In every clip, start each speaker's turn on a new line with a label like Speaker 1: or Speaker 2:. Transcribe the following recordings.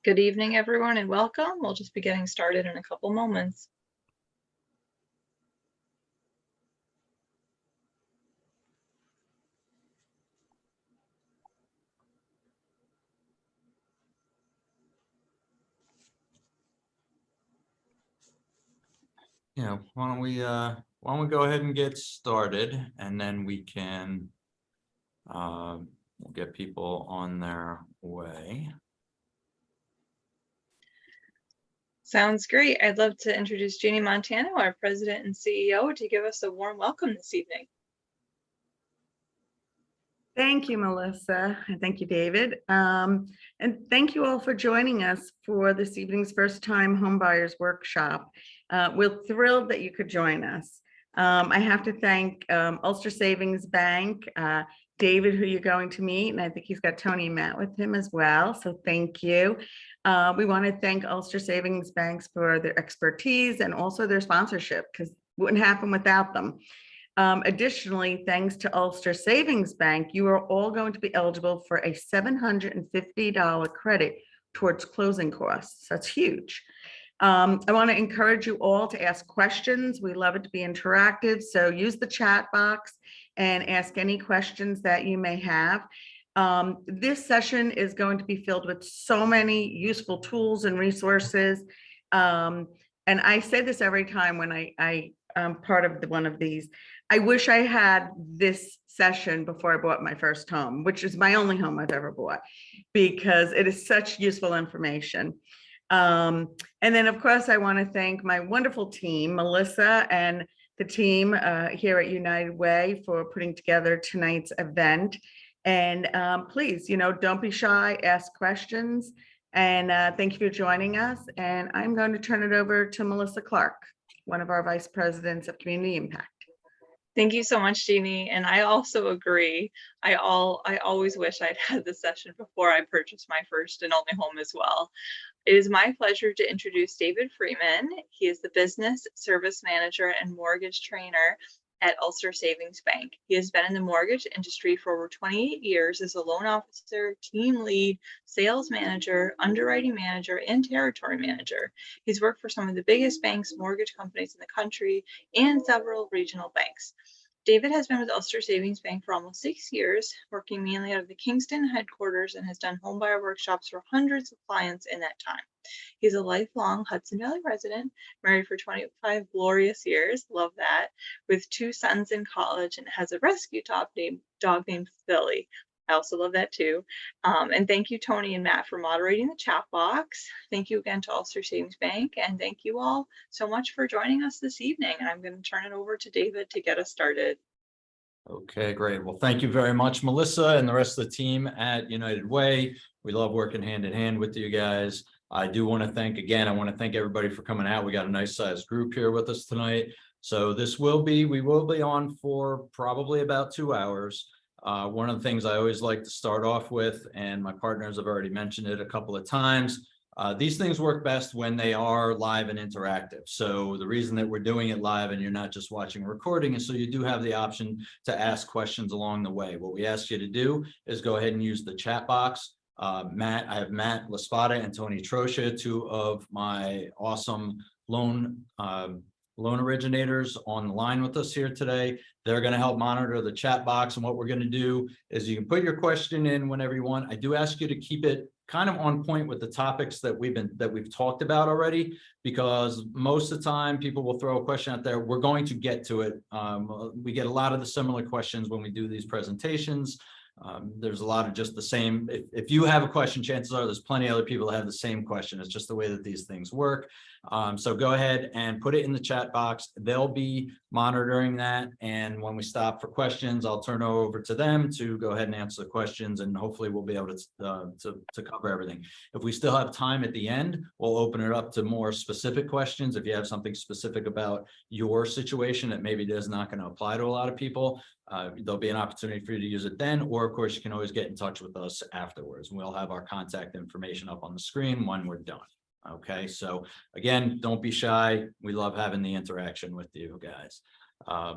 Speaker 1: Good evening, everyone, and welcome. We'll just be getting started in a couple moments.
Speaker 2: Yeah, why don't we go ahead and get started, and then we can we'll get people on their way.
Speaker 1: Sounds great. I'd love to introduce Jeannie Montano, our President and CEO, to give us a warm welcome this evening.
Speaker 3: Thank you, Melissa, and thank you, David. And thank you all for joining us for this evening's first time homebuyers workshop. We're thrilled that you could join us. I have to thank Ulster Savings Bank, David, who you're going to meet, and I think he's got Tony and Matt with him as well, so thank you. We want to thank Ulster Savings Banks for their expertise and also their sponsorship, because it wouldn't happen without them. Additionally, thanks to Ulster Savings Bank, you are all going to be eligible for a $750 credit towards closing costs. That's huge. I want to encourage you all to ask questions. We love it to be interactive, so use the chat box and ask any questions that you may have. This session is going to be filled with so many useful tools and resources. And I say this every time when I'm part of one of these. I wish I had this session before I bought my first home, which is my only home I've ever bought, because it is such useful information. And then, of course, I want to thank my wonderful team, Melissa and the team here at United Way, for putting together tonight's event. And please, don't be shy, ask questions. And thank you for joining us. And I'm going to turn it over to Melissa Clark, one of our vice presidents of community impact.
Speaker 1: Thank you so much, Jeannie. And I also agree. I always wish I'd had this session before I purchased my first and only home as well. It is my pleasure to introduce David Friedman. He is the business service manager and mortgage trainer at Ulster Savings Bank. He has been in the mortgage industry for over 28 years as a loan officer, team lead, sales manager, underwriting manager, and territory manager. He's worked for some of the biggest banks, mortgage companies in the country, and several regional banks. David has been with Ulster Savings Bank for almost 6 years, working mainly out of the Kingston headquarters, and has done homebuyer workshops for hundreds of clients in that time. He's a lifelong Hudson Valley resident, married for 25 glorious years, love that, with 2 sons in college, and has a rescue dog named Philly. I also love that too. And thank you, Tony and Matt, for moderating the chat box. Thank you again to Ulster Savings Bank, and thank you all so much for joining us this evening. And I'm going to turn it over to David to get us started.
Speaker 2: Okay, great. Well, thank you very much, Melissa, and the rest of the team at United Way. We love working hand in hand with you guys. I do want to thank everybody for coming out. We got a nice sized group here with us tonight. So we will be on for probably about 2 hours. One of the things I always like to start off with, and my partners have already mentioned it a couple of times, these things work best when they are live and interactive. So the reason that we're doing it live and you're not just watching a recording is so you do have the option to ask questions along the way. What we ask you to do is go ahead and use the chat box. I have Matt LaSpada and Tony Trosha, 2 of my awesome loan originators on the line with us here today. They're going to help monitor the chat box, and what we're going to do is you can put your question in whenever you want. I do ask you to keep it kind of on point with the topics that we've talked about already, because most of the time people will throw a question out there. We're going to get to it. We get a lot of the similar questions when we do these presentations. There's a lot of just the same. If you have a question, chances are there's plenty of other people that have the same question. It's just the way that these things work. So go ahead and put it in the chat box. They'll be monitoring that. And when we stop for questions, I'll turn it over to them to go ahead and answer the questions. And hopefully we'll be able to cover everything. If we still have time at the end, we'll open it up to more specific questions. If you have something specific about your situation that maybe is not going to apply to a lot of people, there'll be an opportunity for you to use it then, or of course you can always get in touch with us afterwards. We'll have our contact information up on the screen when we're done. Okay, so again, don't be shy. We love having the interaction with you guys.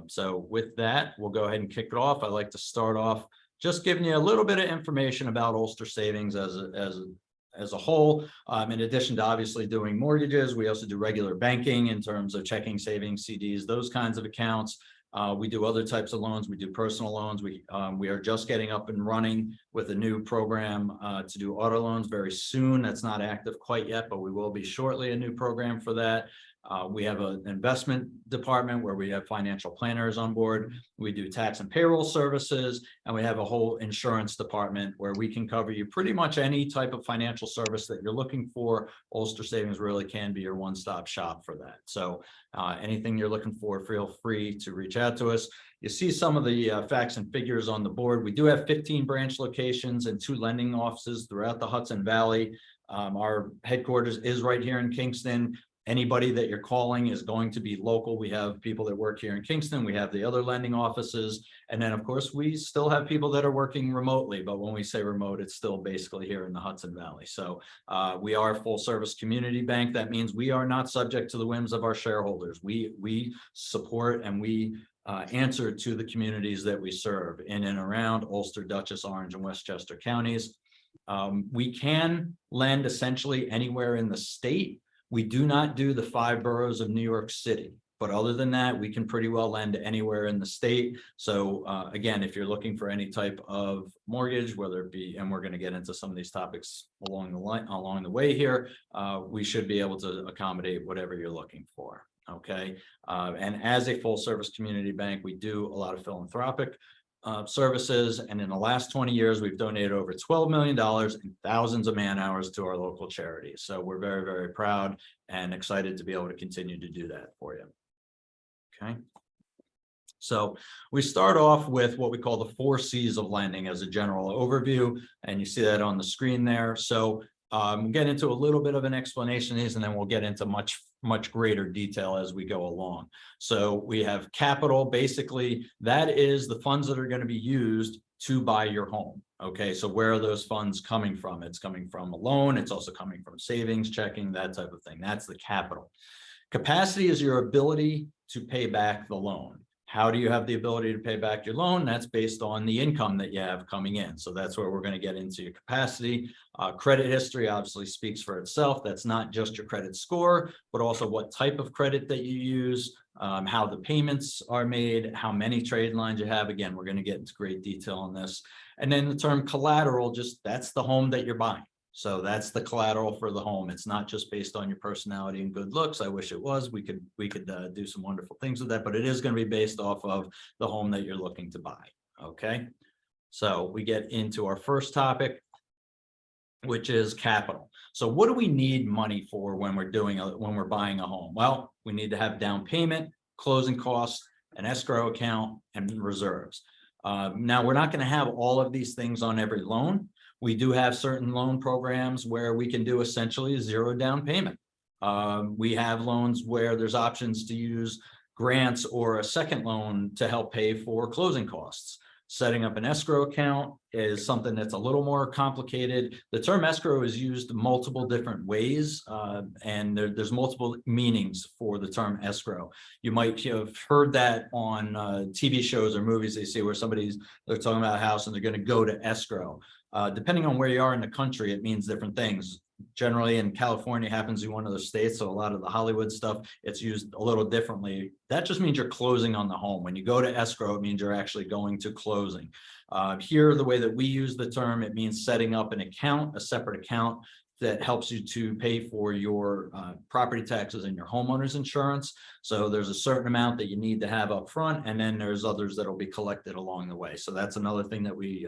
Speaker 2: So with that, we'll go ahead and kick it off. I'd like to start off just giving you a little bit of information about Ulster Savings as as a whole. In addition to obviously doing mortgages, we also do regular banking in terms of checking, savings, CDs, those kinds of accounts. We do other types of loans. We do personal loans. We are just getting up and running with a new program to do auto loans very soon. That's not active quite yet, but we will be shortly, a new program for that. We have an investment department where we have financial planners on board. We do tax and payroll services, and we have a whole insurance department where we can cover you pretty much any type of financial service that you're looking for. Ulster Savings really can be your one-stop shop for that. So anything you're looking for, feel free to reach out to us. You see some of the facts and figures on the board. We do have 15 branch locations and 2 lending offices throughout the Hudson Valley. Our headquarters is right here in Kingston. Anybody that you're calling is going to be local. We have people that work here in Kingston. We have the other lending offices. And then, of course, we still have people that are working remotely. But when we say remote, it's still basically here in the Hudson Valley. So we are a full service community bank. That means we are not subject to the whims of our shareholders. We support and we answer to the communities that we serve in and around Ulster, Dutchess, Orange, and Westchester counties. We can lend essentially anywhere in the state. We do not do the 5 boroughs of New York City, but other than that, we can pretty well lend anywhere in the state. So again, if you're looking for any type of mortgage, whether it be, and we're going to get into some of these topics along the way here, we should be able to accommodate whatever you're looking for. Okay. And as a full service community bank, we do a lot of philanthropic services, and in the last 20 years we've donated over $12 million and thousands of man hours to our local charities. So we're very, very proud and excited to be able to continue to do that for you. Okay, so we start off with what we call the 4 C's of lending as a general overview, and you see that on the screen there. So we'll get into a little bit of an explanation of these, and then we'll get into much greater detail as we go along. So we have capital. Basically, that is the funds that are going to be used to buy your home. Okay, so where are those funds coming from? It's coming from a loan. It's also coming from savings, checking, that type of thing. That's the capital. Capacity is your ability to pay back the loan. How do you have the ability to pay back your loan? That's based on the income that you have coming in. So that's where we're going to get into your capacity. Credit history obviously speaks for itself. That's not just your credit score, but also what type of credit that you use, how the payments are made, how many trade lines you have. Again, we're going to get into great detail on this. And then the term collateral, just that's the home that you're buying. So that's the collateral for the home. It's not just based on your personality and good looks. I wish it was. We could do some wonderful things with that, but it is going to be based off of the home that you're looking to buy. Okay, so we get into our first topic, which is capital. So what do we need money for when we're buying a home? Well, we need to have down payment, closing costs, an escrow account, and reserves. Now, we're not going to have all of these things on every loan. We do have certain loan programs where we can do essentially 0 down payment. We have loans where there's options to use grants or a second loan to help pay for closing costs. Setting up an escrow account is something that's a little more complicated. The term escrow is used multiple different ways, and there's multiple meanings for the term escrow. You might have heard that on TV shows or movies they see where they're talking about a house and they're going to go to escrow. Depending on where you are in the country, it means different things. Generally in California, it happens in one of the states, so a lot of the Hollywood stuff, it's used a little differently. That just means you're closing on the home. When you go to escrow, it means you're actually going to closing. Here, the way that we use the term, it means setting up an account, a separate account that helps you to pay for your property taxes and your homeowner's insurance. So there's a certain amount that you need to have up front, and then there's others that will be collected along the way. So that's another thing that we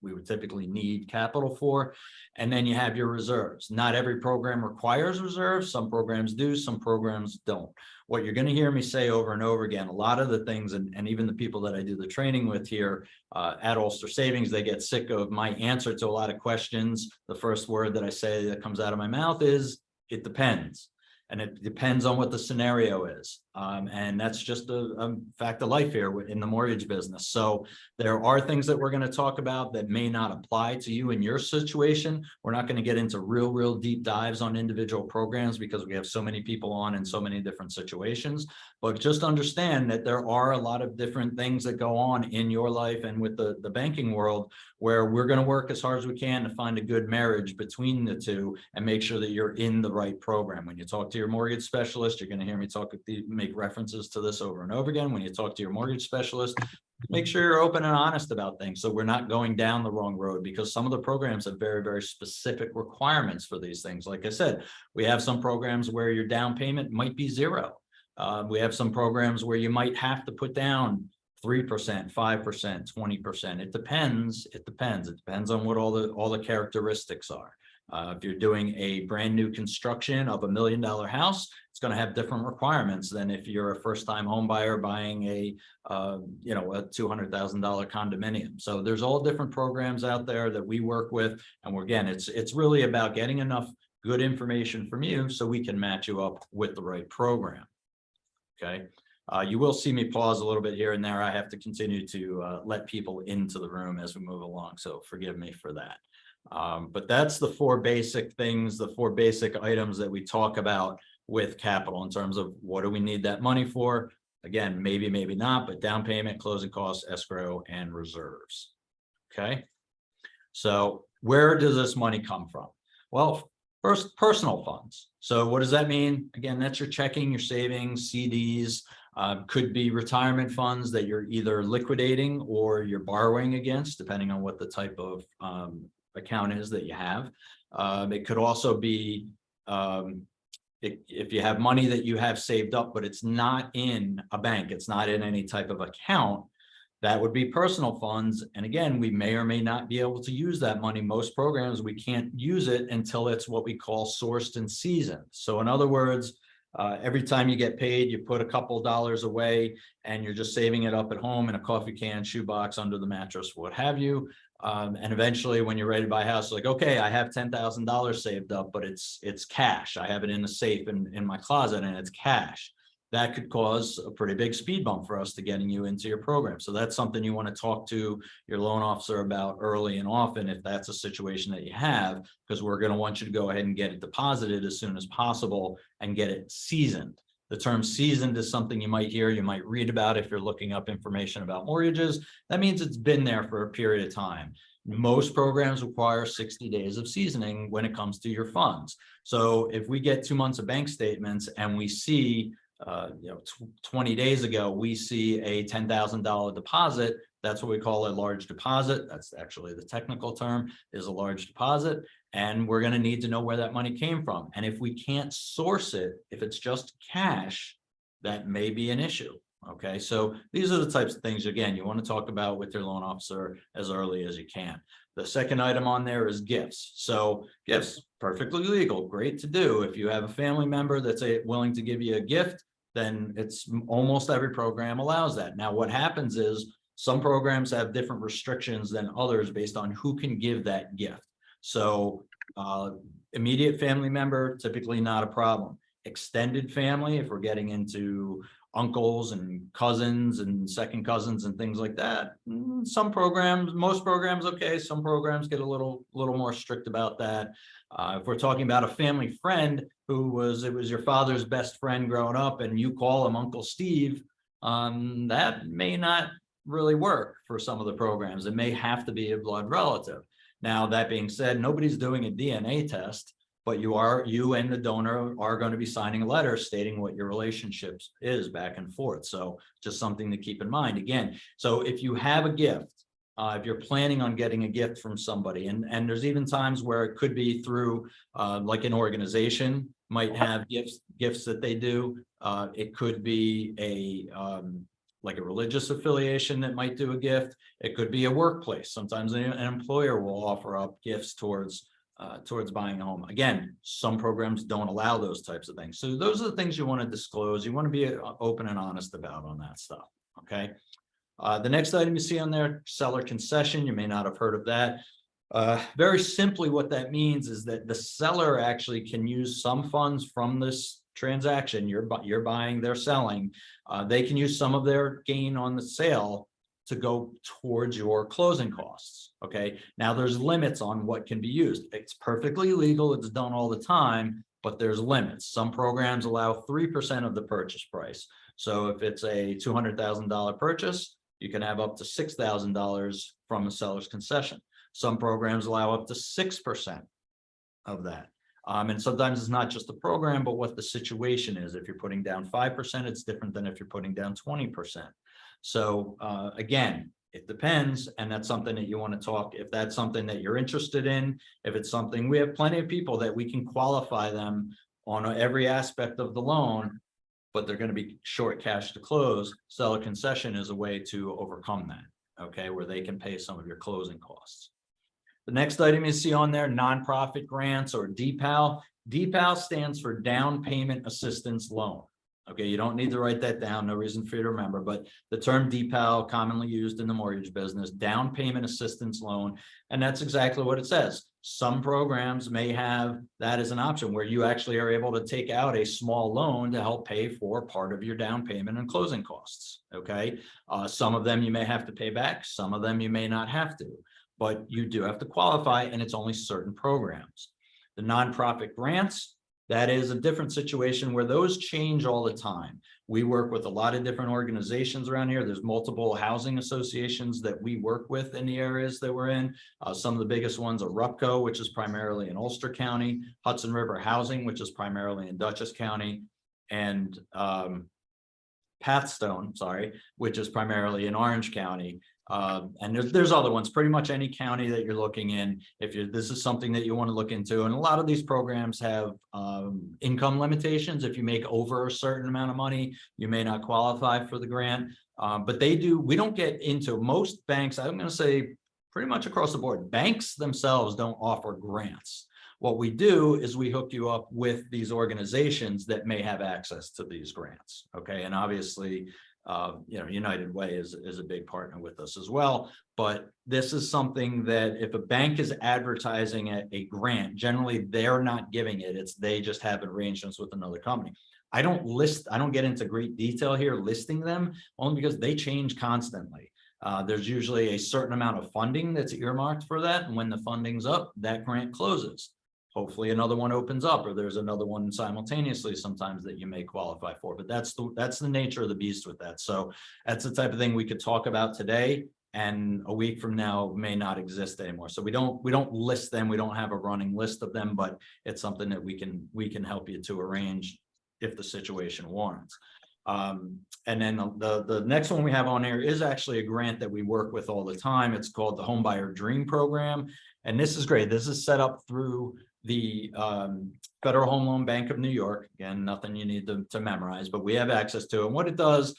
Speaker 2: would typically need capital for. And then you have your reserves. Not every program requires reserves. Some programs do, some programs don't. What you're going to hear me say over and over again, a lot of the things, and even the people that I do the training with here at Ulster Savings, they get sick of my answer to a lot of questions. The first word that I say that comes out of my mouth is, it depends. And it depends on what the scenario is. And that's just a fact of life here in the mortgage business. So there are things that we're going to talk about that may not apply to you in your situation. We're not going to get into real deep dives on individual programs because we have so many people on in so many different situations. But just understand that there are a lot of different things that go on in your life and with the banking world, where we're going to work as hard as we can to find a good marriage between the two and make sure that you're in the right program. When you talk to your mortgage specialist, you're going to hear me make references to this over and over again. When you talk to your mortgage specialist, make sure you're open and honest about things, so we're not going down the wrong road, because some of the programs have very specific requirements for these things. Like I said, we have some programs where your down payment might be 0. We have some programs where you might have to put down 3%, 5%, 20%. It depends. It depends on what all the characteristics are. If you're doing a brand new construction of $1 million house, it's going to have different requirements than if you're a first-time home buyer buying a $200,000 condominium. So there's all different programs out there that we work with, and again, it's really about getting enough good information from you so we can match you up with the right program. Okay. You will see me pause a little bit here and there. I have to continue to let people into the room as we move along, so forgive me for that. But that's the 4 basic things, the 4 basic items that we talk about with capital in terms of what do we need that money for. Again, maybe not, but down payment, closing costs, escrow, and reserves. Okay. So where does this money come from? Well, first, personal funds. So what does that mean? Again, that's your checking, your savings, CDs, could be retirement funds that you're either liquidating or you're borrowing against, depending on what the type of account is that you have. It could also be if you have money that you have saved up, but it's not in a bank, it's not in any type of account, that would be personal funds. And again, we may or may not be able to use that money. Most programs, we can't use it until it's what we call sourced and seasoned. So in other words, every time you get paid, you put a couple dollars away and you're just saving it up at home in a coffee can, shoebox, under the mattress, what have you. And eventually when you're ready to buy a house, like, okay, I have $10,000 saved up, but it's cash. I have it in a safe in my closet and it's cash. That could cause a pretty big speed bump for us to getting you into your program. So that's something you want to talk to your loan officer about early and often if that's a situation that you have, because we're going to want you to go ahead and get it deposited as soon as possible and get it seasoned. The term seasoned is something you might hear, you might read about if you're looking up information about mortgages. That means it's been there for a period of time. Most programs require 60 days of seasoning when it comes to your funds. So if we get 2 months of bank statements and we see 20 days ago, we see a $10,000 deposit. That's what we call a large deposit. That's actually the technical term, is a large deposit. And we're going to need to know where that money came from. And if we can't source it, if it's just cash, that may be an issue. Okay, so these are the types of things, again, you want to talk about with your loan officer as early as you can. The second item on there is gifts. So gifts, perfectly legal, great to do. If you have a family member that's willing to give you a gift, then it's almost every program allows that. Now, what happens is some programs have different restrictions than others based on who can give that gift. So immediate family member, typically not a problem. Extended family, if we're getting into uncles and cousins and second cousins and things like that, some programs, most programs, okay, some programs get a little more strict about that. If we're talking about a family friend it was your father's best friend growing up and you call him Uncle Steve, that may not really work for some of the programs. It may have to be a blood relative. Now, that being said, nobody's doing a DNA test, but you and the donor are going to be signing a letter stating what your relationship is back and forth. So just something to keep in mind. Again, so if you have a gift, if you're planning on getting a gift from somebody, and there's even times where it could be through like an organization might have gifts that they do. It could be like a religious affiliation that might do a gift. It could be a workplace. Sometimes an employer will offer up gifts towards buying a home. Again, some programs don't allow those types of things. So those are the things you want to disclose. You want to be open and honest about on that stuff. Okay. The next item you see on there, seller concession. You may not have heard of that. Very simply, what that means is that the seller actually can use some funds from this transaction, you're buying, they're selling, they can use some of their gain on the sale to go towards your closing costs. Okay, now there's limits on what can be used. It's perfectly legal, it's done all the time, but there's limits. Some programs allow 3% of the purchase price. So if it's a $200,000 purchase, you can have up to $6,000 from a seller's concession. Some programs allow up to 6% of that. And sometimes it's not just the program, but what the situation is. If you're putting down 5%, it's different than if you're putting down 20%. So again, it depends, and that's something that you want to talk, if that's something that you're interested in, if it's something, we have plenty of people that we can qualify them on every aspect of the loan, but they're going to be short cash to close. Seller concession is a way to overcome that, okay, where they can pay some of your closing costs. The next item you see on there, nonprofit grants or DPAL. DPAL stands for Down Payment Assistance Loan. Okay, you don't need to write that down, no reason for you to remember, but the term DPAL, commonly used in the mortgage business, Down Payment Assistance Loan, and that's exactly what it says. Some programs may have that as an option where you actually are able to take out a small loan to help pay for part of your down payment and closing costs. Okay, some of them you may have to pay back, some of them you may not have to, but you do have to qualify, and it's only certain programs. The nonprofit grants, that is a different situation where those change all the time. We work with a lot of different organizations around here. There's multiple housing associations that we work with in the areas that we're in. Some of the biggest ones are RUPCO, which is primarily in Ulster County, Hudson River Housing, which is primarily in Dutchess County, and Pathstone, which is primarily in Orange County. And there's other ones, pretty much any county that you're looking in. If this is something that you want to look into, and a lot of these programs have income limitations. If you make over a certain amount of money, you may not qualify for the grant. But they do. We don't get into most banks. I'm going to say pretty much across the board. Banks themselves don't offer grants. What we do is we hook you up with these organizations that may have access to these grants. Okay, and obviously, United Way is a big partner with us as well. But this is something that if a bank is advertising a grant, generally they're not giving it. They just have arrangements with another company. I don't get into great detail here listing them, only because they change constantly. There's usually a certain amount of funding that's earmarked for that. And when the funding's up, that grant closes. Hopefully another one opens up, or there's another one simultaneously sometimes that you may qualify for, but that's the nature of the beast with that. So that's the type of thing we could talk about today, and a week from now may not exist anymore. So we don't list them. We don't have a running list of them, but it's something that we can help you to arrange if the situation warrants. And then the next one we have on here is actually a grant that we work with all the time. It's called the Homebuyer Dream Program. And this is great. This is set up through the Federal Home Loan Bank of New York. Again, nothing you need to memorize, but we have access to it. And what it does,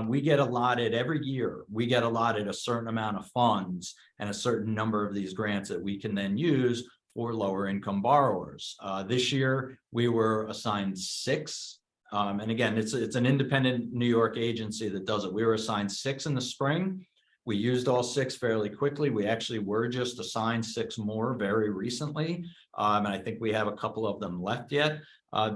Speaker 2: we get allotted every year, we get allotted a certain amount of funds and a certain number of these grants that we can then use for lower income borrowers. This year, we were assigned 6. And again, it's an independent New York agency that does it. We were assigned 6 in the spring. We used all 6 fairly quickly. We actually were just assigned 6 more very recently. And I think we have a couple of them left yet.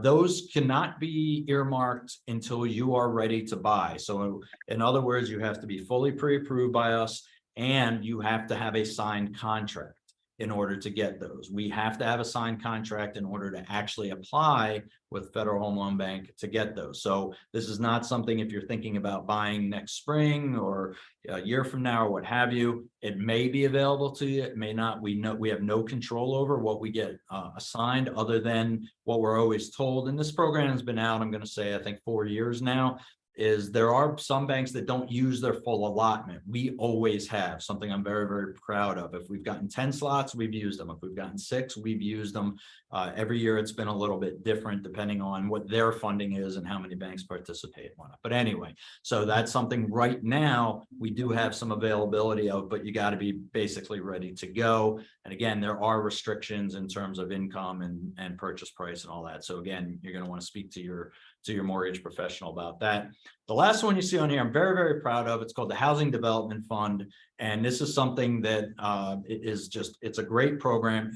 Speaker 2: Those cannot be earmarked until you are ready to buy. So in other words, you have to be fully pre-approved by us, and you have to have a signed contract in order to get those. We have to have a signed contract in order to actually apply with Federal Home Loan Bank to get those. So this is not something, if you're thinking about buying next spring or a year from now or what have you, it may be available to you, it may not. We have no control over what we get assigned, other than what we're always told. And this program has been out, I'm going to say, I think 4 years now. Is there are some banks that don't use their full allotment. We always have, something I'm very, very proud of. If we've gotten 10 slots, we've used them. If we've gotten 6, we've used them. Every year it's been a little bit different depending on what their funding is and how many banks participate on it. But anyway, so that's something right now we do have some availability of, but you got to be basically ready to go. And again, there are restrictions in terms of income and purchase price and all that. So again, you're going to want to speak to your mortgage professional about that. The last one you see on here, I'm very, very proud of. It's called the Housing Development Fund. And this is something that it's a great program.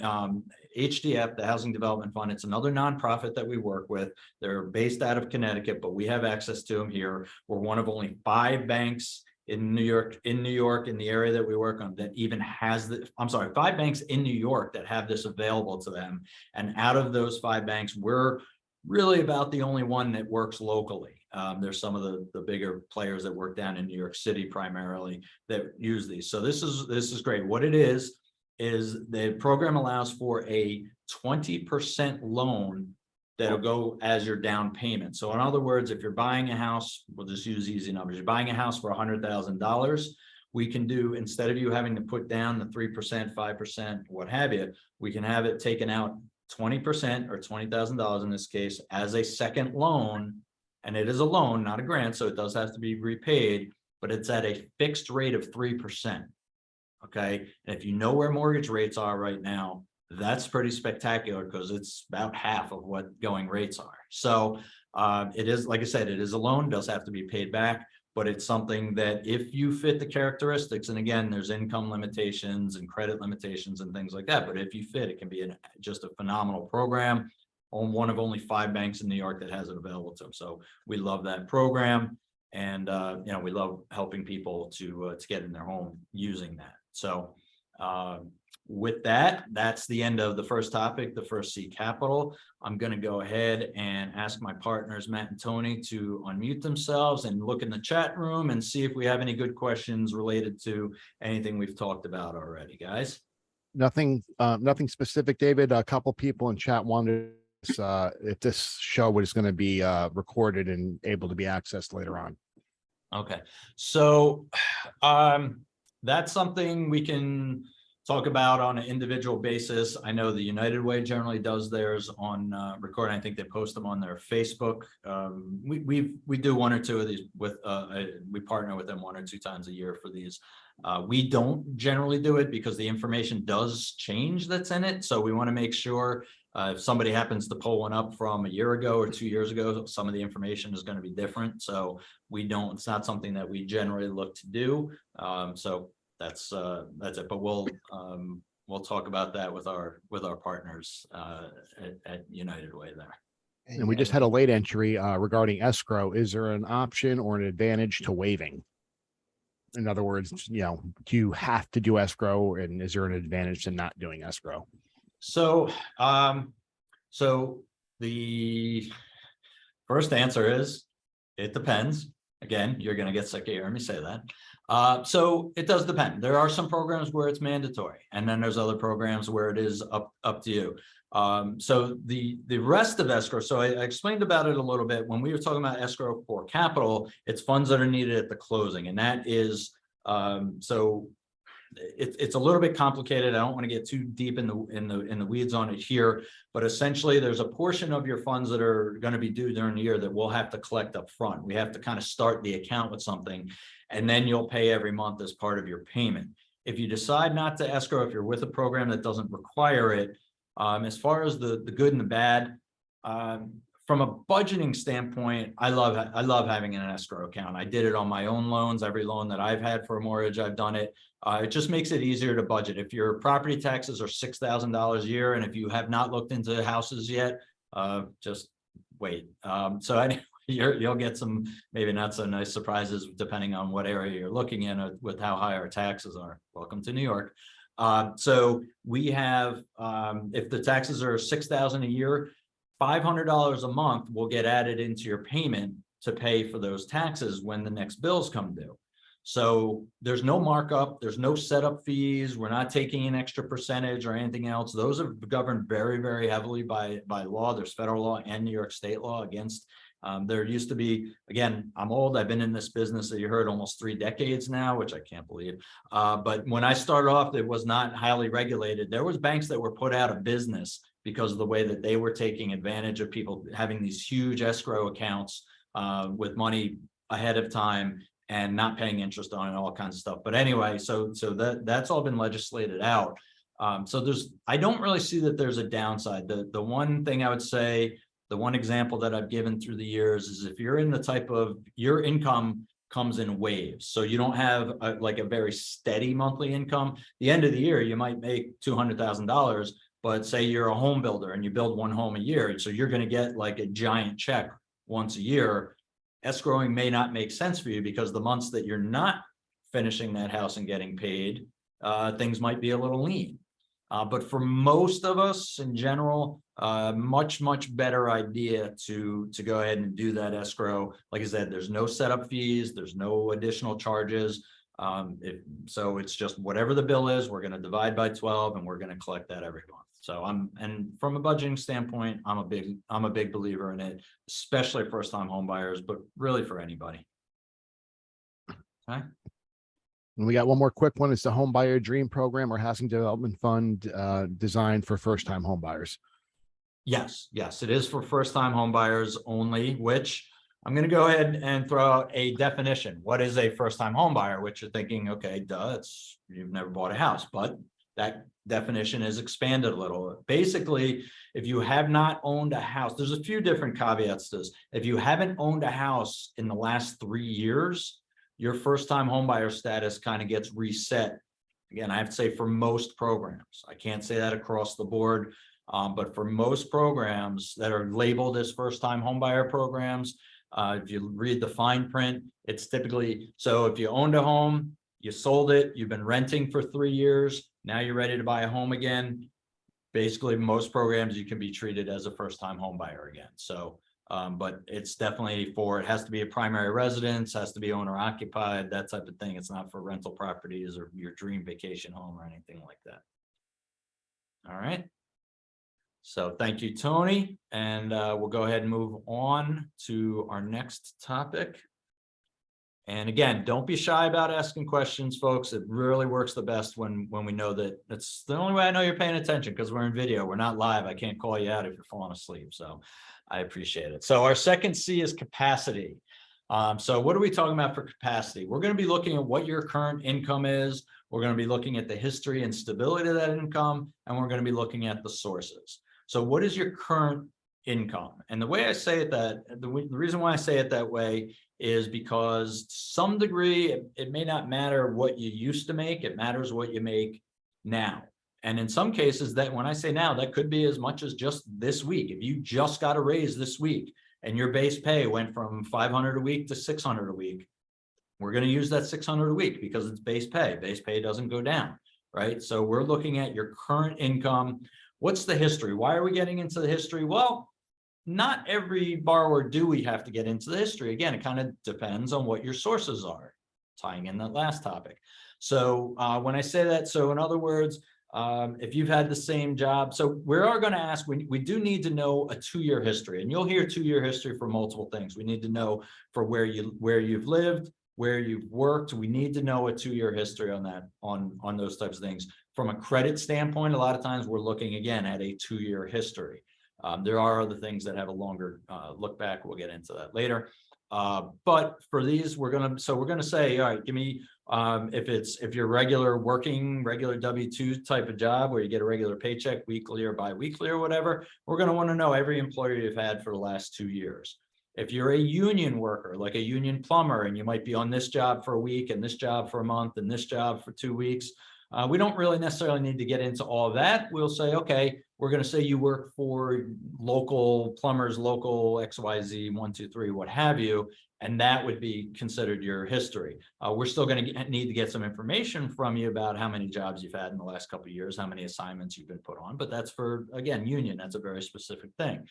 Speaker 2: HDF, the Housing Development Fund, it's another nonprofit that we work with. They're based out of Connecticut, but we have access to them here. We're one of only 5 banks in New York, in the area that we work on, that even has the, I'm sorry, 5 banks in New York that have this available to them. And out of those 5 banks, we're really about the only one that works locally. There's some of the bigger players that work down in New York City primarily that use these. So this is great. What it is the program allows for a 20% loan that'll go as your down payment. So in other words, if you're buying a house, we'll just use easy numbers. You're buying a house for $100,000. We can do, instead of you having to put down the 3%, 5%, what have you, we can have it taken out 20% or $20,000 in this case as a second loan. And it is a loan, not a grant, so it does have to be repaid, but it's at a fixed rate of 3%. Okay, and if you know where mortgage rates are right now, that's pretty spectacular because it's about half of what going rates are. So it is, like I said, it is a loan, does have to be paid back, but it's something that if you fit the characteristics, and again, there's income limitations and credit limitations and things like that, but if you fit, it can be just a phenomenal program on one of only 5 banks in New York that has it available to them. So we love that program, and you know, we love helping people to get in their home using that. So with that, that's the end of the first topic, the first C, capital. I'm going to go ahead and ask my partners, Matt and Tony, to unmute themselves and look in the chat room and see if we have any good questions related to anything we've talked about already, guys.
Speaker 4: Nothing specific, David. A couple people in chat wondered if this show was going to be recorded and able to be accessed later on.
Speaker 2: Okay, so that's something we can talk about on an individual basis. I know the United Way generally does theirs on recording. I think they post them on their Facebook. We do 1 or 2 of these with we partner with them 1 or 2 times a year for these. We don't generally do it because the information does change that's in it. So we want to make sure if somebody happens to pull one up from a year ago or 2 years ago, some of the information is going to be different. So we don't, it's not something that we generally look to do. So that's it. But we'll talk about that with our partners at United Way there.
Speaker 4: And we just had a late entry regarding escrow. Is there an option or an advantage to waiving? In other words, you know, do you have to do escrow, and is there an advantage to not doing escrow?
Speaker 2: So, so the first answer is it depends. Again, you're going to get sick of hearing me say that. So it does depend. There are some programs where it's mandatory, and then there's other programs where it is up to you. So the rest of escrow, so I explained about it a little bit when we were talking about escrow for capital. It's funds that are needed at the closing, and that is so it's a little bit complicated. I don't want to get too deep in the weeds on it here, but essentially there's a portion of your funds that are going to be due during the year that we'll have to collect up front. We have to kind of start the account with something, and then you'll pay every month as part of your payment. If you decide not to escrow, if you're with a program that doesn't require it, as far as the good and the bad, from a budgeting standpoint, I love having an escrow account. I did it on my own loans. Every loan that I've had for a mortgage, I've done it. It just makes it easier to budget. If your property taxes are $6,000 a year, and if you have not looked into houses yet, just wait. So anyway, you'll get some maybe not so nice surprises depending on what area you're looking in with how high our taxes are. Welcome to New York. So we have, if the taxes are $6,000 a year, $500 a month will get added into your payment to pay for those taxes when the next bills come due. So there's no markup, there's no setup fees. We're not taking an extra percentage or anything else. Those are governed very, very heavily by law. There's federal law and New York state law against. There used to be, again, I'm old. I've been in this business that you heard almost 3 decades now, which I can't believe. But when I started off, it was not highly regulated. There was banks that were put out of business because of the way that they were taking advantage of people having these huge escrow accounts with money ahead of time and not paying interest on it, all kinds of stuff. But anyway, so that's all been legislated out. So I don't really see that there's a downside. The one thing I would say, the one example that I've given through the years is if you're in the type of, your income comes in waves. So you don't have like a very steady monthly income. The end of the year, you might make $200,000, But say you're a home builder and you build one home a year, so you're going to get like a giant check once a year. Escrowing may not make sense for you because the months that you're not finishing that house and getting paid, things might be a little lean. But for most of us in general, much better idea to go ahead and do that escrow. Like I said, there's no setup fees, there's no additional charges. So it's just whatever the bill is, we're going to divide by 12 and we're going to collect that every month. So and from a budgeting standpoint, I'm a big believer in it, especially first time home buyers, but really for anybody. Okay.
Speaker 4: And we got one more quick one. It's the Home Buyer Dream Program or Housing Development Fund designed for first-time home buyers.
Speaker 2: Yes, it is for first-time home buyers only, which I'm going to go ahead and throw out a definition. What is a first-time home buyer? Which you're thinking, okay, duh, you've never bought a house, but that definition is expanded a little. Basically, if you have not owned a house, there's a few different caveats to this. If you haven't owned a house in the last 3 years, your first-time homebuyer status kind of gets reset. Again, I have to say for most programs, I can't say that across the board, but for most programs that are labeled as first-time homebuyer programs, if you read the fine print, it's typically, so if you owned a home, you sold it, you've been renting for 3 years, now you're ready to buy a home again. Basically, most programs you can be treated as a first-time homebuyer again. So but it's definitely it has to be a primary residence, has to be owner occupied, that type of thing. It's not for rental properties or your dream vacation home or anything like that. All right. So thank you, Tony. And we'll go ahead and move on to our next topic. And again, don't be shy about asking questions, folks. It really works the best when we know that it's the only way I know you're paying attention, because we're in video, we're not live. I can't call you out if you're falling asleep. So I appreciate it. So our second C is capacity. So what are we talking about for capacity? We're going to be looking at what your current income is. We're going to be looking at the history and stability of that income, and we're going to be looking at the sources. So what is your current income? And the way I say it, the reason why I say it that way is because to some degree, it may not matter what you used to make, it matters what you make now. And in some cases, that when I say now, that could be as much as just this week. If you just got a raise this week and your base pay went from $500 a week to $600 a week, we're going to use that $600 a week because it's base pay. Base pay doesn't go down, right? So we're looking at your current income. What's the history? Why are we getting into the history? Well, not every borrower do we have to get into the history. Again, it kind of depends on what your sources are, tying in that last topic. So when I say that, so in other words, if you've had the same job, so we are going to ask, we do need to know a 2-year history, and you'll hear 2-year history for multiple things. We need to know for where you've lived, where you've worked. We need to know a 2-year history on that, on those types of things. From a credit standpoint, a lot of times we're looking again at a 2-year history. There are other things that have a longer look back. We'll get into that later. But for these, we're going to say, all right, give me, if you're regular W-2 type of job where you get a regular paycheck weekly or bi-weekly or whatever, we're going to want to know every employer you've had for the last 2 years. If you're a union worker, like a union plumber, and you might be on this job for a week and this job for a month and this job for 2 weeks, we don't really necessarily need to get into all of that. We'll say, okay, we're going to say you work for local plumbers, local XYZ, 1, 2, 3, what have you, and that would be considered your history. We're still going to need to get some information from you about how many jobs you've had in the last couple of years, how many assignments you've been put on, but that's for, again, union, that's a very specific thing.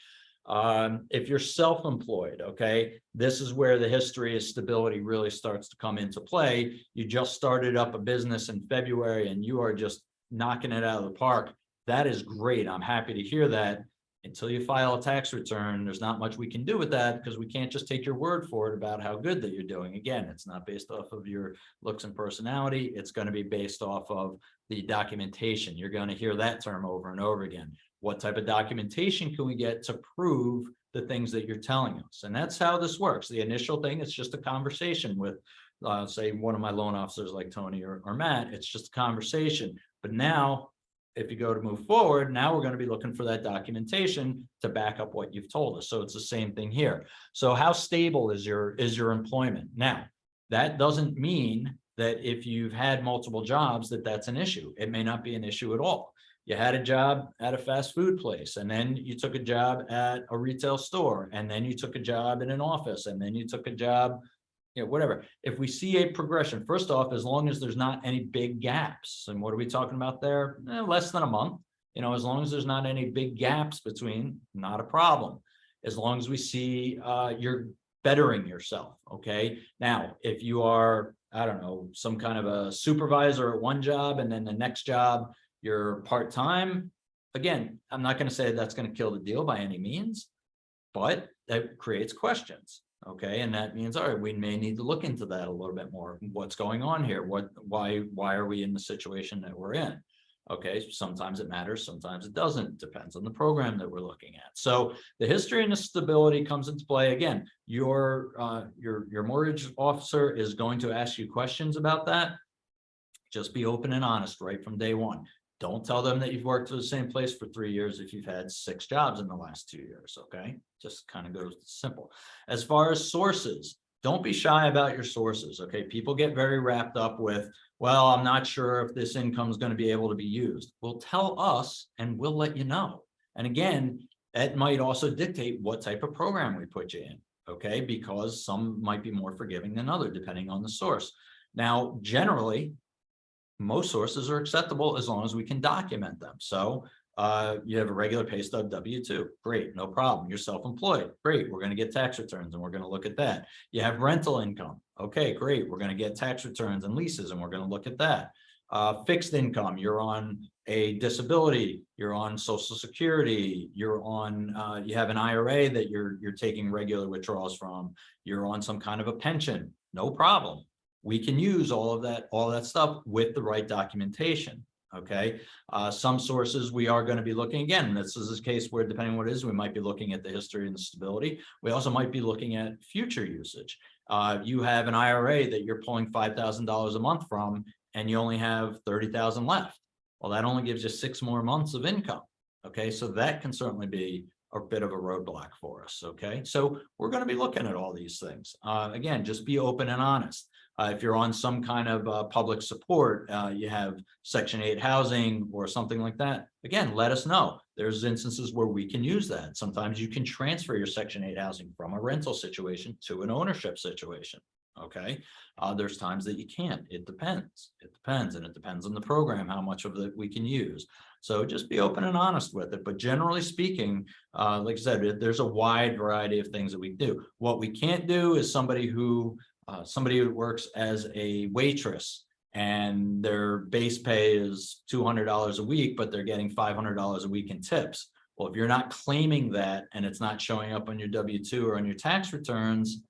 Speaker 2: If you're self-employed, okay, this is where the history of stability really starts to come into play. You just started up a business in February and you are just knocking it out of the park. That is great. I'm happy to hear that. Until you file a tax return, there's not much we can do with that, because we can't just take your word for it about how good that you're doing. Again, it's not based off of your looks and personality. It's going to be based off of the documentation. You're going to hear that term over and over again. What type of documentation can we get to prove the things that you're telling us? And that's how this works. The initial thing is just a conversation with, say, one of my loan officers like Tony or Matt. It's just a conversation. But now, if you go to move forward, now we're going to be looking for that documentation to back up what you've told us. So it's the same thing here. So how stable is your employment? Now, that doesn't mean that if you've had multiple jobs, that's an issue. It may not be an issue at all. You had a job at a fast food place, and then you took a job at a retail store, and then you took a job in an office, and then you took a job, whatever. If we see a progression, first off, as long as there's not any big gaps, and what are we talking about there? Less than a month. As long as there's not any big gaps between, not a problem. As long as we see you're bettering yourself. Okay. Now, if you are, I don't know, some kind of a supervisor at one job, and then the next job you're part-time, again, I'm not going to say that's going to kill the deal by any means, but that creates questions. Okay. And that means, all right, we may need to look into that a little bit more. What's going on here? Why are we in the situation that we're in? Okay, sometimes it matters, sometimes it doesn't. Depends on the program that we're looking at. So the history and the stability comes into play. Again, your mortgage officer is going to ask you questions about that. Just be open and honest right from day one. Don't tell them that you've worked at the same place for 3 years if you've had 6 jobs in the last 2 years. Okay, just kind of goes simple. As far as sources, don't be shy about your sources. Okay, people get very wrapped up with, well, I'm not sure if this income is going to be able to be used. Well, tell us and we'll let you know. And again, that might also dictate what type of program we put you in. Okay, because some might be more forgiving than other depending on the source. Now, generally, most sources are acceptable as long as we can document them. So you have a regular pay stub W-2, great, no problem. You're self-employed, great, we're going to get tax returns and we're going to look at that. You have rental income, okay, great, we're going to get tax returns and leases and we're going to look at that. Fixed income, you're on a disability, you're on Social Security, you're on, you have an IRA that you're taking regular withdrawals from, you're on some kind of a pension, no problem. We can use all of that stuff with the right documentation. Okay. Some sources we are going to be looking, again, this is a case where depending on what it is, we might be looking at the history and the stability. We also might be looking at future usage. You have an IRA that you're pulling $5,000 a month from, and you only have 30,000 left. Well, that only gives you 6 more months of income. Okay. So that can certainly be a bit of a roadblock for us. Okay. So we're going to be looking at all these things. Again, just be open and honest. If you're on some kind of public support, you have Section 8 housing or something like that, again, let us know. There's instances where we can use that. Sometimes you can transfer your Section 8 housing from a rental situation to an ownership situation. Okay. There's times that you can't. It depends. And it depends on the program, how much of it we can use. So just be open and honest with it. But generally speaking, like I said, there's a wide variety of things that we do. What we can't do is somebody who works as a waitress and their base pay is $200 a week, but they're getting $500 a week in tips. Well, if you're not claiming that and it's not showing up on your W-2 or on your tax returns,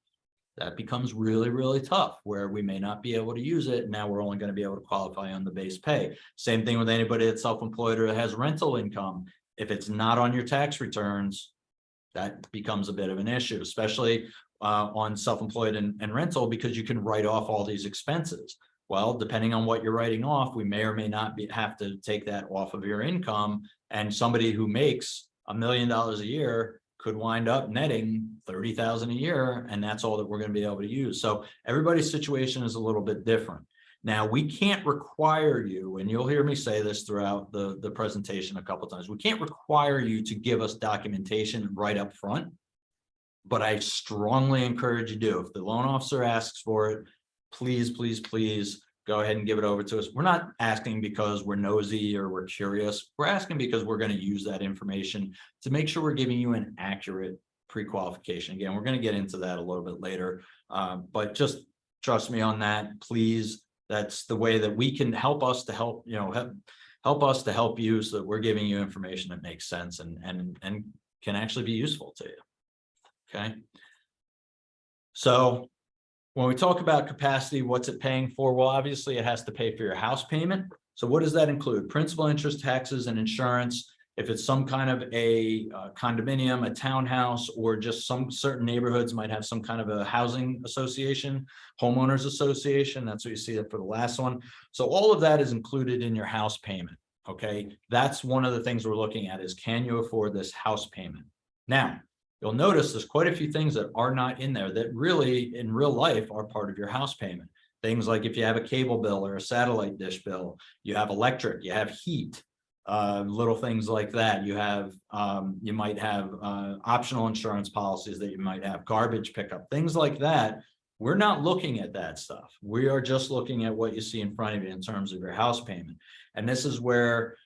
Speaker 2: that becomes really, really tough where we may not be able to use it. Now we're only going to be able to qualify on the base pay. Same thing with anybody that's self-employed or has rental income. If it's not on your tax returns, that becomes a bit of an issue, especially on self-employed and rental, because you can write off all these expenses. Well, depending on what you're writing off, we may or may not have to take that off of your income. And somebody who makes $1 million a year could wind up netting 30,000 a year, and that's all that we're going to be able to use. So everybody's situation is a little bit different. Now, we can't require you, and you'll hear me say this throughout the presentation a couple of times, we can't require you to give us documentation right up front, but I strongly encourage you do. If the loan officer asks for it, please, please, please go ahead and give it over to us. We're not asking because we're nosy or we're curious. We're asking because we're going to use that information to make sure we're giving you an accurate pre-qualification. Again, we're going to get into that a little bit later, but just trust me on that, please. That's the way that we can help us to help, help us to help you, so that we're giving you information that makes sense and can actually be useful to you. Okay. So when we talk about capacity, what's it paying for? Well, obviously it has to pay for your house payment. So what does that include? Principal, interest, taxes, and insurance. If it's some kind of a condominium, a townhouse, or just some certain neighborhoods might have some kind of a housing association, homeowners association. That's what you see for the last one. So all of that is included in your house payment. Okay. That's one of the things we're looking at is, can you afford this house payment? Now, you'll notice there's quite a few things that are not in there that really in real life are part of your house payment. Things like if you have a cable bill or a satellite dish bill, you have electric, you have heat, little things like that. You have, you might have optional insurance policies that you might have, garbage pickup, things like that. We're not looking at that stuff. We are just looking at what you see in front of you in terms of your house payment. And this is where,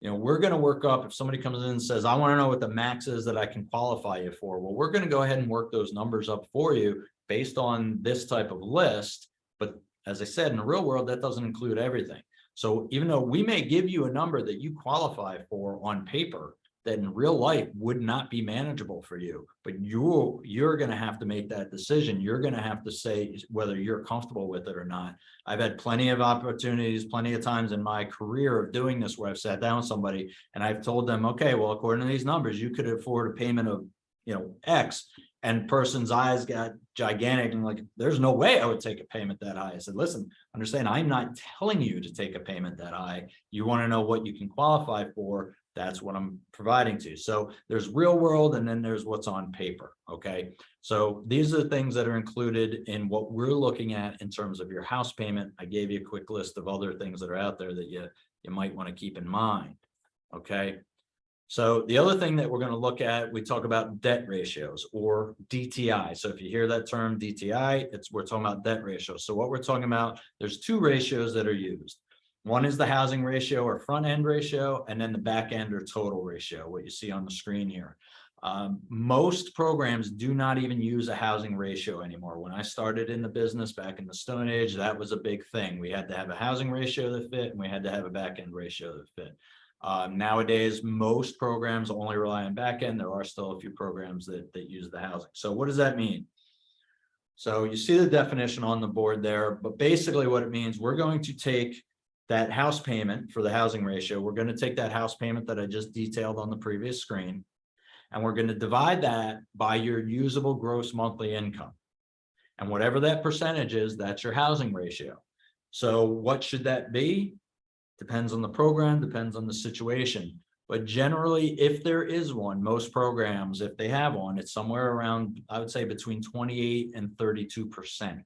Speaker 2: you know, we're going to work up. If somebody comes in and says, I want to know what the max is that I can qualify you for. Well, we're going to go ahead and work those numbers up for you based on this type of list. But as I said, in the real world, that doesn't include everything. So even though we may give you a number that you qualify for on paper, that in real life would not be manageable for you, but you're going to have to make that decision. You're going to have to say whether you're comfortable with it or not. I've had plenty of opportunities, plenty of times in my career of doing this where I've sat down with somebody and I've told them, okay, well, according to these numbers, you could afford a payment of, you know, X, and person's eyes got gigantic and like, there's no way I would take a payment that high. I said, listen, understand, I'm not telling you to take a payment that high. You want to know what you can qualify for. That's what I'm providing to you. So there's real world and then there's what's on paper. Okay. So these are the things that are included in what we're looking at in terms of your house payment. I gave you a quick list of other things that are out there that you might want to keep in mind. Okay. So the other thing that we're going to look at, we talk about debt ratios or DTI. So if you hear that term DTI, we're talking about debt ratio. So what we're talking about, there's two ratios that are used. One is the housing ratio or front end ratio, and then the back end or total ratio, what you see on the screen here. Most programs do not even use a housing ratio anymore. When I started in the business back in the Stone Age, that was a big thing. We had to have a housing ratio that fit, and we had to have a back end ratio that fit. Nowadays, most programs only rely on back end. There are still a few programs that use the housing. So what does that mean? So you see the definition on the board there, but basically what it means, we're going to take that house payment for the housing ratio. We're going to take that house payment that I just detailed on the previous screen, and we're going to divide that by your usable gross monthly income. And whatever that percentage is, that's your housing ratio. So what should that be? Depends on the program, depends on the situation. But generally, if there is one, most programs, if they have one, it's somewhere around, I would say between 28 and 32%.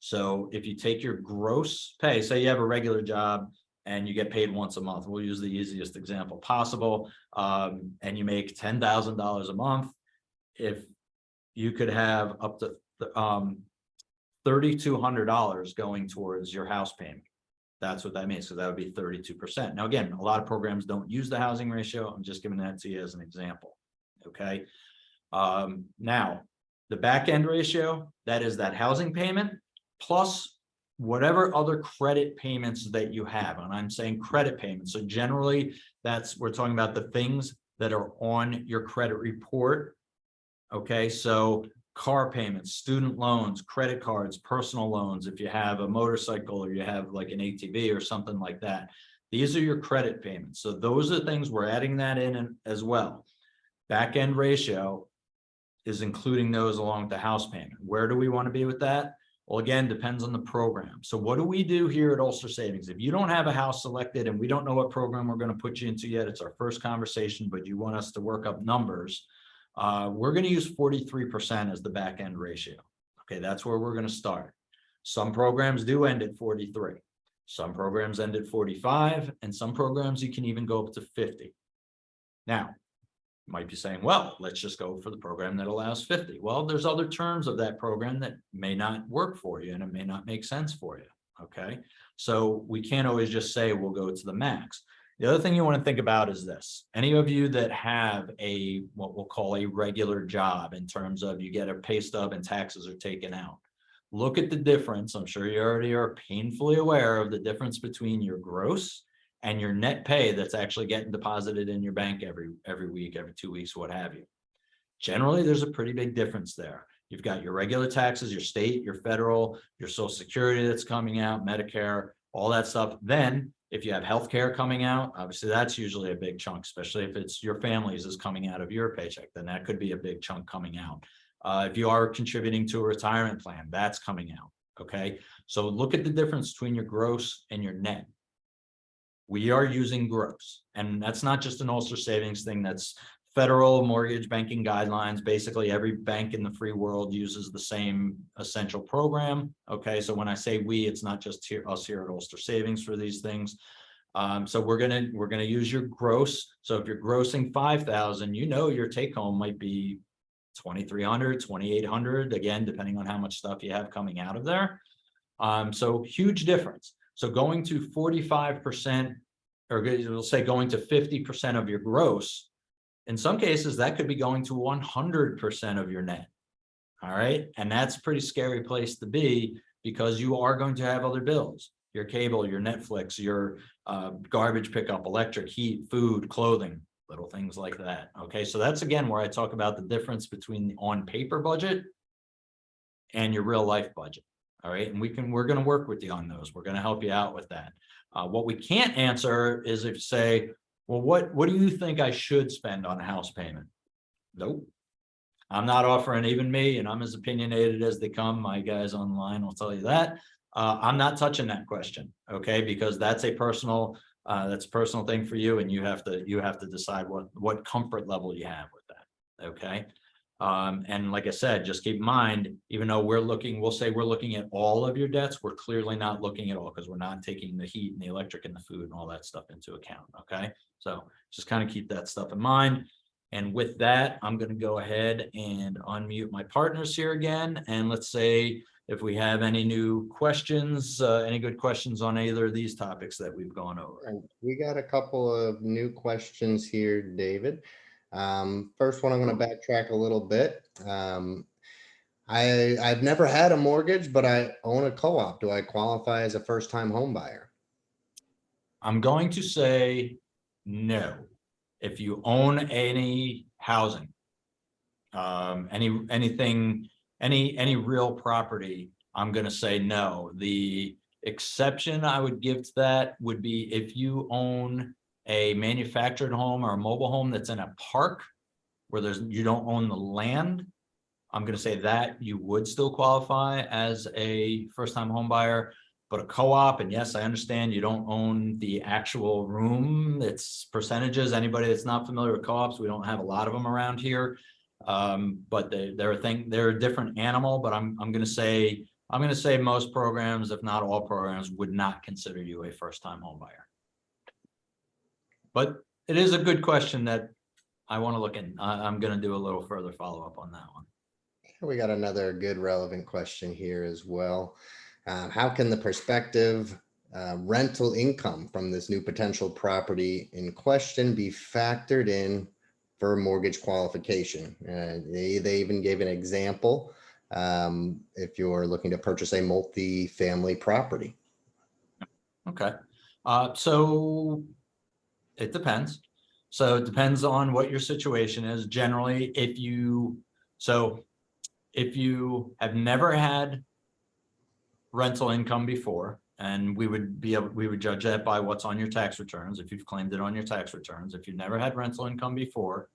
Speaker 2: So if you take your gross pay, say you have a regular job and you get paid once a month, we'll use the easiest example possible, and you make $10,000 a month, if you could have up to $3,200 going towards your house payment. That's what that means. So that would be 32%. Now, again, a lot of programs don't use the housing ratio. I'm just giving that to you as an example. Okay. Now, the back end ratio, that is that housing payment plus whatever other credit payments that you have. And I'm saying credit payments. So generally, we're talking about the things that are on your credit report. Okay. So car payments, student loans, credit cards, personal loans, if you have a motorcycle or you have like an ATV or something like that. These are your credit payments. So those are things we're adding that in as well. Back end ratio is including those along with the house payment. Where do we want to be with that? Well, again, depends on the program. So what do we do here at Ulster Savings? If you don't have a house selected and we don't know what program we're going to put you into yet, it's our first conversation, but you want us to work up numbers. We're going to use 43% as the back end ratio. Okay, that's where we're going to start. Some programs do end at 43. Some programs end at 45, and some programs you can even go up to 50. Now, you might be saying, well, let's just go for the program that allows 50. Well, there's other terms of that program that may not work for you, and it may not make sense for you. Okay, so we can't always just say we'll go to the max. The other thing you want to think about is this. Any of you that have what we'll call a regular job in terms of you get a pay stub and taxes are taken out. Look at the difference. I'm sure you already are painfully aware of the difference between your gross and your net pay that's actually getting deposited in your bank every week, every 2 weeks, what have you. Generally, there's a pretty big difference there. You've got your regular taxes, your state, your federal, your Social Security that's coming out, Medicare, all that stuff. Then if you have healthcare coming out, obviously that's usually a big chunk, especially if it's your family's is coming out of your paycheck, then that could be a big chunk coming out. If you are contributing to a retirement plan, that's coming out. Okay. So look at the difference between your gross and your net. We are using gross, and that's not just an Ulster Savings thing. That's federal mortgage banking guidelines. Basically, every bank in the free world uses the same essential program. Okay, so when I say we, it's not just us here at Ulster Savings for these things. So we're gonna use your gross. So if you're grossing 5,000, your take home might be 2,300, 2,800, again, depending on how much stuff you have coming out of there. So huge difference. So going to 45%, or we'll say going to 50% of your gross, in some cases that could be going to 100% of your net. All right. And that's a pretty scary place to be, because you are going to have other bills, your cable, your Netflix, your garbage pickup, electric, heat, food, clothing, little things like that. Okay. So that's again where I talk about the difference between the on paper budget and your real life budget. All right. And we're going to work with you on those. We're going to help you out with that. What we can't answer is if you say, well, what do you think I should spend on a house payment? Nope. I'm not offering, even me, and I'm as opinionated as they come. My guys online will tell you that. I'm not touching that question, okay? Because that's a personal thing for you, and you have to decide what comfort level you have with that, okay? And like I said, just keep in mind, even though we'll say we're looking at all of your debts, we're clearly not looking at all, because we're not taking the heat and the electric and the food and all that stuff into account, okay? So just kind of keep that stuff in mind. And with that, I'm going to go ahead and unmute my partners here again. And let's say if we have any new questions, any good questions on either of these topics that we've gone over.
Speaker 5: And we got a couple of new questions here, David. First one, I'm going to backtrack a little bit. I've never had a mortgage, but I own a co-op. Do I qualify as a first-time home buyer?
Speaker 2: I'm going to say no. If you own any housing, any real property, I'm going to say no. The exception I would give to that would be if you own a manufactured home or a mobile home that's in a park where you don't own the land. I'm going to say that you would still qualify as a first-time home buyer. But a co-op, and yes, I understand you don't own the actual room. It's percentages. Anybody that's not familiar with co-ops, we don't have a lot of them around here. But they're a different animal. But I'm going to say most programs, if not all programs, would not consider you a first-time home buyer. But it is a good question that I want to look in. I'm going to do a little further follow-up on that one.
Speaker 5: We got another good relevant question here as well. How can the prospective rental income from this new potential property in question be factored in for mortgage qualification? They even gave an example if you're looking to purchase a multi-family property.
Speaker 2: Okay, so it depends. So it depends on what your situation is. Generally, if you have never had rental income before, and we would judge that by what's on your tax returns. If you've claimed it on your tax returns, if you've never had rental income before,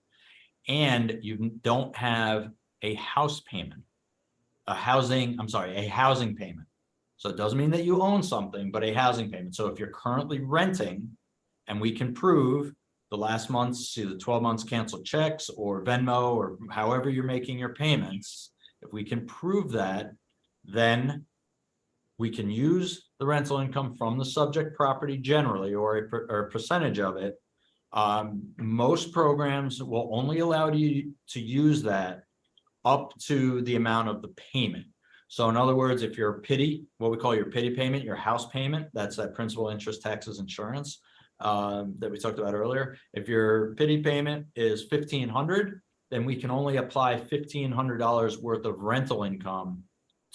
Speaker 2: and you don't have a house payment, a housing payment. So it doesn't mean that you own something, but a housing payment. So if you're currently renting, and we can prove the last month's, either 12 months canceled checks or Venmo or however you're making your payments, if we can prove that, then we can use the rental income from the subject property generally, or a percentage of it. Most programs will only allow you to use that up to the amount of the payment. So in other words, if your PITI, what we call your PITI payment, your house payment, that's that principal, interest, taxes, insurance that we talked about earlier. If your PITI payment is $1,500, then we can only apply $1,500 worth of rental income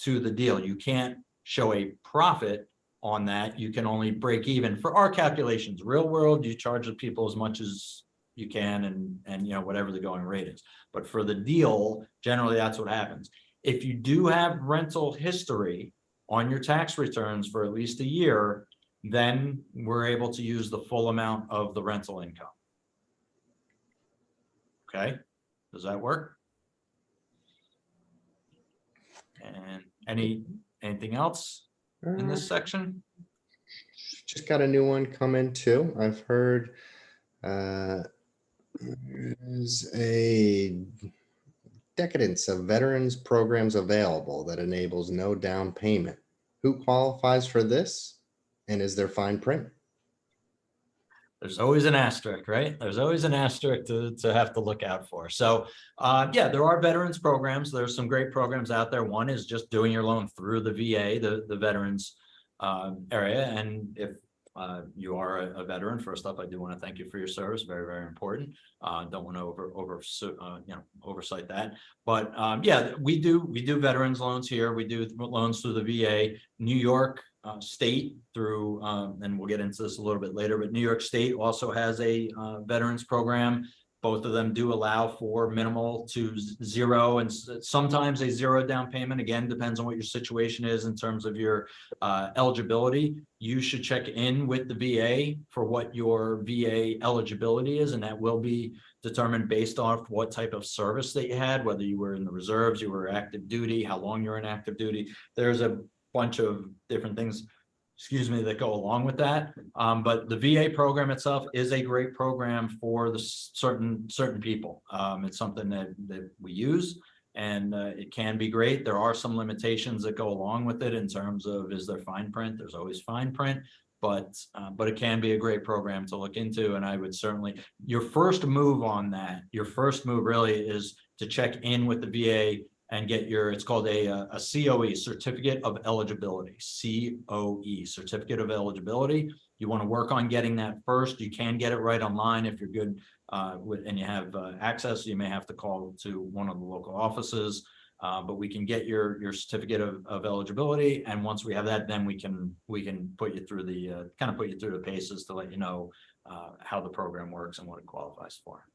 Speaker 2: to the deal. You can't show a profit on that. You can only break even for our calculations. Real world, you charge the people as much as you can, and whatever the going rate is. But for the deal, generally that's what happens. If you do have rental history on your tax returns for at least a year, then we're able to use the full amount of the rental income. Okay, does that work? And anything else in this section?
Speaker 5: Just got a new one coming too. I've heard there's a decadence of veterans programs available that enables no down payment. Who qualifies for this, and is there fine print?
Speaker 2: there's always an asterisk, right? There's always an asterisk to have to look out for. So yeah, there are veterans programs. There's some great programs out there. One is just doing your loan through the VA, the veterans area. And if you are a veteran, first up, I do want to thank you for your service. Very, very important. Don't want to oversight that. But yeah, we do veterans loans here. We do loans through the VA. New York State through, and we'll get into this a little bit later, but New York State also has a veterans program. Both of them do allow for minimal to zero and sometimes a zero down payment. Again, depends on what your situation is in terms of your eligibility. You should check in with the VA for what your VA eligibility is, and that will be determined based off what type of service that you had, whether you were in the reserves, you were active duty, how long you're in active duty. There's a bunch of different things, that go along with that. But the VA program itself is a great program for the certain people. It's something that we use, and it can be great. There are some limitations that go along with it in terms of, is there fine print? There's always fine print, but it can be a great program to look into. And I would certainly, your first move really is to check in with the VA and get your, it's called a COE, Certificate of Eligibility, COE, Certificate of Eligibility. You want to work on getting that first. You can get it right online if you're good and you have access. You may have to call to one of the local offices, but we can get your certificate of eligibility. And once we have that, then we can put you through the put you through the paces to let you know how the program works and what it qualifies for.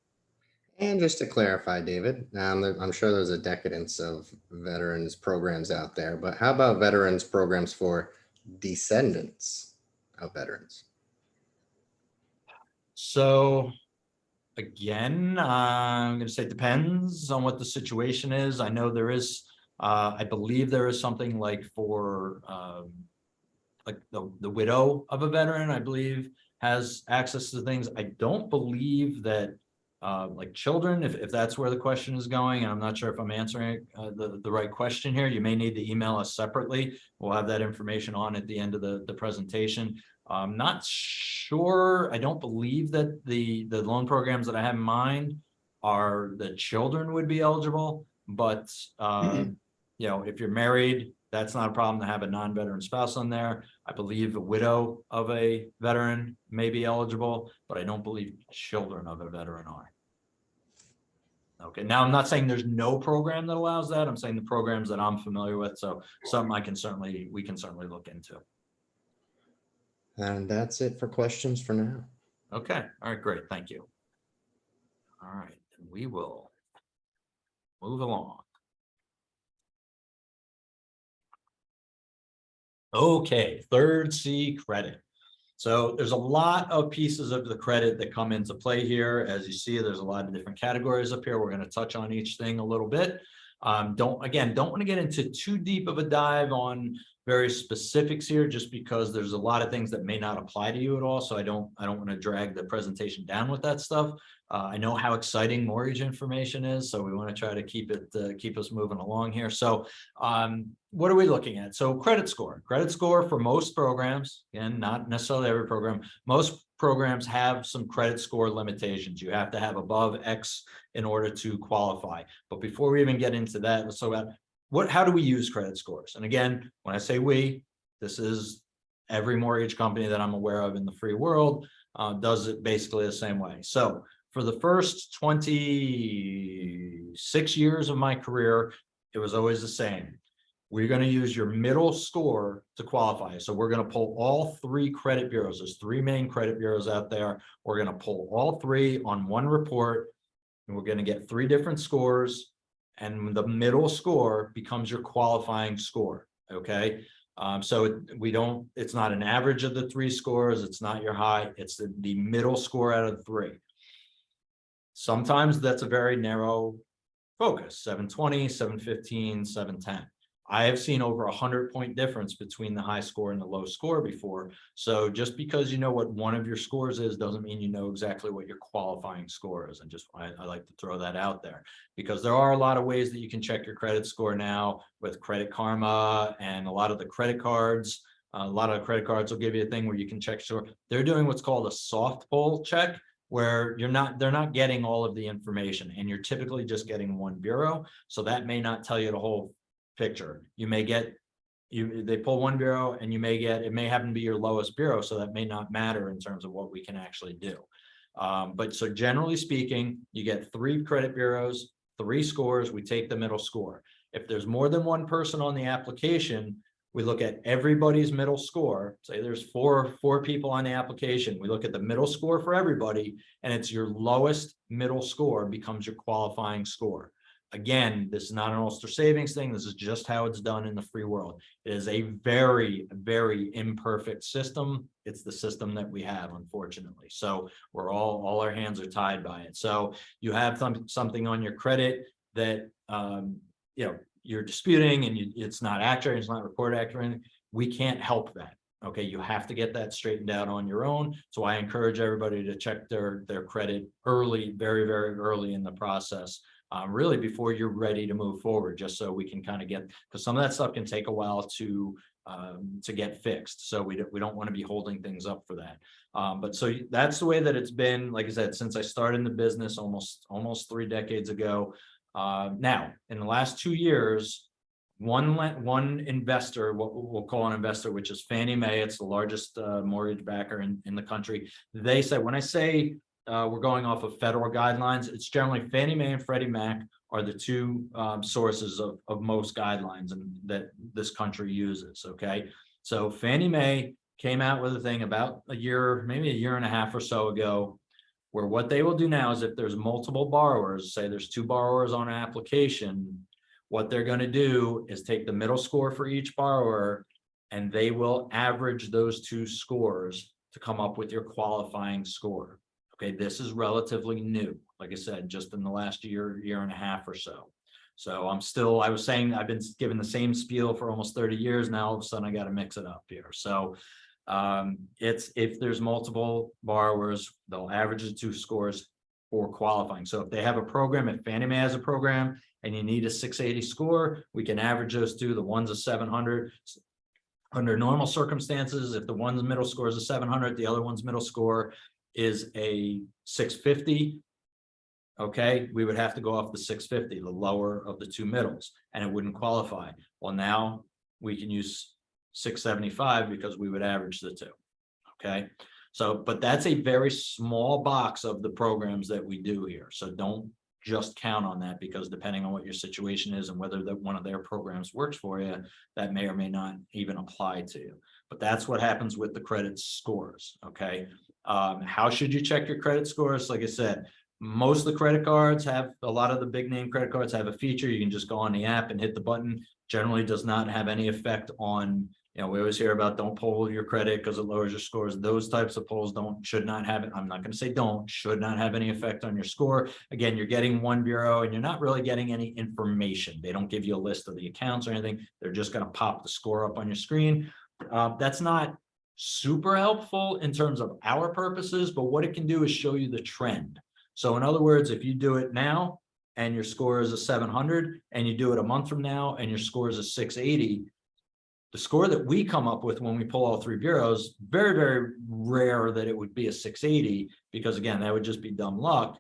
Speaker 5: And just to clarify, David, I'm sure there's a decadence of veterans programs out there, but how about veterans programs for descendants of veterans?
Speaker 2: So again, I'm going to say it depends on what the situation is. I know there is, I believe there is something like for like the widow of a veteran, I believe, has access to things. I don't believe that like children, if that's where the question is going, and I'm not sure if I'm answering the right question here. You may need to email us separately. We'll have that information on at the end of the presentation. I'm not sure. I don't believe that the loan programs that I have in mind are the children would be eligible, but you know, if you're married, that's not a problem to have a non-veteran spouse on there. I believe a widow of a veteran may be eligible, but I don't believe children of a veteran are. Okay, now I'm not saying there's no program that allows that. I'm saying the programs that I'm familiar with. So something we can certainly look into.
Speaker 5: And that's it for questions for now.
Speaker 2: Okay, all right, great, thank you. All right, we will move along. Okay, third C, credit. So there's a lot of pieces of the credit that come into play here. As you see, there's a lot of different categories up here. We're going to touch on each thing a little bit. Don't want to get into too deep of a dive on various specifics here, just because there's a lot of things that may not apply to you at all. So I don't want to drag the presentation down with that stuff. I know how exciting mortgage information is, so we want to try to keep us moving along here. So what are we looking at? So credit score for most programs, and not necessarily every program, most programs have some credit score limitations. You have to have above X in order to qualify. But before we even get into that, let's talk about how do we use credit scores? And again, when I say we, this is every mortgage company that I'm aware of in the free world does it basically the same way. So for the first 26 years of my career, it was always the same. We're going to use your middle score to qualify. So we're going to pull all three credit bureaus. There's three main credit bureaus out there. We're going to pull all three on one report, and we're going to get three different scores. And the middle score becomes your qualifying score. Okay. So it's not an average of the three scores. It's not your high. It's the middle score out of the three. Sometimes that's a very narrow focus, 720, 715, 710. I have seen over 100-point difference between the high score and the low score before. So just because you know what one of your scores is doesn't mean you know exactly what your qualifying score is. And I like to throw that out there, because there are a lot of ways that you can check your credit score now with Credit Karma and a lot of the credit cards. A lot of credit cards will give you a thing where you can check score. They're doing what's called a soft pull check, where they're not getting all of the information, and you're typically just getting one bureau. So that may not tell you the whole picture. You may get, they pull one bureau and it may happen to be your lowest bureau. So that may not matter in terms of what we can actually do. But so generally speaking, you get 3 credit bureaus, 3 scores, we take the middle score. If there's more than one person on the application, we look at everybody's middle score. Say there's four people on the application. We look at the middle score for everybody, and it's your lowest middle score becomes your qualifying score. Again, this is not an Ulster Savings thing. This is just how it's done in the free world. It is a very, very imperfect system. It's the system that we have, unfortunately. So we're all our hands are tied by it. So you have something on your credit that you're disputing, and it's not accurate, it's not reported accurate. We can't help that. Okay, you have to get that straightened out on your own. So I encourage everybody to check their credit early, very, very early in the process. Really before you're ready to move forward, just so we can kind of get, because some of that stuff can take a while to get fixed. So we don't want to be holding things up for that. But so that's the way that it's been, like I said, since I started in the business almost 3 decades ago. Now, in the last 2 years, one investor, what we'll call an investor, which is Fannie Mae, it's the largest mortgage backer in the country. They said, when I say we're going off of federal guidelines, it's generally Fannie Mae and Freddie Mac are the 2 sources of most guidelines and that this country uses. Okay, so Fannie Mae came out with a thing about maybe a year and a half or so ago, where what they will do now is if there's multiple borrowers, say there's 2 borrowers on an application, what they're going to do is take the middle score for each borrower, and they will average those 2 scores to come up with your qualifying score. Okay, this is relatively new. Like I said, just in the last year and a half or so. So I was saying, I've been given the same spiel for almost 30 years now. All of a sudden I got to mix it up here. So it's, if there's multiple borrowers, they'll average the 2 scores for qualifying. So if they have a program, if Fannie Mae has a program and you need a 680 score, we can average those 2. The one's a 700. Under normal circumstances, if the one's middle score is a 700, the other one's middle score is a 650. Okay, we would have to go off the 650, the lower of the 2 middles, and it wouldn't qualify. Well, now we can use 675 because we would average the 2. Okay, so but that's a very small box of the programs that we do here. So don't just count on that, because depending on what your situation is and whether one of their programs works for you, that may or may not even apply to you. But that's what happens with the credit scores. Okay, how should you check your credit scores? Like I said, most of the credit cards have, a lot of the big name credit cards have a feature. You can just go on the app and hit the button. Generally does not have any effect on, we always hear about don't pull your credit because it lowers your scores. Those types of pulls should not have it. I'm not going to say should not have any effect on your score. Again, you're getting one bureau and you're not really getting any information. They don't give you a list of the accounts or anything. They're just going to pop the score up on your screen. That's not super helpful in terms of our purposes, but what it can do is show you the trend. So in other words, if you do it now and your score is a 700, and you do it a month from now and your score is a 680, the score that we come up with when we pull all 3 bureaus, very, very rare that it would be a 680, because again, that would just be dumb luck.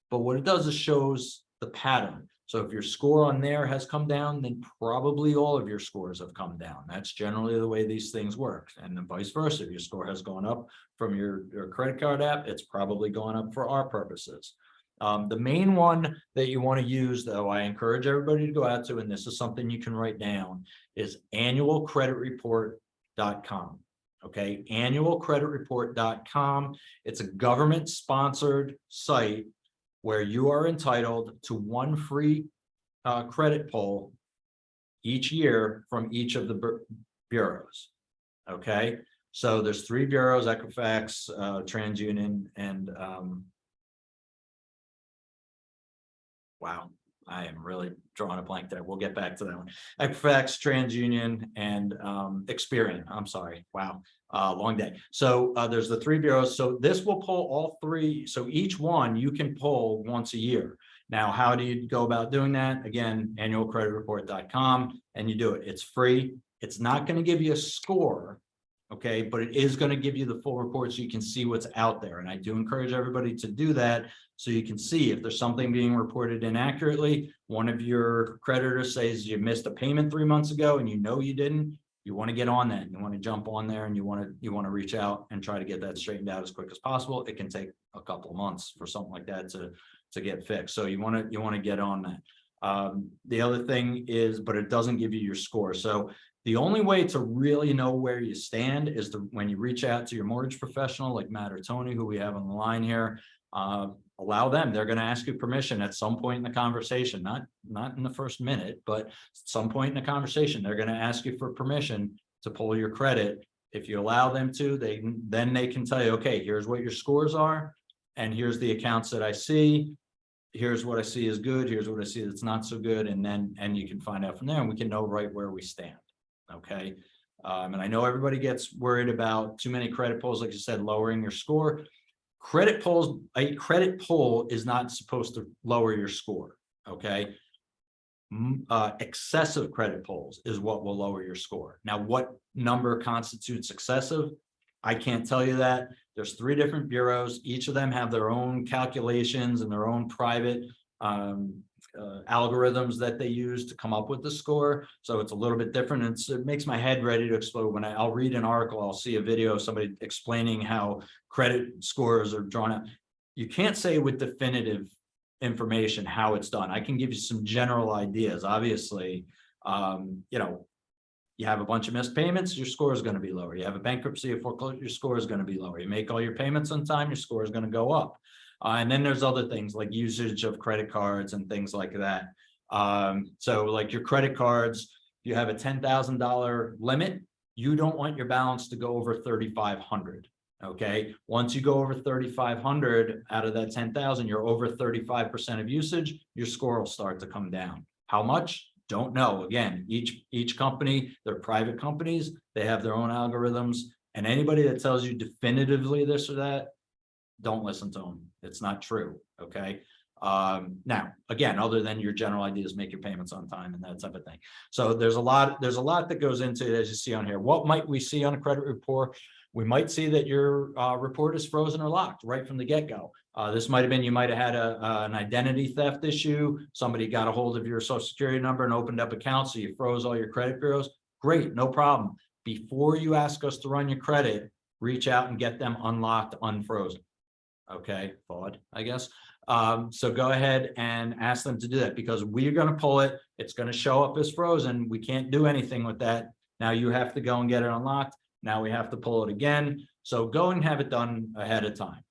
Speaker 2: But what it does is shows the pattern. So if your score on there has come down, then probably all of your scores have come down. That's generally the way these things work. And then vice versa, if your score has gone up from your credit card app, it's probably gone up for our purposes. The main one that you want to use, though, I encourage everybody to go out to, and this is something you can write down, is Annualcreditreport.com. Okay, Annualcreditreport.com. It's a government-sponsored site where you are entitled to 1 free credit pull each year from each of the bureaus. Okay, so there's 3 bureaus: Equifax, TransUnion, and wow, I am really drawing a blank there. We'll get back to that one. Equifax, TransUnion, and Experian. I'm sorry. Wow, long day. So there's the 3 bureaus. So this will pull all 3. So each one you can pull once a year. Now, how do you go about doing that? Again, Annualcreditreport.com, and you do it. It's free. It's not going to give you a score. Okay, but it is going to give you the full report so you can see what's out there. And I do encourage everybody to do that so you can see if there's something being reported inaccurately. One of your creditors says you missed a payment 3 months ago and you know you didn't. You want to get on that. You want to jump on there and you want to reach out and try to get that straightened out as quick as possible. It can take a couple of months for something like that to get fixed. So you want to get on that. The other thing is, but it doesn't give you your score. So the only way to really know where you stand is when you reach out to your mortgage professional like Matt or Tony, who we have on the line here. Allow them. They're going to ask you permission at some point in the conversation, not in the first minute, but at some point in the conversation, they're going to ask you for permission to pull your credit. If you allow them to, then they can tell you, okay, here's what your scores are, and here's the accounts that I see. Here's what I see is good. Here's what I see that's not so good, and you can find out from there, and we can know right where we stand. Okay. And I know everybody gets worried about too many credit pulls, like you said, lowering your score. A credit pull is not supposed to lower your score. Okay. Excessive credit pulls is what will lower your score. Now, what number constitutes excessive? I can't tell you that. There's 3 different bureaus. Each of them have their own calculations and their own private algorithms that they use to come up with the score. So it's a little bit different. It makes my head ready to explode when I'll read an article, I'll see a video of somebody explaining how credit scores are drawn out. You can't say with definitive information how it's done. I can give you some general ideas. Obviously, you have a bunch of missed payments, your score is going to be lower. You have a bankruptcy or foreclosure, your score is going to be lower. You make all your payments on time, your score is going to go up. And then there's other things like usage of credit cards and things like that. So like your credit cards, if you have a $10,000 limit, you don't want your balance to go over 3,500. Okay. Once you go over 3,500 out of that 10,000, you're over 35% of usage, your score will start to come down. How much? Don't know. Again, each company, they're private companies, they have their own algorithms, and anybody that tells you definitively this or that, don't listen to them. It's not true. Okay. Now, again, other than your general ideas, make your payments on time and that type of thing. So there's a lot that goes into it, as you see on here. What might we see on a credit report? We might see that your report is frozen or locked right from the get-go. This might have been, you might have had an identity theft issue. Somebody got a hold of your social security number and opened up accounts, so you froze all your credit bureaus. Great, no problem. Before you ask us to run your credit, reach out and get them unlocked, unfrozen. Okay, thought, I guess. So go ahead and ask them to do that, because we're going to pull it. It's going to show up as frozen. We can't do anything with that. Now you have to go and get it unlocked. Now we have to pull it again. So go and have it done ahead of time.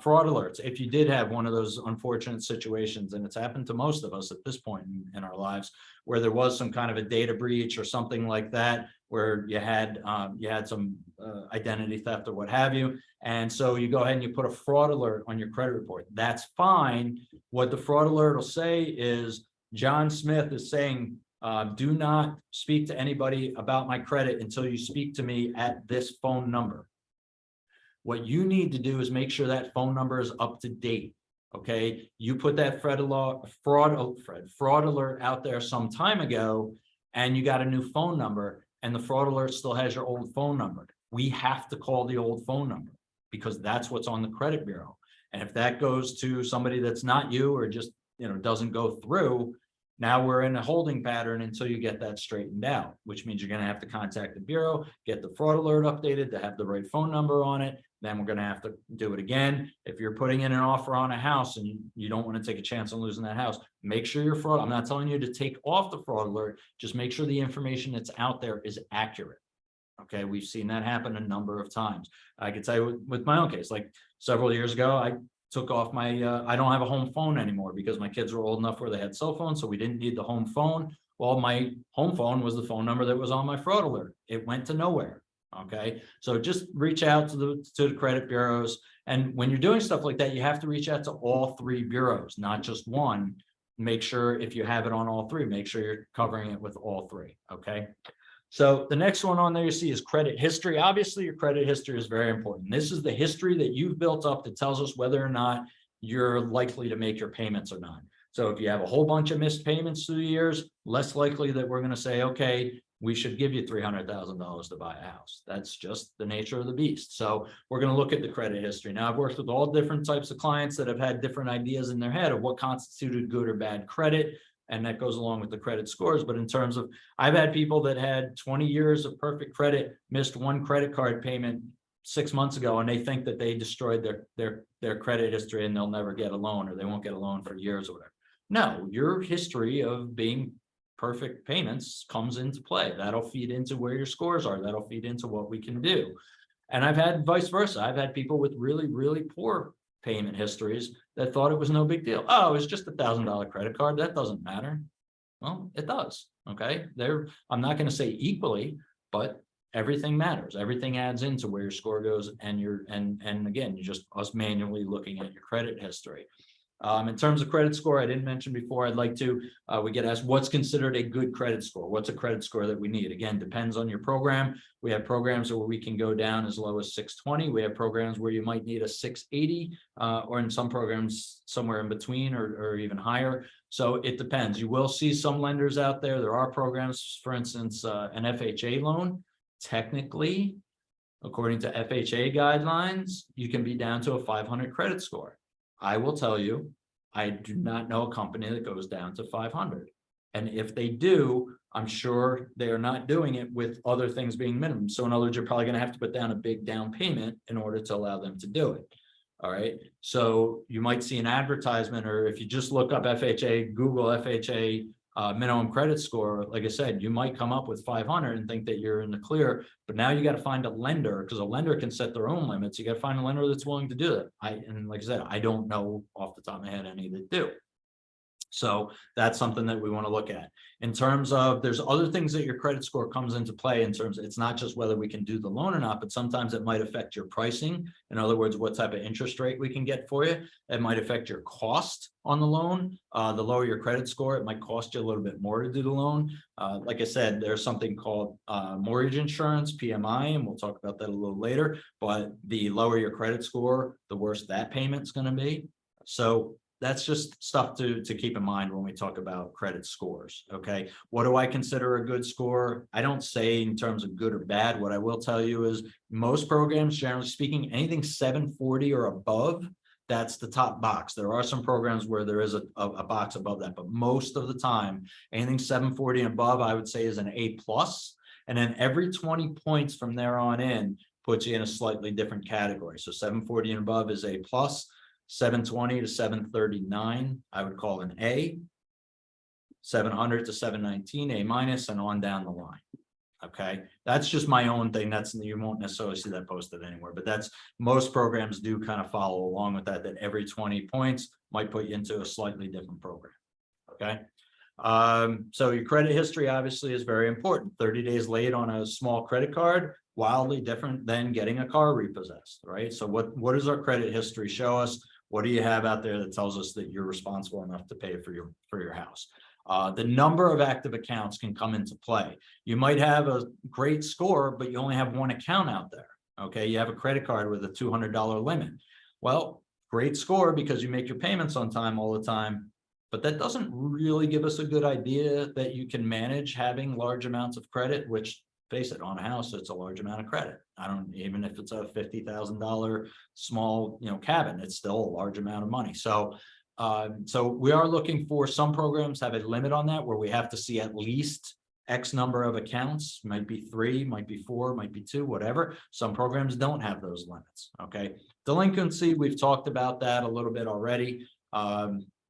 Speaker 2: Fraud alerts. If you did have one of those unfortunate situations, and it's happened to most of us at this point in our lives, where there was some kind of a data breach or something like that, where you had some identity theft or what have you. And so you go ahead and you put a fraud alert on your credit report. That's fine. What the fraud alert will say is, John Smith is saying, do not speak to anybody about my credit until you speak to me at this phone number. What you need to do is make sure that phone number is up to date. Okay. You put that fraud alert out there some time ago, and you got a new phone number, and the fraud alert still has your old phone number. We have to call the old phone number, because that's what's on the credit bureau. And if that goes to somebody that's not you, or just, doesn't go through, now we're in a holding pattern until you get that straightened out, which means you're going to have to contact the bureau, get the fraud alert updated to have the right phone number on it. Then we're going to have to do it again. If you're putting in an offer on a house and you don't want to take a chance on losing that house, make sure your fraud, I'm not telling you to take off the fraud alert, just make sure the information that's out there is accurate. Okay, we've seen that happen a number of times. I can tell you with my own case, like several years ago, I took off my, I don't have a home phone anymore because my kids were old enough where they had cell phones, so we didn't need the home phone. Well, my home phone was the phone number that was on my fraud alert. It went to nowhere. Okay, so just reach out to the credit bureaus. And when you're doing stuff like that, you have to reach out to all 3 bureaus, not just one. Make sure if you have it on all 3, make sure you're covering it with all 3. Okay. So the next one on there you see is credit history. Obviously, your credit history is very important. This is the history that you've built up that tells us whether or not you're likely to make your payments or not. So if you have a whole bunch of missed payments through the years, less likely that we're going to say, okay, we should give you $300,000 to buy a house. That's just the nature of the beast. So we're going to look at the credit history. Now, I've worked with all different types of clients that have had different ideas in their head of what constituted good or bad credit. And that goes along with the credit scores. But in terms of, I've had people that had 20 years of perfect credit, missed one credit card payment 6 months ago, and they think that they destroyed their credit history and they'll never get a loan, or they won't get a loan for years or whatever. No, your history of being perfect payments comes into play. That'll feed into where your scores are. That'll feed into what we can do. And I've had vice versa. I've had people with really, really poor payment histories that thought it was no big deal. Oh, it's just $1,000 credit card. That doesn't matter. Well, it does. Okay. I'm not going to say equally, but everything matters. Everything adds into where your score goes, and again, you're just us manually looking at your credit history. In terms of credit score, I didn't mention before, I'd like to, we get asked what's considered a good credit score. What's a credit score that we need? Again, depends on your program. We have programs where we can go down as low as 620. We have programs where you might need a 680, or in some programs somewhere in between, or even higher. So it depends. You will see some lenders out there. There are programs, for instance, an FHA loan. Technically, according to FHA guidelines, you can be down to a 500 credit score. I will tell you, I do not know a company that goes down to 500. And if they do, I'm sure they are not doing it with other things being minimum. So in other words, you're probably going to have to put down a big down payment in order to allow them to do it. All right. So you might see an advertisement, or if you just look up FHA, Google FHA minimum credit score, like I said, you might come up with 500 and think that you're in the clear, but now you got to find a lender, because a lender can set their own limits. You got to find a lender that's willing to do that. And like I said, I don't know off the top of my head any that do. So that's something that we want to look at. In terms of, there's other things that your credit score comes into play in terms of, it's not just whether we can do the loan or not, but sometimes it might affect your pricing. In other words, what type of interest rate we can get for you. It might affect your cost on the loan. The lower your credit score, it might cost you a little bit more to do the loan. Like I said, there's something called mortgage insurance, PMI, and we'll talk about that a little later. But the lower your credit score, the worse that payment's going to be. So that's just stuff to keep in mind when we talk about credit scores. Okay. What do I consider a good score? I don't say in terms of good or bad. What I will tell you is most programs, generally speaking, anything 740 or above, that's the top box. There are some programs where there is a box above that, but most of the time, anything 740 and above, I would say is an A+. And then every 20 points from there on in puts you in a slightly different category. So 740 and above is A+. 720 to 739, I would call an A. 700 to 719, A-, and on down the line. Okay, that's just my own thing. You won't necessarily see that posted anywhere, but that's, most programs do kind of follow along with that every 20 points might put you into a slightly different program. Okay. So your credit history obviously is very important. 30 days late on a small credit card, wildly different than getting a car repossessed, right? So what does our credit history show us? What do you have out there that tells us that you're responsible enough to pay for your house? The number of active accounts can come into play. You might have a great score, but you only have one account out there. Okay, you have a credit card with a $200 limit. Well, great score because you make your payments on time all the time, but that doesn't really give us a good idea that you can manage having large amounts of credit, which, face it, on a house, it's a large amount of credit. Even if it's a $50,000 small, cabin, it's still a large amount of money. So we are looking for, some programs have a limit on that where we have to see at least X number of accounts, might be 3, might be 4, might be 2, whatever. Some programs don't have those limits. Okay. Delinquency, we've talked about that a little bit already.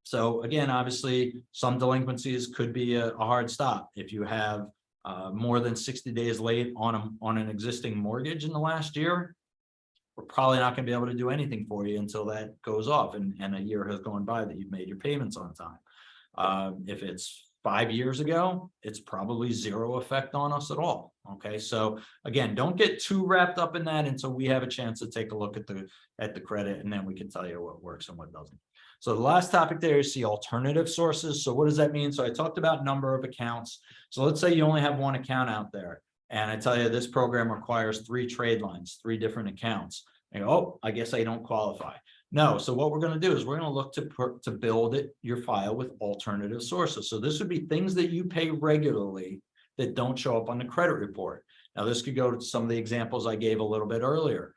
Speaker 2: So again, obviously some delinquencies could be a hard stop. If you have more than 60 days late on an existing mortgage in the last year, we're probably not going to be able to do anything for you until that goes off and a year has gone by that you've made your payments on time. If it's 5 years ago, it's probably zero effect on us at all. Okay, so again, don't get too wrapped up in that until we have a chance to take a look at the credit, and then we can tell you what works and what doesn't. So the last topic there is the alternative sources. So what does that mean? So I talked about number of accounts. So let's say you only have one account out there, and I tell you this program requires 3 trade lines, 3 different accounts. And oh, I guess I don't qualify. No. So what we're going to do is we're going to look to build your file with alternative sources. So this would be things that you pay regularly that don't show up on the credit report. Now, this could go to some of the examples I gave a little bit earlier.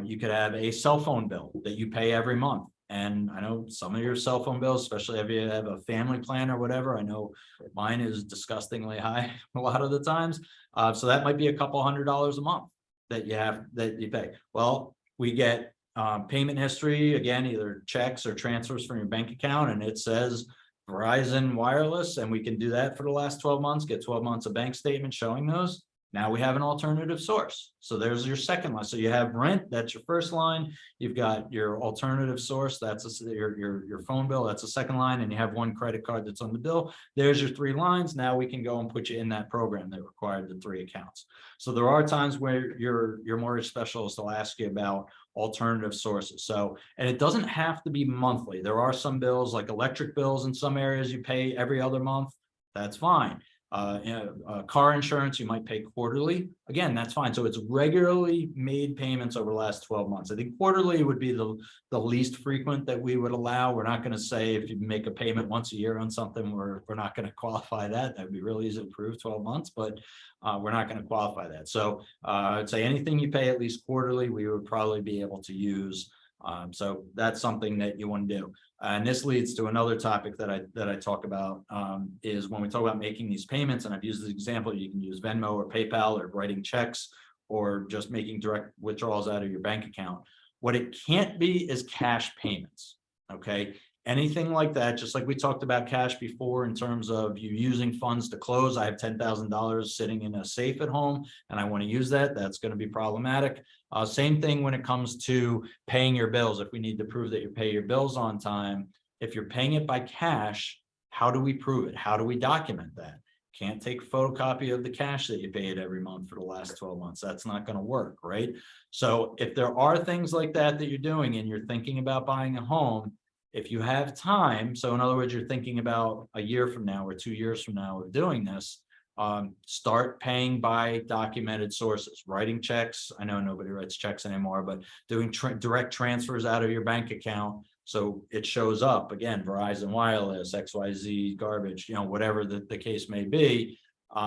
Speaker 2: You could have a cell phone bill that you pay every month. And I know some of your cell phone bills, especially if you have a family plan or whatever, I know mine is disgustingly high a lot of the times. So that might be a couple $100 a month that you pay. Well, we get payment history, again, either checks or transfers from your bank account, and it says Verizon Wireless, and we can do that for the last 12 months, get 12 months of bank statement showing those. Now we have an alternative source. So there's your second line. So you have rent, that's your first line. You've got your alternative source, that's your phone bill, that's the second line, and you have one credit card that's on the bill. There's your 3 lines. Now we can go and put you in that program that required the 3 accounts. So there are times where your mortgage specialist will ask you about alternative sources. So, and it doesn't have to be monthly. There are some bills like electric bills in some areas you pay every other month. That's fine. Car insurance, you might pay quarterly. Again, that's fine. So it's regularly made payments over the last 12 months. I think quarterly would be the least frequent that we would allow. We're not going to say if you make a payment once a year on something, we're not going to qualify that. That'd be really easy to prove 12 months, but we're not going to qualify that. So I'd say anything you pay at least quarterly, we would probably be able to use. So that's something that you want to do. And this leads to another topic that I talk about is when we talk about making these payments, and I've used this example, you can use Venmo or PayPal or writing checks or just making direct withdrawals out of your bank account. What it can't be is cash payments, okay? Anything like that, just like we talked about cash before in terms of you using funds to close. I have $10,000 sitting in a safe at home and I want to use that. That's going to be problematic. Same thing when it comes to paying your bills. If we need to prove that you pay your bills on time, if you're paying it by cash, how do we prove it? How do we document that? Can't take a photocopy of the cash that you paid every month for the last 12 months. That's not going to work, right? So if there are things like that that you're doing and you're thinking about buying a home, if you have time, so in other words, you're thinking about a year from now or 2 years from now of doing this, start paying by documented sources, writing checks. I know nobody writes checks anymore, but doing direct transfers out of your bank account. So it shows up again, Verizon Wireless, XYZ garbage, whatever the case may be.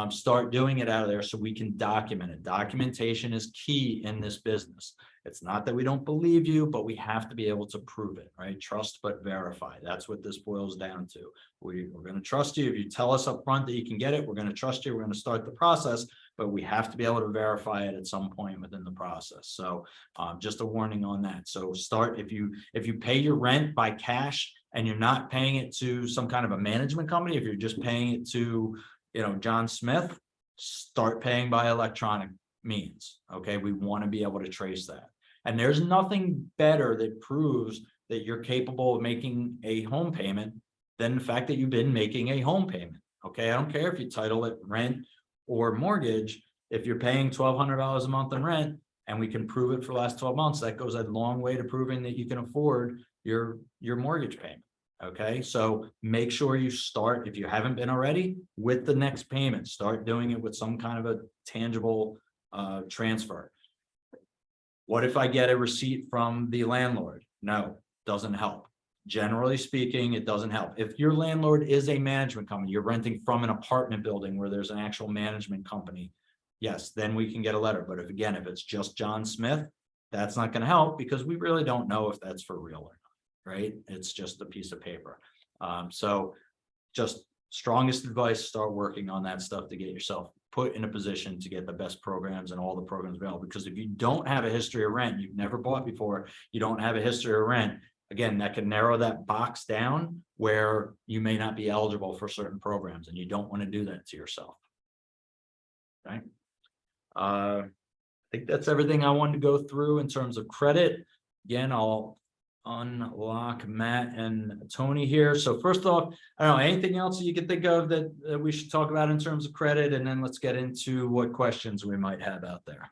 Speaker 2: Start doing it out of there so we can document it. Documentation is key in this business. It's not that we don't believe you, but we have to be able to prove it, right? Trust but verify. That's what this boils down to. We're going to trust you. If you tell us up front that you can get it, we're going to trust you. We're going to start the process, but we have to be able to verify it at some point within the process. So just a warning on that. So start, if you pay your rent by cash and you're not paying it to some kind of a management company, if you're just paying it to John Smith, start paying by electronic means. Okay, we want to be able to trace that. And there's nothing better that proves that you're capable of making a home payment than the fact that you've been making a home payment. Okay, I don't care if you title it rent or mortgage. If you're paying $1,200 a month in rent and we can prove it for the last 12 months, that goes a long way to proving that you can afford your mortgage payment. Okay, so make sure you start, if you haven't been already, with the next payment. Start doing it with some kind of a tangible transfer. What if I get a receipt from the landlord? No, doesn't help. Generally speaking, it doesn't help. If your landlord is a management company, you're renting from an apartment building where there's an actual management company, yes, then we can get a letter. But if it's just John Smith, that's not going to help because we really don't know if that's for real or not, right? It's just a piece of paper. So just strongest advice, start working on that stuff to get yourself put in a position to get the best programs and all the programs available. Because if you don't have a history of rent, you've never bought before, you don't have a history of rent, again, that can narrow that box down where you may not be eligible for certain programs, and you don't want to do that to yourself. Okay. I think that's everything I wanted to go through in terms of credit. Again, I'll unlock Matt and Tony here. So first off, I don't know, anything else that you can think of that we should talk about in terms of credit, and then let's get into what questions we might have out there.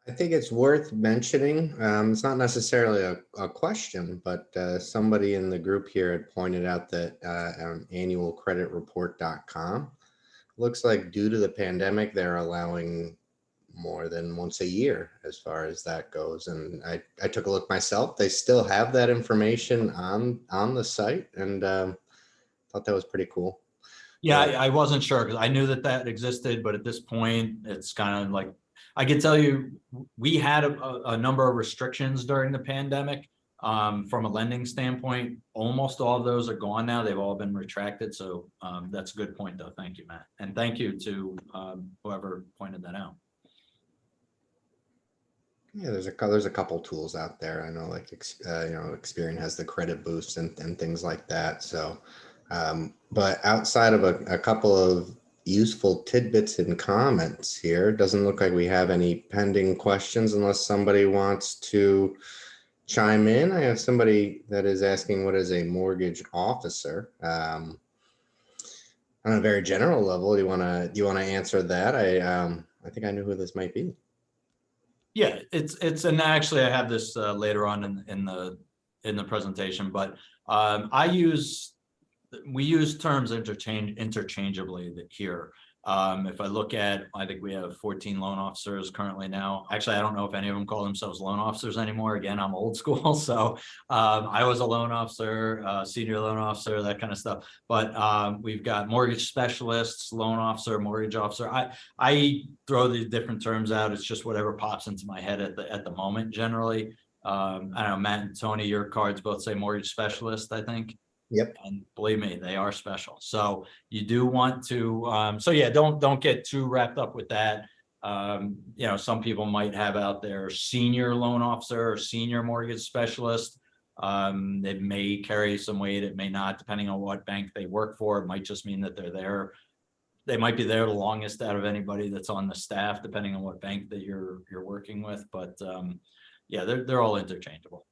Speaker 5: I think it's worth mentioning. It's not necessarily a question, but somebody in the group here had pointed out that on Annualcreditreport.com, looks like due to the pandemic, they're allowing more than once a year as far as that goes. And I took a look myself. They still have that information on the site, and thought that was pretty cool.
Speaker 2: Yeah, I wasn't sure because I knew that that existed, but at this point, it's kind of like, I can tell you, we had a number of restrictions during the pandemic. From a lending standpoint, almost all of those are gone now. They've all been retracted. So that's a good point though. Thank you, Matt. And thank you to whoever pointed that out.
Speaker 5: Yeah, there's a couple tools out there. I know, like Experian has the credit boost and things like that. So, but outside of a couple of useful tidbits and comments here, it doesn't look like we have any pending questions unless somebody wants to chime in. I have somebody that is asking, what is a mortgage officer? On a very general level, do you want to answer that? I think I know who this might be.
Speaker 2: Yeah, it's and actually I have this later on in the presentation, but we use terms interchangeably here. If I look at, I think we have 14 loan officers currently now. Actually, I don't know if any of them call themselves loan officers anymore. Again, I'm old school. So I was a loan officer, senior loan officer, that kind of stuff. But we've got mortgage specialists, loan officer, mortgage officer. I throw the different terms out. It's just whatever pops into my head at the moment, generally. I don't know, Matt and Tony, your cards both say mortgage specialist, I think.
Speaker 5: Yep.
Speaker 2: And believe me, they are special. So you do want to, so yeah, don't get too wrapped up with that. Some people might have out their senior loan officer or senior mortgage specialist. It may carry some weight. It may not, depending on what bank they work for. It might just mean that they're there. They might be there the longest out of anybody that's on the staff, depending on what bank that you're working with. But yeah, they're all interchangeable.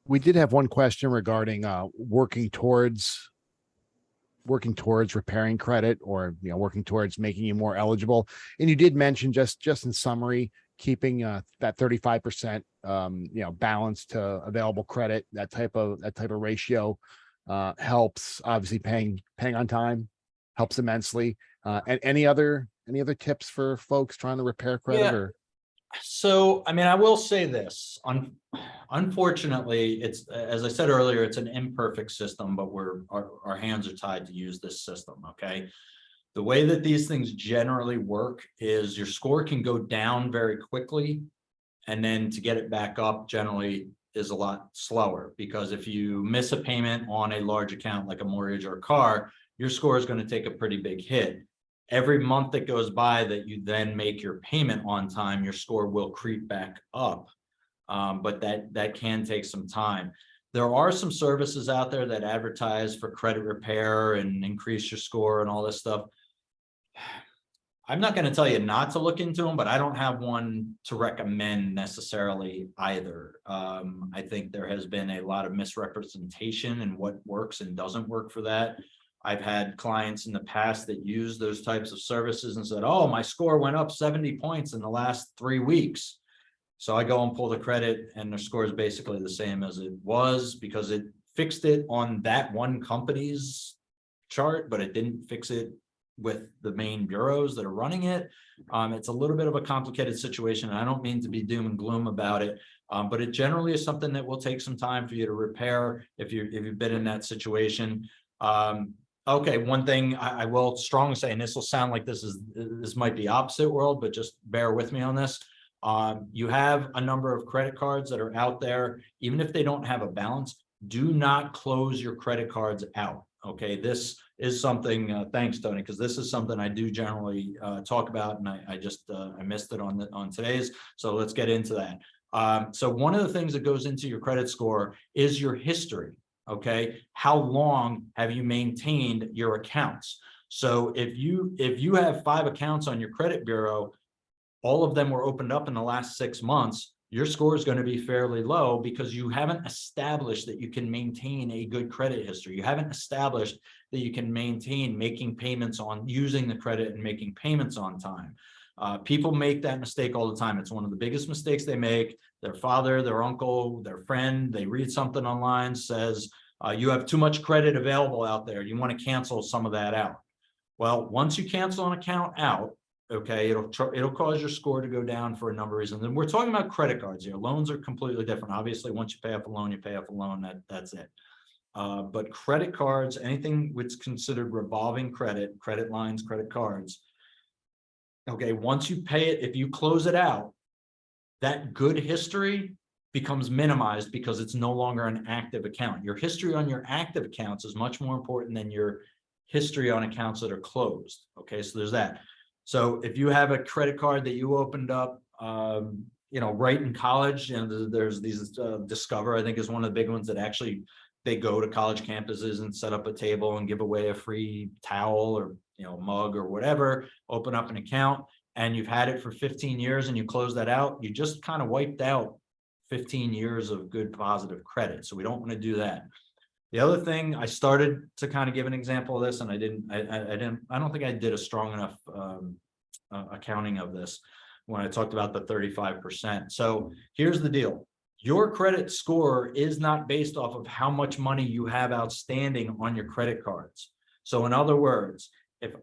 Speaker 4: We did have one question regarding working towards repairing credit, or working towards making you more eligible. And you did mention, just in summary, keeping that 35% balance to available credit, that type of ratio helps. Obviously paying on time helps immensely. And any other tips for folks trying to repair credit?
Speaker 2: Yeah.
Speaker 4: Or
Speaker 2: So, I mean, I will say this, unfortunately, it's, as I said earlier, it's an imperfect system, but our hands are tied to use this system. Okay. The way that these things generally work is your score can go down very quickly, and then to get it back up generally is a lot slower, because if you miss a payment on a large account like a mortgage or a car, your score is going to take a pretty big hit. Every month that goes by that you then make your payment on time, your score will creep back up. But that can take some time. There are some services out there that advertise for credit repair and increase your score and all this stuff. I'm not going to tell you not to look into them, but I don't have one to recommend necessarily either. I think there has been a lot of misrepresentation in what works and doesn't work for that. I've had clients in the past that use those types of services and said, oh, my score went up 70 points in the last 3 weeks. So I go and pull the credit and their score is basically the same as it was, because it fixed it on that one company's chart, but it didn't fix it with the main bureaus that are running it. It's a little bit of a complicated situation. I don't mean to be doom and gloom about it, but it generally is something that will take some time for you to repair if you've been in that situation. Okay, one thing I will strongly say, and this will sound like this might be opposite world, but just bear with me on this. You have a number of credit cards that are out there. Even if they don't have a balance, do not close your credit cards out. Okay, this is something, thanks Tony, because this is something I do generally talk about, and I missed it on today's, so let's get into that. So one of the things that goes into your credit score is your history. Okay, how long have you maintained your accounts? So if you have 5 accounts on your credit bureau, all of them were opened up in the last 6 months, your score is going to be fairly low, because you haven't established that you can maintain a good credit history. You haven't established that you can maintain making payments on using the credit and making payments on time. People make that mistake all the time. It's one of the biggest mistakes they make. Their father, their uncle, their friend, they read something online, says, you have too much credit available out there. You want to cancel some of that out. Well, once you cancel an account out, okay, it'll cause your score to go down for a number of reasons. And we're talking about credit cards here. Loans are completely different. Obviously, once you pay off a loan, you pay off a loan. That's it. But credit cards, anything which is considered revolving credit, credit lines, credit cards. Okay, once you pay it, if you close it out, that good history becomes minimized because it's no longer an active account. Your history on your active accounts is much more important than your history on accounts that are closed. Okay, so there's that. So if you have a credit card that you opened up, right in college, and there's these Discover, I think, is one of the big ones that actually they go to college campuses and set up a table and give away a free towel or mug or whatever, open up an account, and you've had it for 15 years and you close that out, you just kind of wiped out 15 years of good positive credit. So we don't want to do that. The other thing, I started to kind of give an example of this, and I don't think I did a strong enough accounting of this when I talked about the 35%. So here's the deal. Your credit score is not based off of how much money you have outstanding on your credit cards. So in other words, if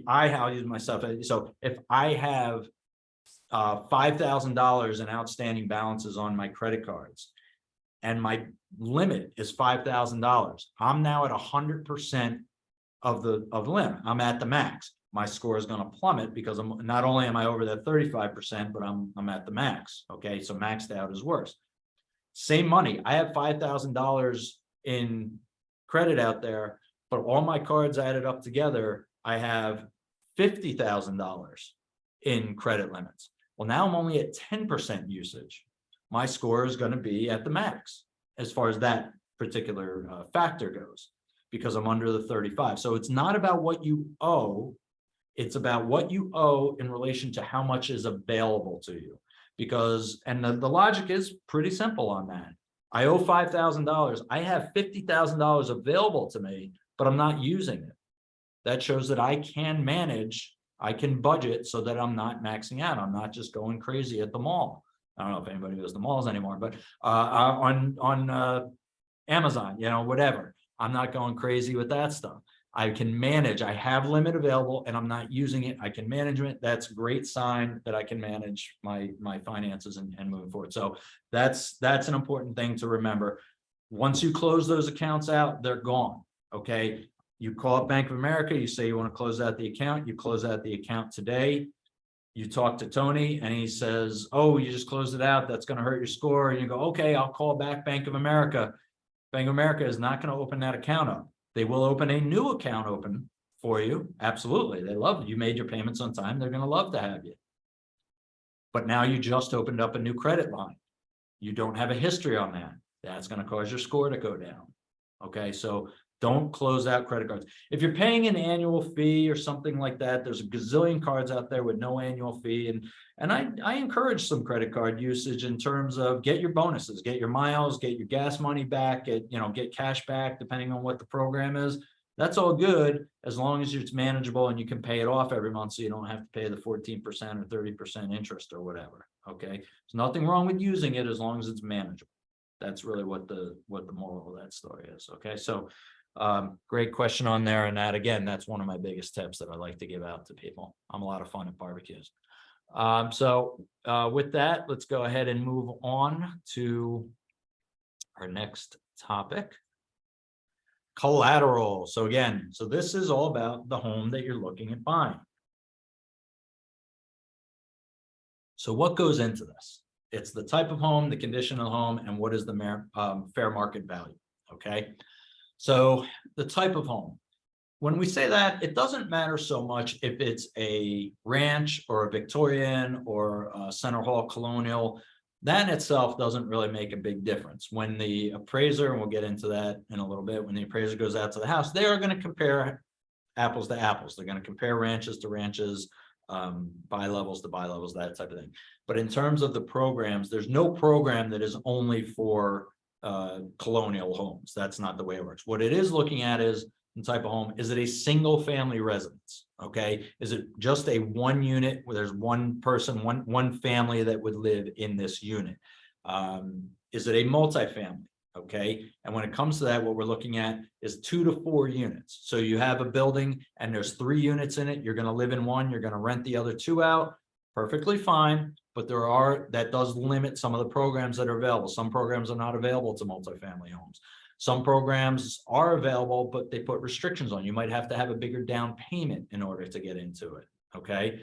Speaker 2: I'll use myself. So if I have $5,000 in outstanding balances on my credit cards, and my limit is $5,000, I'm now at 100% of the limit. I'm at the max. My score is going to plummet because I'm not only am I over that 35%, but I'm at the max. Okay, so maxed out is worse. Same money. I have $5,000 in credit out there, but all my cards added up together, I have $50,000 in credit limits. Well, now I'm only at 10% usage. My score is going to be at the max as far as that particular factor goes, because I'm under the 35. So it's not about what you owe. It's about what you owe in relation to how much is available to you. Because, and the logic is pretty simple on that. I owe $5,000. I have $50,000 available to me, but I'm not using it. That shows that I can manage, I can budget so that I'm not maxing out. I'm not just going crazy at the mall. I don't know if anybody goes to malls anymore, but on Amazon, whatever. I'm not going crazy with that stuff. I can manage. I have limit available and I'm not using it. I can manage it. That's a great sign that I can manage my finances and moving forward. So that's an important thing to remember. Once you close those accounts out, they're gone. Okay. You call up Bank of America, you say you want to close out the account, you close out the account today. You talk to Tony and he says, oh, you just closed it out. That's going to hurt your score. And you go, okay, I'll call back Bank of America. Bank of America is not going to open that account up. They will open a new account open for you. Absolutely. They love it. You made your payments on time. They're going to love to have you. But now you just opened up a new credit line. You don't have a history on that. That's going to cause your score to go down. Okay. So don't close out credit cards. If you're paying an annual fee or something like that, there's a gazillion cards out there with no annual fee. And I encourage some credit card usage in terms of get your bonuses, get your miles, get your gas money back, get cash back, depending on what the program is. That's all good as long as it's manageable and you can pay it off every month so you don't have to pay the 14% or 30% interest or whatever. Okay. There's nothing wrong with using it as long as it's manageable. That's really what the moral of that story is. Okay. So great question on there. And that, again, that's one of my biggest tips that I like to give out to people. I'm a lot of fun at barbecues. With that, let's go ahead and move on to our next topic. Collateral. So this is all about the home that you're looking at buying. So what goes into this? It's the type of home, the condition of the home, and what is the fair market value. Okay. So the type of home, when we say that, it doesn't matter so much if it's a ranch or a Victorian or a Center Hall Colonial. That in itself doesn't really make a big difference. When the appraiser, and we'll get into that in a little bit, when the appraiser goes out to the house, they are going to compare apples to apples. They're going to compare ranches to ranches, bi-levels to bi-levels, that type of thing. But in terms of the programs, there's no program that is only for colonial homes. That's not the way it works. What it is looking at is the type of home. Is it a single family residence? Okay. Is it just a one unit where there's one person, one family that would live in this unit? Is it a multifamily? Okay. And when it comes to that, what we're looking at is 2 to 4 units. So you have a building and there's 3 units in it. You're going to live in one, you're going to rent the other 2 out. Perfectly fine. But that does limit some of the programs that are available. Some programs are not available to multifamily homes. Some programs are available, but they put restrictions on. You might have to have a bigger down payment in order to get into it. Okay.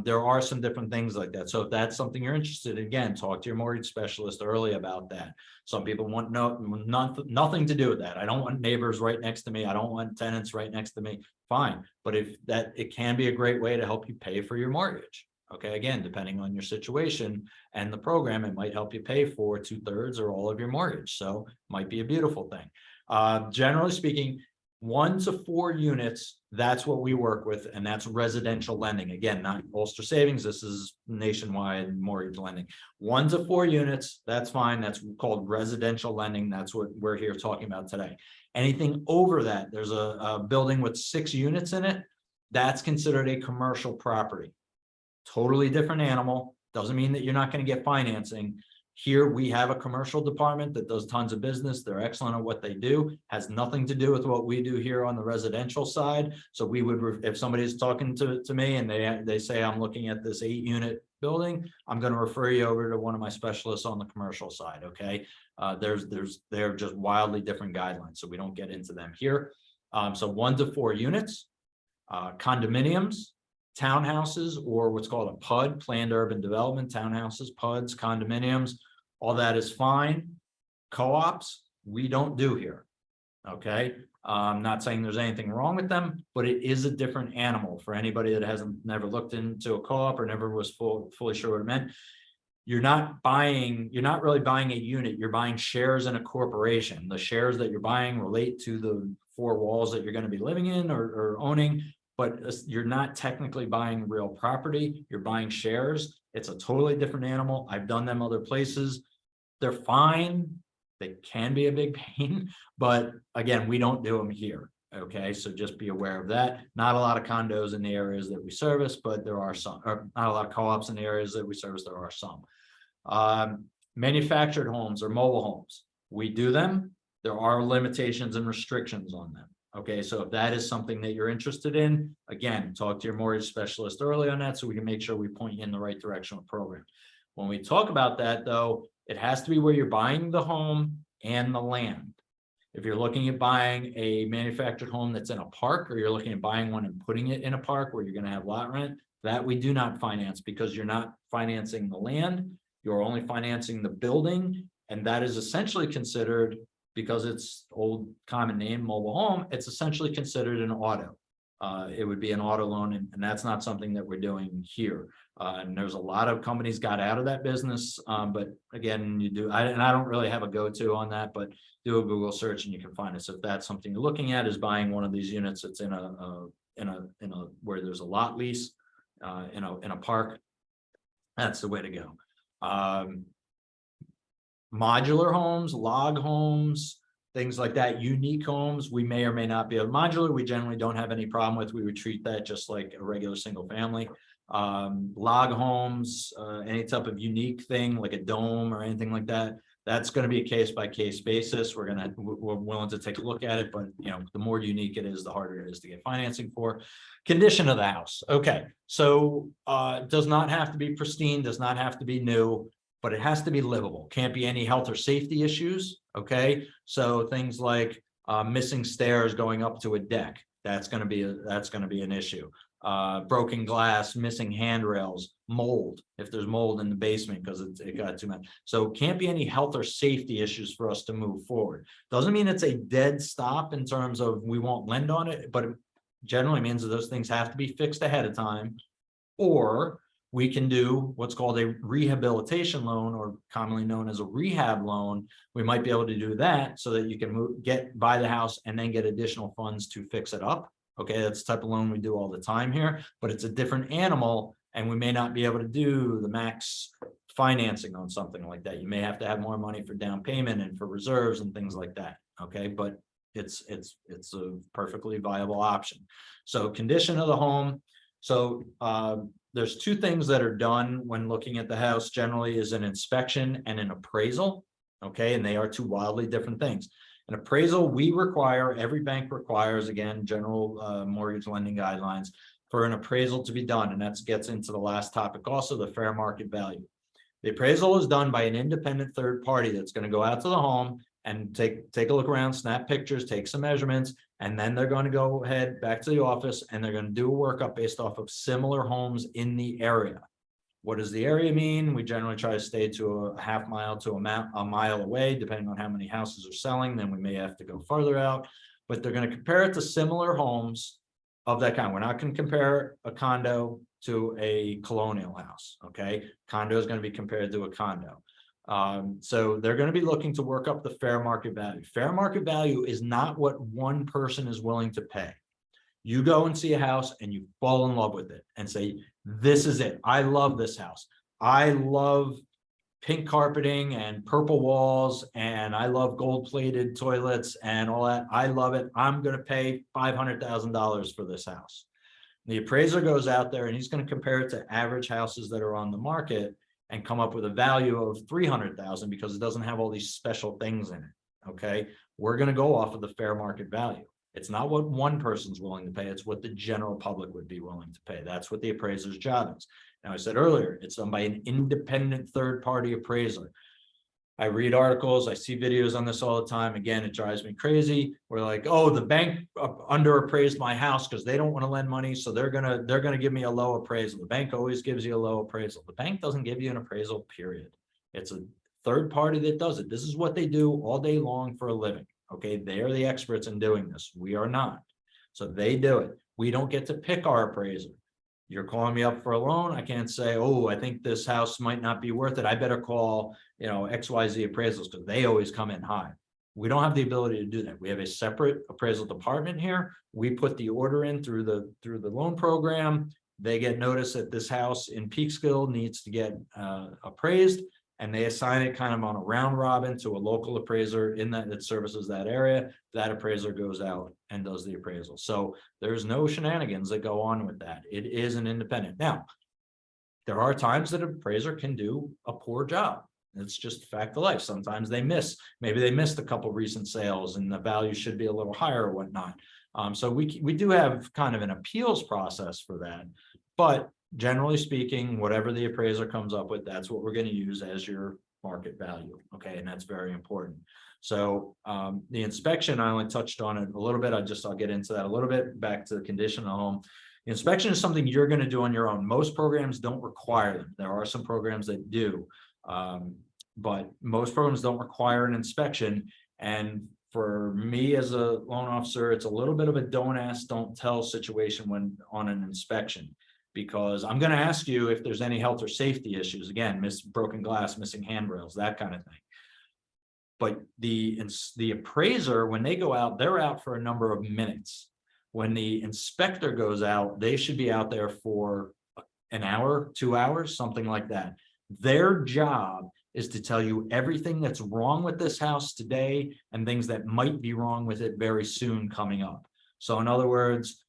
Speaker 2: There are some different things like that. So if that's something you're interested in, again, talk to your mortgage specialist early about that. Some people want nothing to do with that. I don't want neighbors right next to me. I don't want tenants right next to me. Fine. But if that, it can be a great way to help you pay for your mortgage. Okay. Again, depending on your situation and the program, it might help you pay for 2/3 or all of your mortgage. So might be a beautiful thing. Generally speaking, 1 to 4 units, that's what we work with, and that's residential lending. Again, not Ulster Savings. This is nationwide mortgage lending. 1 to 4 units, that's fine. That's called residential lending. That's what we're here talking about today. Anything over that, there's a building with 6 units in it, that's considered a commercial property. Totally different animal. Doesn't mean that you're not going to get financing. Here we have a commercial department that does tons of business. They're excellent at what they do. Has nothing to do with what we do here on the residential side. So we would, if somebody's talking to me and they say, I'm looking at this 8-unit building, I'm going to refer you over to one of my specialists on the commercial side. Okay. They're just wildly different guidelines. So we don't get into them here. So 1 to 4 units, condominiums, townhouses, or what's called a PUD, planned urban development, townhouses, PUDs, condominiums, all that is fine. Co-ops, we don't do here. Okay. I'm not saying there's anything wrong with them, but it is a different animal for anybody that hasn't never looked into a co-op or never was fully sure what it meant. You're not really buying a unit, you're buying shares in a corporation. The shares that you're buying relate to the 4 walls that you're going to be living in or owning. But you're not technically buying real property. You're buying shares. It's a totally different animal. I've done them other places. They're fine. They can be a big pain, but again, we don't do them here. Okay, so just be aware of that. Not a lot of condos in the areas that we service, but there are some. Or not a lot of co-ops in the areas that we service. There are some. Manufactured homes or mobile homes. We do them. There are limitations and restrictions on them. Okay, so if that is something that you're interested in, again, talk to your mortgage specialist early on that so we can make sure we point you in the right direction with program. When we talk about that, though, it has to be where you're buying the home and the land. If you're looking at buying a manufactured home that's in a park, or you're looking at buying one and putting it in a park where you're going to have lot rent, that we do not finance because you're not financing the land, you're only financing the building, and that is essentially considered, because it's old common name mobile home, it's essentially considered an auto. It would be an auto loan, and that's not something that we're doing here. And there's a lot of companies got out of that business, but again, you do. And I don't really have a go-to on that, but do a Google search and you can find it. So if that's something you're looking at, is buying one of these units that's in a where there's a lot lease, in a park, that's the way to go. Modular homes, log homes, things like that, unique homes, we may or may not be able. Modular, we generally don't have any problem with. We would treat that just like a regular single family. Log homes, any type of unique thing like a dome or anything like that, that's going to be a case-by-case basis. We're willing to take a look at it, but the more unique it is, the harder it is to get financing for. Condition of the house. Okay, so it does not have to be pristine, does not have to be new, but it has to be livable. Can't be any health or safety issues. Okay, so things like missing stairs going up to a deck, that's going to be an issue. Broken glass, missing handrails, mold, if there's mold in the basement because it got too much. So can't be any health or safety issues for us to move forward. Doesn't mean it's a dead stop in terms of we won't lend on it, but it generally means that those things have to be fixed ahead of time, or we can do what's called a rehabilitation loan, or commonly known as a rehab loan. We might be able to do that so that you can buy the house and then get additional funds to fix it up. Okay, that's the type of loan we do all the time here, but it's a different animal, and we may not be able to do the max financing on something like that. You may have to have more money for down payment and for reserves and things like that. Okay, but it's a perfectly viable option. So condition of the home. So there's 2 things that are done when looking at the house generally, is an inspection and an appraisal. Okay, and they are 2 wildly different things. An appraisal, we require, every bank requires, again, general mortgage lending guidelines, for an appraisal to be done. And that gets into the last topic also, the fair market value. The appraisal is done by an independent third party that's going to go out to the home and take a look around, snap pictures, take some measurements, and then they're going to go ahead back to the office and they're going to do a workup based off of similar homes in the area. What does the area mean? We generally try to stay to a half mile to a mile away, depending on how many houses are selling. Then we may have to go further out, but they're going to compare it to similar homes of that kind. We're not going to compare a condo to a colonial house. Okay. Condo is going to be compared to a condo. So they're going to be looking to work up the fair market value. Fair market value is not what one person is willing to pay. You go and see a house and you fall in love with it and say, this is it. I love this house. I love pink carpeting and purple walls, and I love gold-plated toilets and all that. I love it. I'm going to pay $500,000 for this house. The appraiser goes out there and he's going to compare it to average houses that are on the market and come up with a value of $300,000 because it doesn't have all these special things in it. Okay. We're going to go off of the fair market value. It's not what one person's willing to pay. It's what the general public would be willing to pay. That's what the appraiser's job is. Now, I said earlier, it's done by an independent third-party appraiser. I read articles, I see videos on this all the time. Again, it drives me crazy. We're like, oh, the bank underappraised my house because they don't want to lend money, so they're gonna give me a low appraisal. The bank always gives you a low appraisal. The bank doesn't give you an appraisal, period. It's a third party that does it. This is what they do all day long for a living. Okay, they are the experts in doing this. We are not. So they do it. We don't get to pick our appraiser. You're calling me up for a loan. I can't say, oh, I think this house might not be worth it. I better call, XYZ appraisals because they always come in high. We don't have the ability to do that. We have a separate appraisal department here. We put the order in through the loan program. They get notice that this house in Peekskill needs to get appraised, and they assign it kind of on a round robin to a local appraiser in that services that area. That appraiser goes out and does the appraisal. So there's no shenanigans that go on with that. It is an independent. Now, there are times that an appraiser can do a poor job. It's just a fact of life. Sometimes they miss. Maybe they missed a couple recent sales and the value should be a little higher or whatnot. So we do have kind of an appeals process for that. But generally speaking, whatever the appraiser comes up with, that's what we're going to use as your market value. Okay, and that's very important. So the inspection, I only touched on it a little bit. I'll get into that a little bit. Back to the conditional home. The inspection is something you're going to do on your own. Most programs don't require them. There are some programs that do, but most programs don't require an inspection. And for me as a loan officer, it's a little bit of a don't ask, don't tell situation when on an inspection. Because I'm going to ask you if there's any health or safety issues. Again, broken glass, missing handrails, that kind of thing. But the appraiser, when they go out, they're out for a number of minutes. When the inspector goes out, they should be out there for an hour, 2 hours, something like that. Their job is to tell you everything that's wrong with this house today and things that might be wrong with it very soon coming up. So in other words,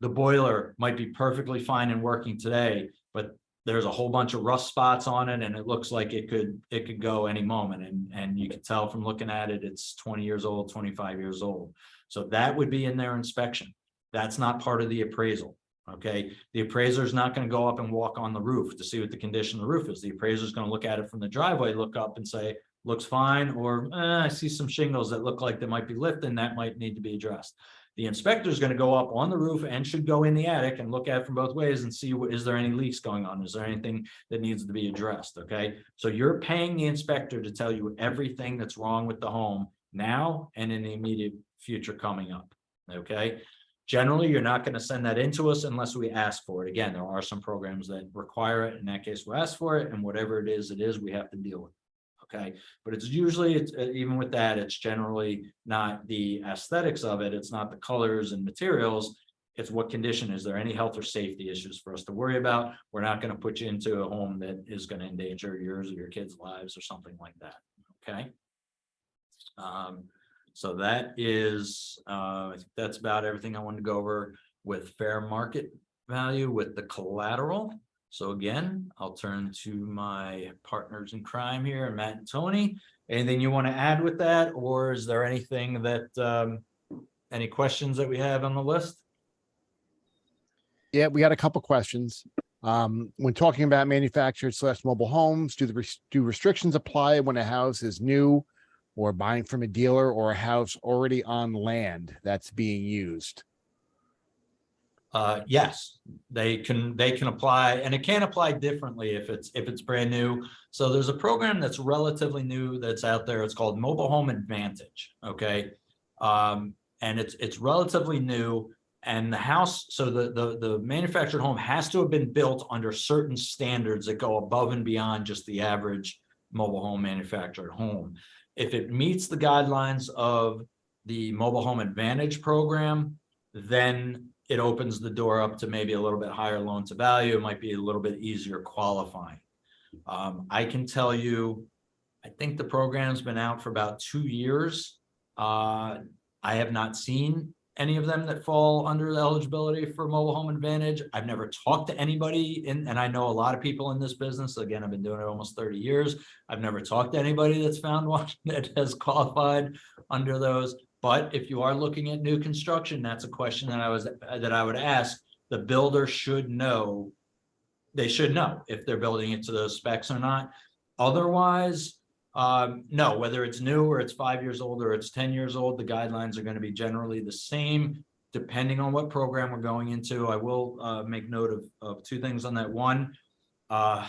Speaker 2: the boiler might be perfectly fine and working today, but there's a whole bunch of rust spots on it and it looks like it could go any moment. And you can tell from looking at it, it's 20 years old, 25 years old. So that would be in their inspection. That's not part of the appraisal. Okay. The appraiser is not going to go up and walk on the roof to see what the condition of the roof is. The appraiser is going to look at it from the driveway, look up and say, looks fine, or I see some shingles that look like they might be lifting, that might need to be addressed. The inspector is going to go up on the roof and should go in the attic and look at it from both ways and see, is there any leaks going on? Is there anything that needs to be addressed? Okay. So you're paying the inspector to tell you everything that's wrong with the home now and in the immediate future coming up. Okay. Generally, you're not going to send that into us unless we ask for it. Again, there are some programs that require it. In that case, we'll ask for it, and whatever it is, we have to deal with. Okay, but it's even with that, it's generally not the aesthetics of it. It's not the colors and materials. It's what condition. Is there any health or safety issues for us to worry about? We're not going to put you into a home that is going to endanger yours or your kids' lives or something like that. Okay. So that is, I think that's about everything I wanted to go over with fair market value with the collateral. So again, I'll turn to my partners in crime here, Matt and Tony. Anything you want to add with that? Or is there anything that, any questions that we have on the list?
Speaker 4: Yeah, we got a couple questions. When talking about manufactured / mobile homes, do restrictions apply when a house is new or buying from a dealer or a house already on land that's being used?
Speaker 2: Yes, they can apply, and it can apply differently if it's brand new. So there's a program that's relatively new that's out there. It's called Mobile Home Advantage. Okay. And it's relatively new, and the house, so the manufactured home has to have been built under certain standards that go above and beyond just the average mobile home manufactured home. If it meets the guidelines of the Mobile Home Advantage program, then it opens the door up to maybe a little bit higher loan to value. It might be a little bit easier qualifying. I can tell you, I think the program's been out for about 2 years. I have not seen any of them that fall under the eligibility for Mobile Home Advantage. I've never talked to anybody and I know a lot of people in this business. Again, I've been doing it almost 30 years. I've never talked to anybody that's found one that has qualified under those. But if you are looking at new construction, that's a question that I would ask. The builder should know. They should know if they're building it to those specs or not. Otherwise, no, whether it's new or it's 5 years old or it's 10 years old, the guidelines are going to be generally the same, depending on what program we're going into. I will make note of 2 things on that. One, I'm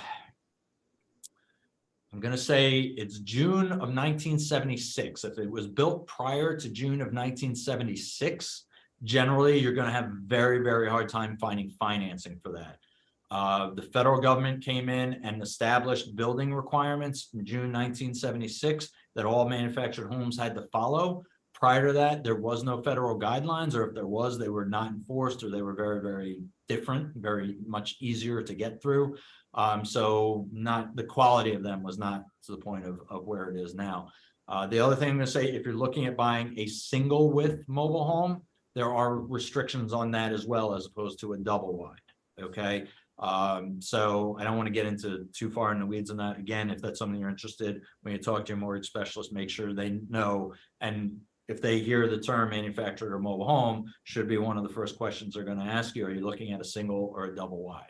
Speaker 2: going to say it's June of 1976. If it was built prior to June of 1976, generally you're going to have very, very hard time finding financing for that. The federal government came in and established building requirements in June 1976 that all manufactured homes had to follow. Prior to that, there was no federal guidelines, or if there was, they were not enforced, or they were very, very different, very much easier to get through. So not the quality of them was not to the point of where it is now. The other thing I'm going to say, if you're looking at buying a single width mobile home, there are restrictions on that as well, as opposed to a double wide. Okay. So I don't want to get into too far in the weeds on that. Again, if that's something you're interested, when you talk to your mortgage specialist, make sure they know. And if they hear the term manufactured or mobile home, should be one of the first questions they're going to ask you. Are you looking at a single or a double wide?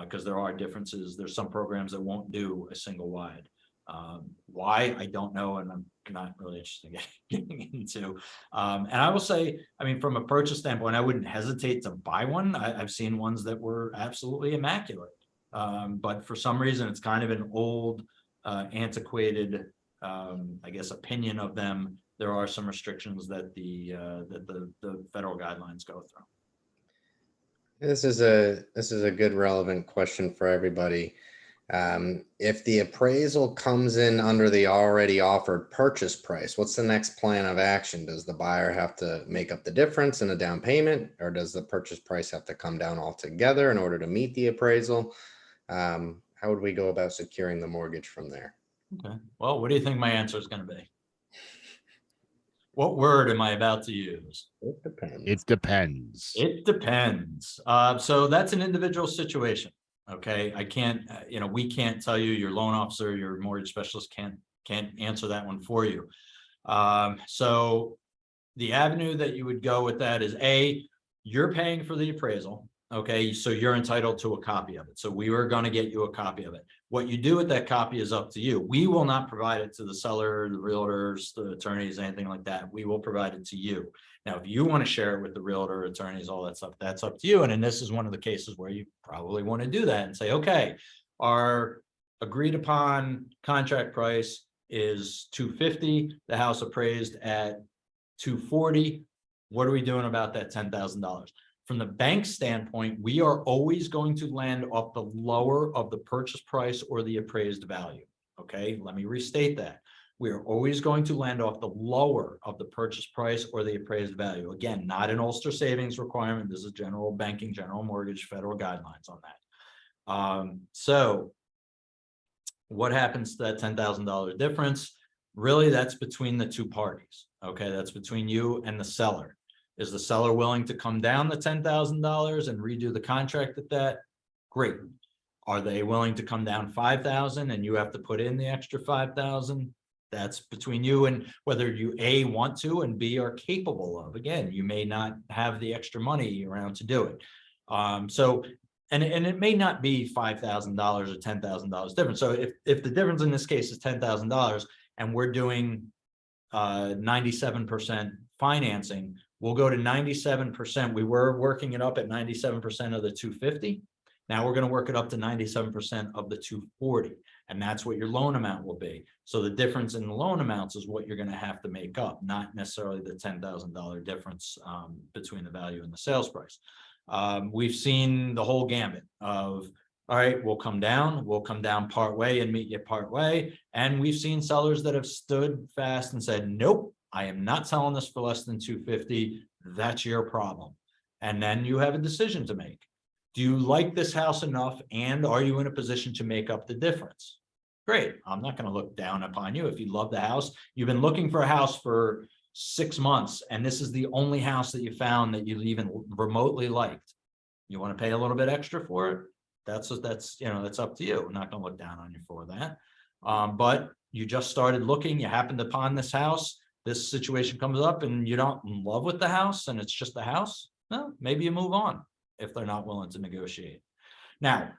Speaker 2: Because there are differences. There's some programs that won't do a single wide. Why, I don't know, and I'm not really interested in getting into. And I will say, I mean, from a purchase standpoint, I wouldn't hesitate to buy one. I've seen ones that were absolutely immaculate. But for some reason, it's kind of an old, antiquated, I guess, opinion of them. There are some restrictions that the federal guidelines go through.
Speaker 5: This is a good relevant question for everybody. If the appraisal comes in under the already offered purchase price, what's the next plan of action? Does the buyer have to make up the difference in a down payment, or does the purchase price have to come down altogether in order to meet the appraisal? How would we go about securing the mortgage from there? Okay.
Speaker 2: Well, what do you think my answer is going to be? What word am I about to use?
Speaker 5: It depends.
Speaker 4: It depends.
Speaker 2: It depends. So that's an individual situation. Okay. I can't, we can't tell you, your loan officer, your mortgage specialist can't answer that one for you. So the avenue that you would go with that is you're paying for the appraisal. Okay. So you're entitled to a copy of it. So we were going to get you a copy of it. What you do with that copy is up to you. We will not provide it to the seller, the realtors, the attorneys, anything like that. We will provide it to you. Now, if you want to share it with the realtor, attorneys, all that stuff, that's up to you. And then this is one of the cases where you probably want to do that and say, okay, our agreed upon contract price is $250. The house appraised at $240. What are we doing about that $10,000? From the bank standpoint, we are always going to land off the lower of the purchase price or the appraised value. Okay, let me restate that. We are always going to land off the lower of the purchase price or the appraised value. Again, not an Ulster savings requirement. This is general banking, general mortgage, federal guidelines on that. So what happens to that $10,000 difference? Really, that's between the two parties. Okay, that's between you and the seller. Is the seller willing to come down the $10,000 and redo the contract at that? Great. Are they willing to come down $5,000 and you have to put in the extra $5,000? That's between you and whether you A, want to, and B, are capable of. Again, you may not have the extra money around to do it. And it may not be $5,000 or $10,000 difference. So if the difference in this case is $10,000 and we're doing 97% financing. We'll go to 97%. We were working it up at 97% of the 250. Now we're going to work it up to 97% of the 240. And that's what your loan amount will be. So the difference in the loan amounts is what you're going to have to make up, not necessarily the $10,000 difference between the value and the sales price. We've seen the whole gambit of, all right, we'll come down part way and meet you part way. And we've seen sellers that have stood fast and said, nope, I am not selling this for less than 250. That's your problem. And then you have a decision to make. Do you like this house enough, and are you in a position to make up the difference? Great. I'm not going to look down upon you. If you love the house, you've been looking for a house for 6 months, and this is the only house that you found that you even remotely liked. You want to pay a little bit extra for it? That's up to you. I'm not going to look down on you for that. But you just started looking, you happened upon this house, this situation comes up and you're not in love with the house and it's just a house. No, maybe you move on if they're not willing to negotiate. Now,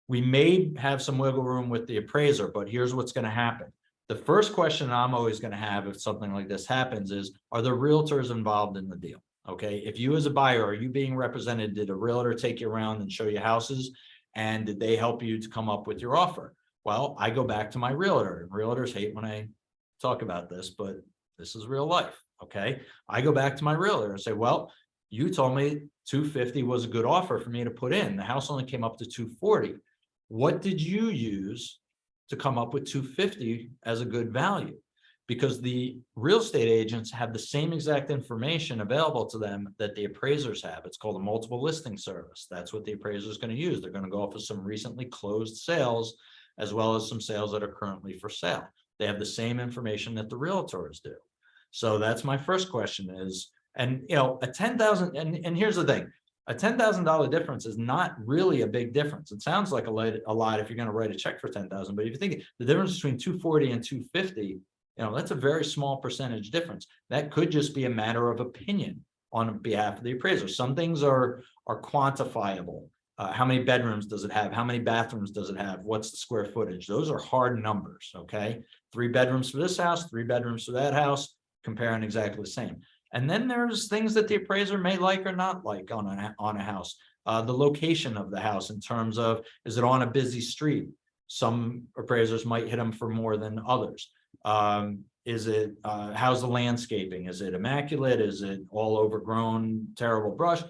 Speaker 2: we may have some wiggle room with the appraiser, but here's what's going to happen. The first question I'm always going to have if something like this happens is, are there realtors involved in the deal? Okay, if you as a buyer, are you being represented? Did a realtor take you around and show you houses? And did they help you to come up with your offer? Well, I go back to my realtor. Realtors hate when I talk about this, but this is real life. Okay, I go back to my realtor and say, well, you told me 250 was a good offer for me to put in. The house only came up to 240. What did you use to come up with 250 as a good value? Because the real estate agents have the same exact information available to them that the appraisers have. It's called a multiple listing service. That's what the appraiser is going to use. They're going to go off of some recently closed sales, as well as some sales that are currently for sale. They have the same information that the realtors do. So that's my first question is, and you know, a $10,000, and here's the thing, a $10,000 difference is not really a big difference. It sounds like a lot if you're going to write a check for 10,000, but if you think the difference between 240 and 250, you know, that's a very small percentage difference. That could just be a matter of opinion on behalf of the appraiser. Some things are quantifiable. How many bedrooms does it have? How many bathrooms does it have? What's the square footage? Those are hard numbers, okay? 3 bedrooms for this house, 3 bedrooms for that house, comparing exactly the same. And then there's things that the appraiser may like or not like on a house. The location of the house in terms of, is it on a busy street? Some appraisers might hit them for more than others. Is it, how's the landscaping? Is it immaculate? Is it all overgrown, terrible brush?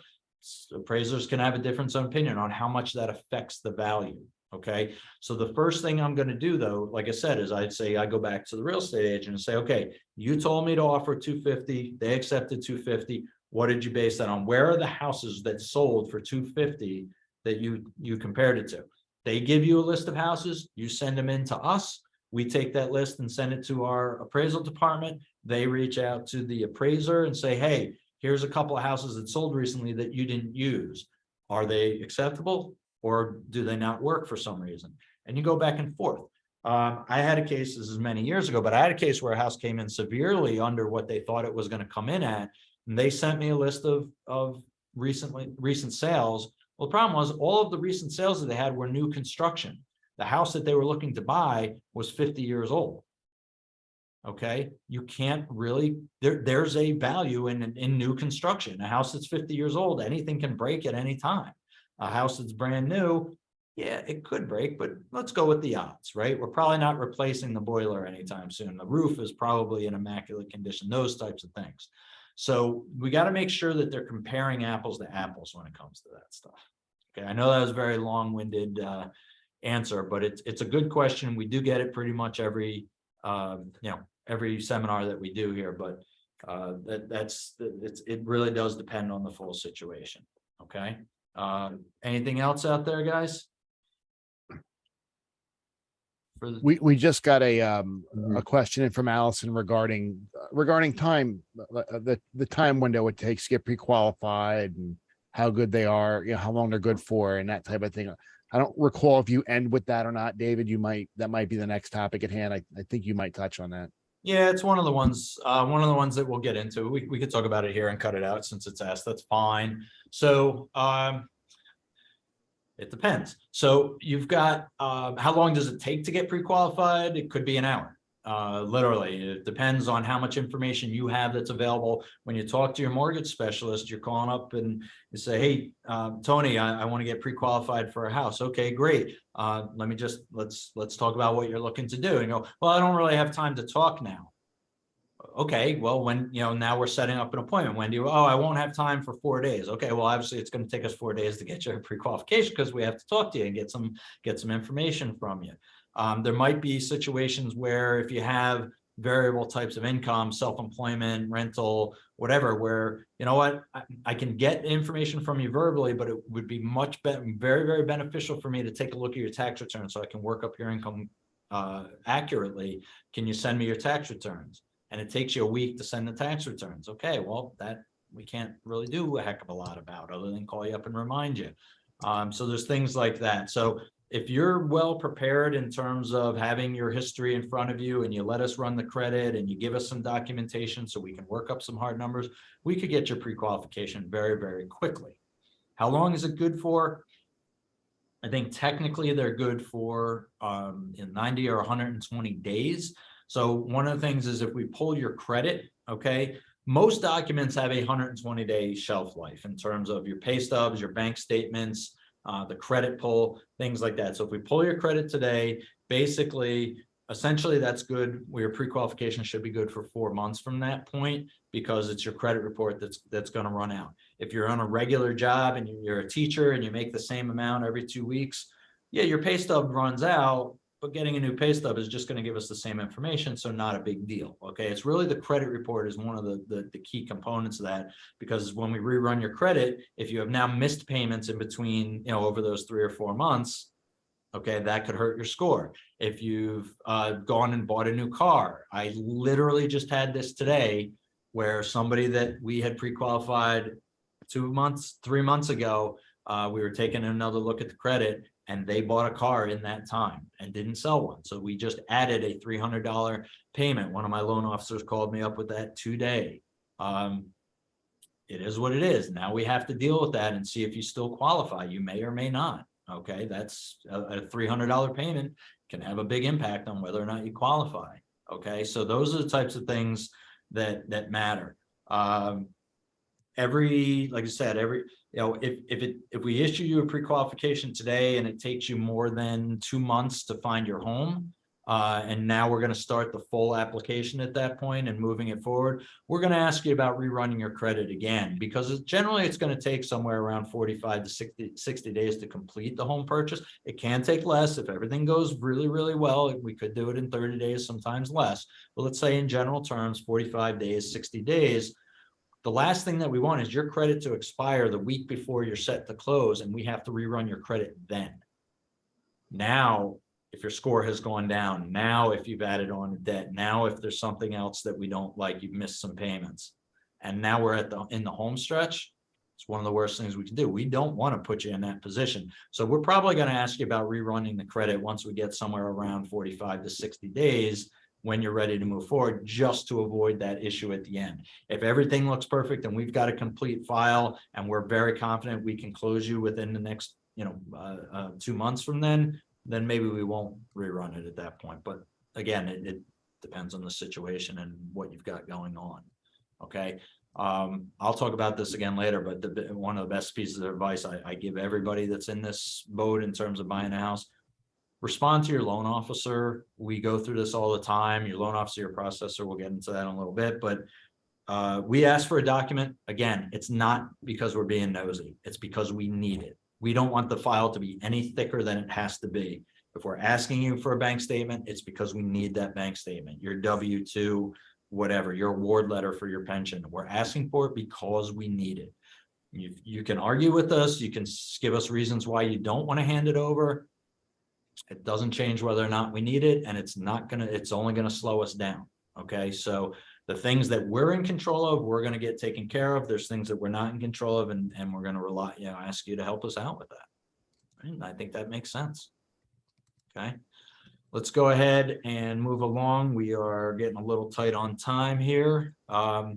Speaker 2: Appraisers can have a difference of opinion on how much that affects the value. Okay, so the first thing I'm going to do, though, like I said, is I'd say I go back to the real estate agent and say, okay, you told me to offer 250, they accepted 250. What did you base that on? Where are the houses that sold for 250 that you compared it to? They give you a list of houses, you send them in to us. We take that list and send it to our appraisal department. They reach out to the appraiser and say, hey, here's a couple of houses that sold recently that you didn't use. Are they acceptable? Or do they not work for some reason? And you go back and forth. I had a case, this is many years ago, but I had a case where a house came in severely under what they thought it was going to come in at. And they sent me a list of recent sales. Well, the problem was all of the recent sales that they had were new construction. The house that they were looking to buy was 50 years old. Okay, you can't really, there's a value in new construction. A house that's 50 years old, anything can break at any time. A house that's brand new, yeah, it could break, but let's go with the odds, right? We're probably not replacing the boiler anytime soon. The roof is probably in immaculate condition, those types of things. So we got to make sure that they're comparing apples to apples when it comes to that stuff. Okay, I know that was a very long-winded answer, but it's a good question. We do get it pretty much every every seminar that we do here, but it really does depend on the full situation. Okay. Anything else out there, guys?
Speaker 4: We just got a question in from Allison regarding time, the time window it takes to get pre-qualified and how good they are, you know, how long they're good for and that type of thing. I don't recall if you end with that or not, David. That might be the next topic at hand. I think you might touch on that.
Speaker 2: Yeah, it's one of the ones that we'll get into. We could talk about it here and cut it out since it's asked. That's fine. So it depends. So you've got how long does it take to get pre-qualified? It could be an hour. Literally, it depends on how much information you have that's available. When you talk to your mortgage specialist, you're calling up and you say, hey, Tony, I want to get pre-qualified for a house. Okay, great. Let me just, let's talk about what you're looking to do. And you go, well, I don't really have time to talk now. Okay, well, when, now we're setting up an appointment. When do you, oh, I won't have time for 4 days. Okay, well, obviously it's going to take us 4 days to get you a pre-qualification because we have to talk to you and get some information from you. There might be situations where if you have variable types of income, self-employment, rental, whatever, where, you know what, I can get information from you verbally, but it would be much better, very, very beneficial for me to take a look at your tax return so I can work up your income accurately. Can you send me your tax returns? And it takes you a week to send the tax returns. Okay, well, that we can't really do a heck of a lot about other than call you up and remind you. So there's things like that. So if you're well prepared in terms of having your history in front of you and you let us run the credit and you give us some documentation so we can work up some hard numbers, we could get your pre-qualification very, very quickly. How long is it good for? I think technically they're good for in 90 or 120 days. So one of the things is if we pull your credit, okay, most documents have a 120-day shelf life in terms of your pay stubs, your bank statements, the credit pull, things like that. So if we pull your credit today, basically, essentially that's good. Your pre-qualification should be good for 4 months from that point because it's your credit report that's going to run out. If you're on a regular job and you're a teacher and you make the same amount every 2 weeks, yeah, your pay stub runs out, but getting a new pay stub is just going to give us the same information, so not a big deal. Okay, it's really the credit report is one of the key components of that, because when we rerun your credit, if you have now missed payments in between, over those 3 or 4 months, okay, that could hurt your score. If you've gone and bought a new car, I literally just had this today, where somebody that we had pre-qualified 3 months ago, we were taking another look at the credit, and they bought a car in that time and didn't sell one. So we just added a $300 payment. One of my loan officers called me up with that today. It is what it is. Now we have to deal with that and see if you still qualify. You may or may not. Okay, that's a $300 payment can have a big impact on whether or not you qualify. Okay, so those are the types of things that matter. Like I said, if we issue you a pre-qualification today and it takes you more than 2 months to find your home, and now we're going to start the full application at that point and moving it forward, we're going to ask you about rerunning your credit again, because generally it's going to take somewhere around 45 to 60 days to complete the home purchase. It can take less if everything goes really, really well. We could do it in 30 days, sometimes less. But let's say in general terms, 45 days, 60 days. The last thing that we want is your credit to expire the week before you're set to close, and we have to rerun your credit then. Now, if your score has gone down, now if you've added on debt, now if there's something else that we don't like, you've missed some payments, and now we're in the home stretch, it's one of the worst things we can do. We don't want to put you in that position. So we're probably going to ask you about rerunning the credit once we get somewhere around 45 to 60 days, when you're ready to move forward, just to avoid that issue at the end. If everything looks perfect and we've got a complete file and we're very confident we can close you within the next 2 months from then maybe we won't rerun it at that point. But again, it depends on the situation and what you've got going on. Okay, I'll talk about this again later, but one of the best pieces of advice I give everybody that's in this boat in terms of buying a house: respond to your loan officer. We go through this all the time. Your loan officer, your processor, we'll get into that in a little bit, but we ask for a document. Again, it's not because we're being nosy. It's because we need it. We don't want the file to be any thicker than it has to be. If we're asking you for a bank statement, it's because we need that bank statement, your W-2, whatever, your award letter for your pension. We're asking for it because we need it. You can argue with us. You can give us reasons why you don't want to hand it over. It doesn't change whether or not we need it, and it's only going to slow us down. Okay, so the things that we're in control of, we're going to get taken care of. There's things that we're not in control of, and we're going to ask you to help us out with that. And I think that makes sense. Okay, let's go ahead and move along. We are getting a little tight on time here.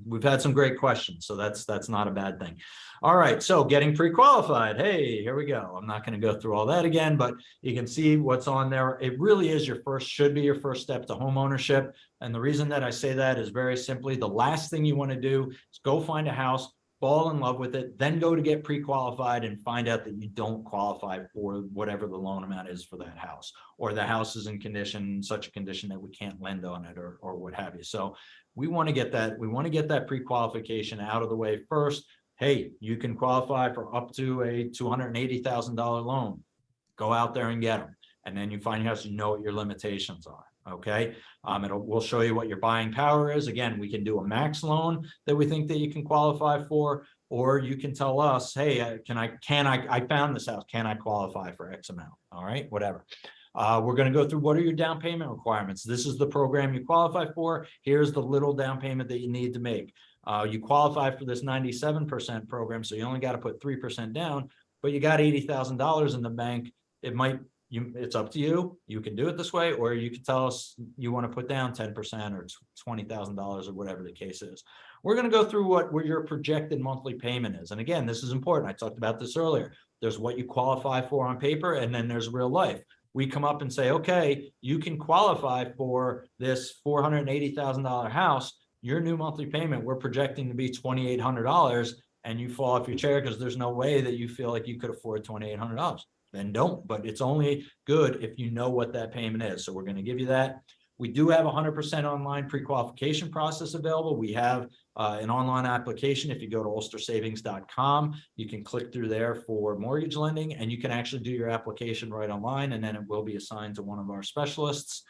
Speaker 2: We've had some great questions, so that's not a bad thing. All right, so getting pre-qualified. Hey, here we go. I'm not going to go through all that again, but you can see what's on there. It really is should be your first step to home ownership. And the reason that I say that is very simply, the last thing you want to do is go find a house, fall in love with it, then go to get pre-qualified and find out that you don't qualify for whatever the loan amount is for that house, or the house is in such a condition that we can't lend on it, or what have you. So we want to get that pre-qualification out of the way first. Hey, you can qualify for up to a $280,000 loan. Go out there and get them. And then you find your house, you know what your limitations are. Okay. We'll show you what your buying power is. Again, we can do a max loan that we think that you can qualify for, or you can tell us, hey, I found this house. Can I qualify for X amount? All right, whatever. We're going to go through what are your down payment requirements. This is the program you qualify for. Here's the little down payment that you need to make. You qualify for this 97% program, so you only got to put 3% down, but you got $80,000 in the bank. It's up to you. You can do it this way, or you can tell us you want to put down 10% or $20,000 or whatever the case is. We're going to go through what your projected monthly payment is. And again, this is important. I talked about this earlier. There's what you qualify for on paper, and then there's real life. We come up and say, okay, you can qualify for this $480,000 house. Your new monthly payment, we're projecting to be $2,800, and you fall off your chair because there's no way that you feel like you could afford $2,800. Then don't, but it's only good if you know what that payment is. So we're going to give you that. We do have 100% online pre-qualification process available. We have an online application. If you go to ulstersavings.com, you can click through there for mortgage lending, and you can actually do your application right online, and then it will be assigned to one of our specialists.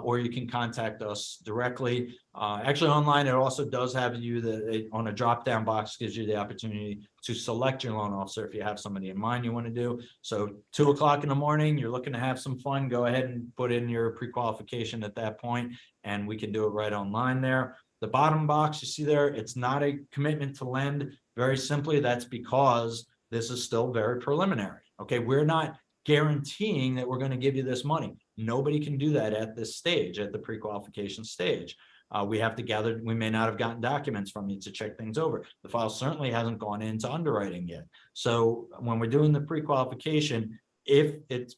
Speaker 2: Or you can contact us directly. Actually, online, it also does have you on a drop-down box, gives you the opportunity to select your loan officer if you have somebody in mind you want to do. So 2 o'clock in the morning, you're looking to have some fun, go ahead and put in your pre-qualification at that point, and we can do it right online there. The bottom box you see there, it's not a commitment to lend. Very simply, that's because this is still very preliminary. Okay, we're not guaranteeing that we're going to give you this money. Nobody can do that at this stage, at the pre-qualification stage. We have to gather, we may not have gotten documents from you to check things over. The file certainly hasn't gone into underwriting yet. So when we're doing the pre-qualification, if it's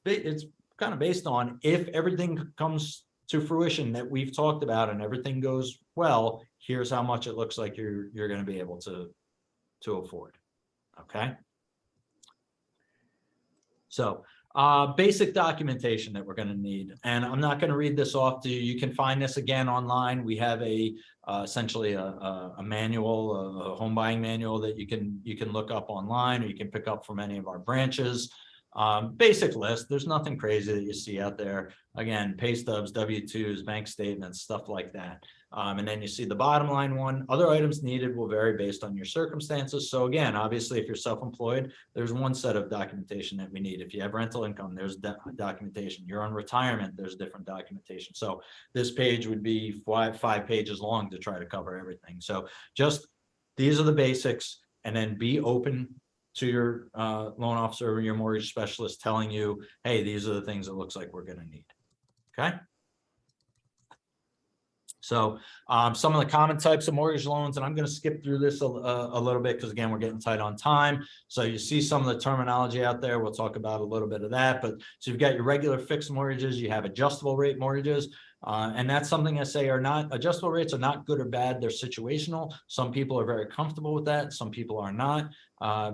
Speaker 2: kind of based on if everything comes to fruition that we've talked about and everything goes well, here's how much it looks like you're going to be able to afford. Okay. So basic documentation that we're going to need, and I'm not going to read this off to you. You can find this again online. We have essentially a manual, a home buying manual that you can look up online, or you can pick up from any of our branches. Basic list. There's nothing crazy that you see out there. Again, pay stubs, W-2s, bank statements, stuff like that. And then you see the bottom line one. Other items needed will vary based on your circumstances. So again, obviously, if you're self-employed, there's one set of documentation that we need. If you have rental income, there's documentation. You're on retirement, there's different documentation. So this page would be five pages long to try to cover everything. So just these are the basics, and then be open to your loan officer or your mortgage specialist telling you, hey, these are the things it looks like we're going to need. Okay. So some of the common types of mortgage loans, and I'm going to skip through this a little bit because, again, we're getting tight on time. So you see some of the terminology out there. We'll talk about a little bit of that. But so you've got your regular fixed mortgages. You have adjustable rate mortgages. And that's something I say adjustable rates are not good or bad. They're situational. Some people are very comfortable with that. Some people are not.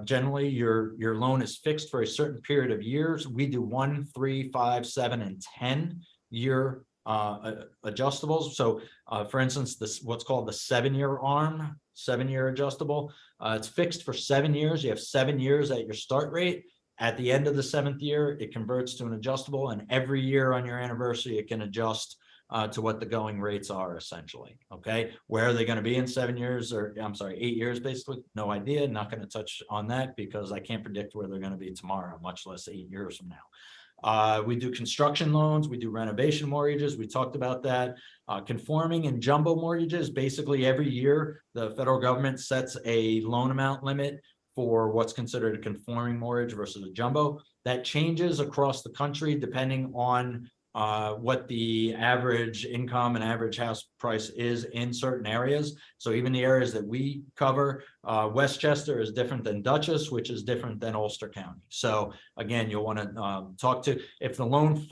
Speaker 2: Generally, your loan is fixed for a certain period of years. We do 1, 3, 5, 7, and 10 year adjustables. So for instance, what's called the 7-year arm, 7-year adjustable, it's fixed for 7 years. You have 7 years at your start rate. At the end of the 7th year, it converts to an adjustable, and every year on your anniversary, it can adjust to what the going rates are, essentially. Okay, where are they going to be in 7 years, or I'm sorry, 8 years, basically? No idea. Not going to touch on that because I can't predict where they're going to be tomorrow, much less 8 years from now. We do construction loans, we do renovation mortgages. We talked about that. Conforming and jumbo mortgages, basically every year, the federal government sets a loan amount limit for what's considered a conforming mortgage versus a jumbo. That changes across the country depending on what the average income and average house price is in certain areas. So even the areas that we cover, Westchester is different than Dutchess, which is different than Ulster County. So again, you'll want to talk to, if the loan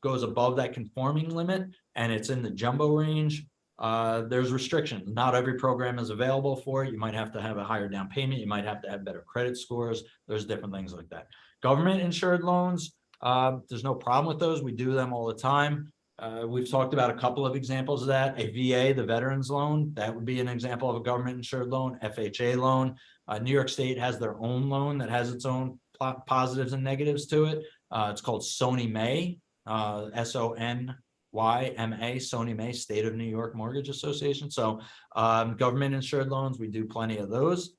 Speaker 2: goes above that conforming limit and it's in the jumbo range, there's restrictions. Not every program is available for it. You might have to have a higher down payment. You might have to have better credit scores. There's different things like that. Government insured loans, there's no problem with those. We do them all the time. We've talked about a couple of examples of that. A VA, the veterans loan, that would be an example of a government insured loan. FHA loan. New York State has their own loan that has its own positives and negatives to it. It's called Sony May, SONYMA, Sony May, State of New York Mortgage Association. So government insured loans, we do plenty of those.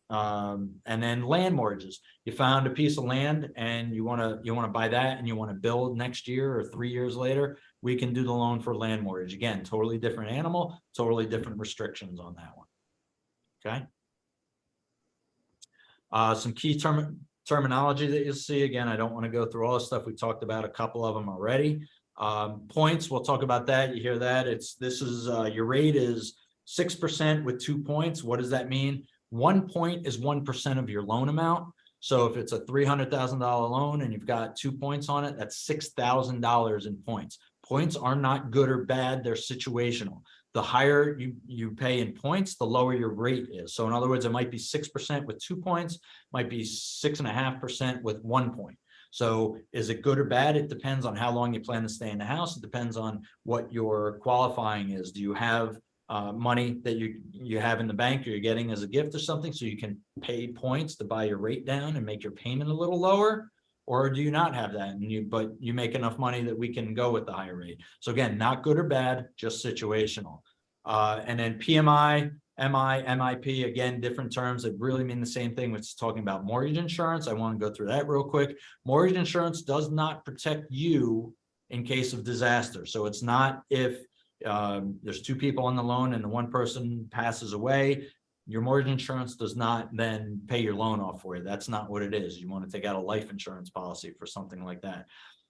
Speaker 2: And then land mortgages. You found a piece of land and you want to buy that and you want to build next year or 3 years later, we can do the loan for land mortgage. Again, totally different animal, totally different restrictions on that one. Okay. Some key terminology that you'll see. Again, I don't want to go through all the stuff. We talked about a couple of them already. Points, we'll talk about that. You hear that? Your rate is 6% with 2 points. What does that mean? 1 point is 1% of your loan amount. So if it's a $300,000 loan and you've got 2 points on it, that's $6,000 in points. Points are not good or bad, they're situational. The higher you pay in points, the lower your rate is. So in other words, it might be 6% with 2 points, might be 6.5% with 1 point. So is it good or bad? It depends on how long you plan to stay in the house. It depends on what your qualifying is. Do you have money that you have in the bank or you're getting as a gift or something, so you can pay points to buy your rate down and make your payment a little lower? Or do you not have that but you make enough money that we can go with the higher rate? So again, not good or bad, just situational. And then PMI, MI, MIP, again, different terms that really mean the same thing, which is talking about mortgage insurance. I want to go through that real quick. Mortgage insurance does not protect you in case of disaster. So it's not if there's 2 people on the loan and the one person passes away, your mortgage insurance does not then pay your loan off for you. That's not what it is. You want to take out a life insurance policy for something like that.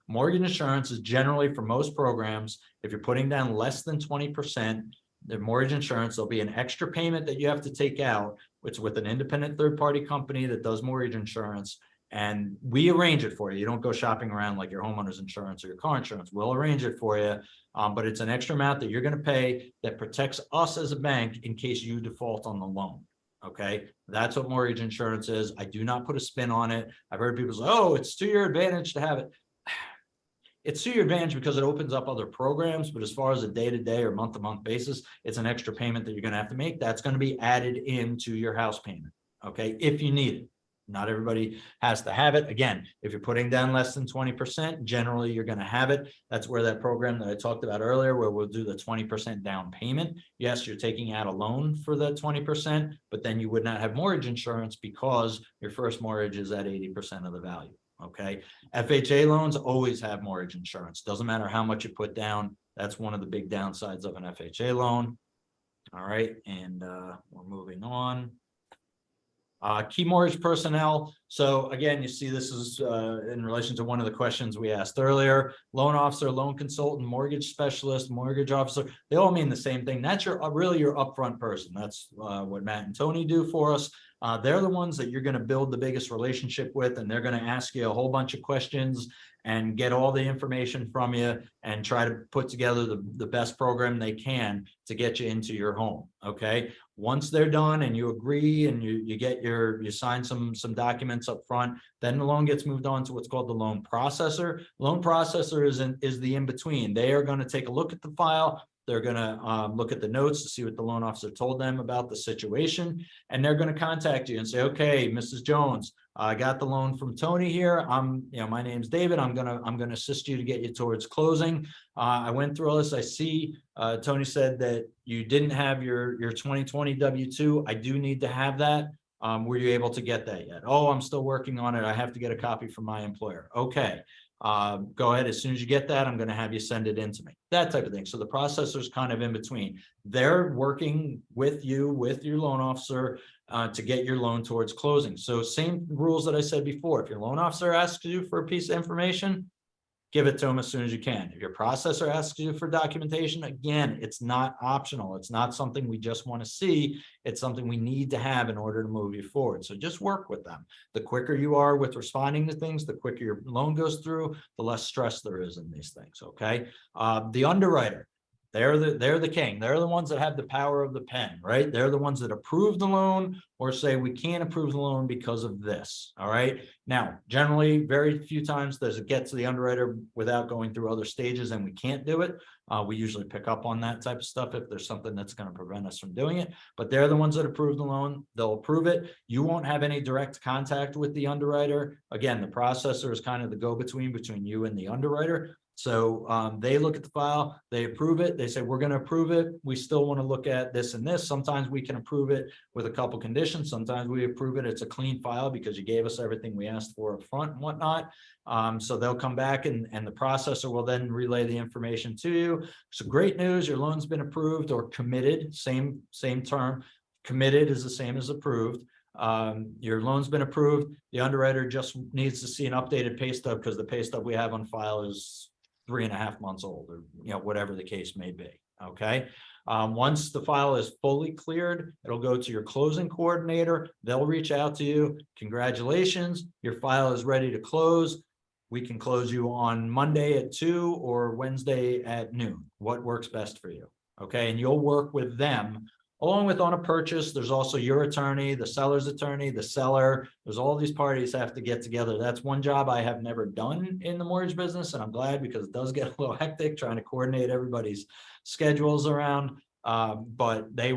Speaker 2: Mortgage insurance is generally, for most programs, if you're putting down less than 20%, the mortgage insurance, there'll be an extra payment that you have to take out, which with an independent third-party company that does mortgage insurance. And we arrange it for you. You don't go shopping around like your homeowner's insurance or your car insurance. We'll arrange it for you. But it's an extra amount that you're going to pay that protects us as a bank in case you default on the loan. Okay. That's what mortgage insurance is. I do not put a spin on it. I've heard people say, oh, it's to your advantage to have it. It's to your advantage because it opens up other programs. But as far as a day-to-day or month-to-month basis, it's an extra payment that you're going to have to make. That's going to be added into your house payment. Okay. If you need it. Not everybody has to have it. Again, if you're putting down less than 20%, generally you're going to have it. That's where that program that I talked about earlier, where we'll do the 20% down payment. Yes, you're taking out a loan for the 20%, but then you would not have mortgage insurance because your first mortgage is at 80% of the value. Okay. FHA loans always have mortgage insurance. Doesn't matter how much you put down. That's one of the big downsides of an FHA loan. All right. And we're moving on. Key mortgage personnel. So again, you see this is in relation to one of the questions we asked earlier. Loan officer, loan consultant, mortgage specialist, mortgage officer, they all mean the same thing. That's really your upfront person. That's what Matt and Tony do for us. They're the ones that you're going to build the biggest relationship with, and they're going to ask you a whole bunch of questions and get all the information from you and try to put together the best program they can to get you into your home. Okay. Once they're done and you agree and you sign some documents up front, then the loan gets moved on to what's called the loan processor. Loan processor is the in-between. They are going to take a look at the file. They're going to look at the notes to see what the loan officer told them about the situation. And they're going to contact you and say, okay, Mrs. Jones, I got the loan from Tony here. My name's David. I'm going to assist you to get you towards closing. I went through all this. I see Tony said that you didn't have your 2020 W-2. I do need to have that. Were you able to get that yet? Oh, I'm still working on it. I have to get a copy from my employer. Okay. Go ahead. As soon as you get that, I'm going to have you send it in to me. That type of thing. So the processor's kind of in between. They're working with you, with your loan officer, to get your loan towards closing. So same rules that I said before. If your loan officer asks you for a piece of information, give it to them as soon as you can. If your processor asks you for documentation, again, it's not optional. It's not something we just want to see. It's something we need to have in order to move you forward. So just work with them. The quicker you are with responding to things, the quicker your loan goes through, the less stress there is in these things, okay? The underwriter, they're the king. They're the ones that have the power of the pen, right? They're the ones that approve the loan or say we can't approve the loan because of this. All right. Now, generally, very few times does it get to the underwriter without going through other stages and we can't do it. We usually pick up on that type of stuff if there's something that's going to prevent us from doing it. But they're the ones that approve the loan. They'll approve it. You won't have any direct contact with the underwriter. Again, the processor is kind of the go-between between you and the underwriter. So they look at the file, they approve it, they say, we're going to approve it. We still want to look at this and this. Sometimes we can approve it with a couple conditions. Sometimes we approve it. It's a clean file because you gave us everything we asked for up front and whatnot. So they'll come back and the processor will then relay the information to you. So great news, your loan's been approved or committed, same term. Committed is the same as approved. Your loan's been approved. The underwriter just needs to see an updated pay stub because the pay stub we have on file is 3.5 months old, or whatever the case may be. Okay. Once the file is fully cleared, it'll go to your closing coordinator. They'll reach out to you. Congratulations, your file is ready to close. We can close you on Monday at 2 or Wednesday at noon. What works best for you? Okay. And you'll work with them along with on a purchase. There's also your attorney, the seller's attorney, the seller. There's all these parties have to get together. That's one job I have never done in the mortgage business. And I'm glad because it does get a little hectic trying to coordinate everybody's schedules around. But they'll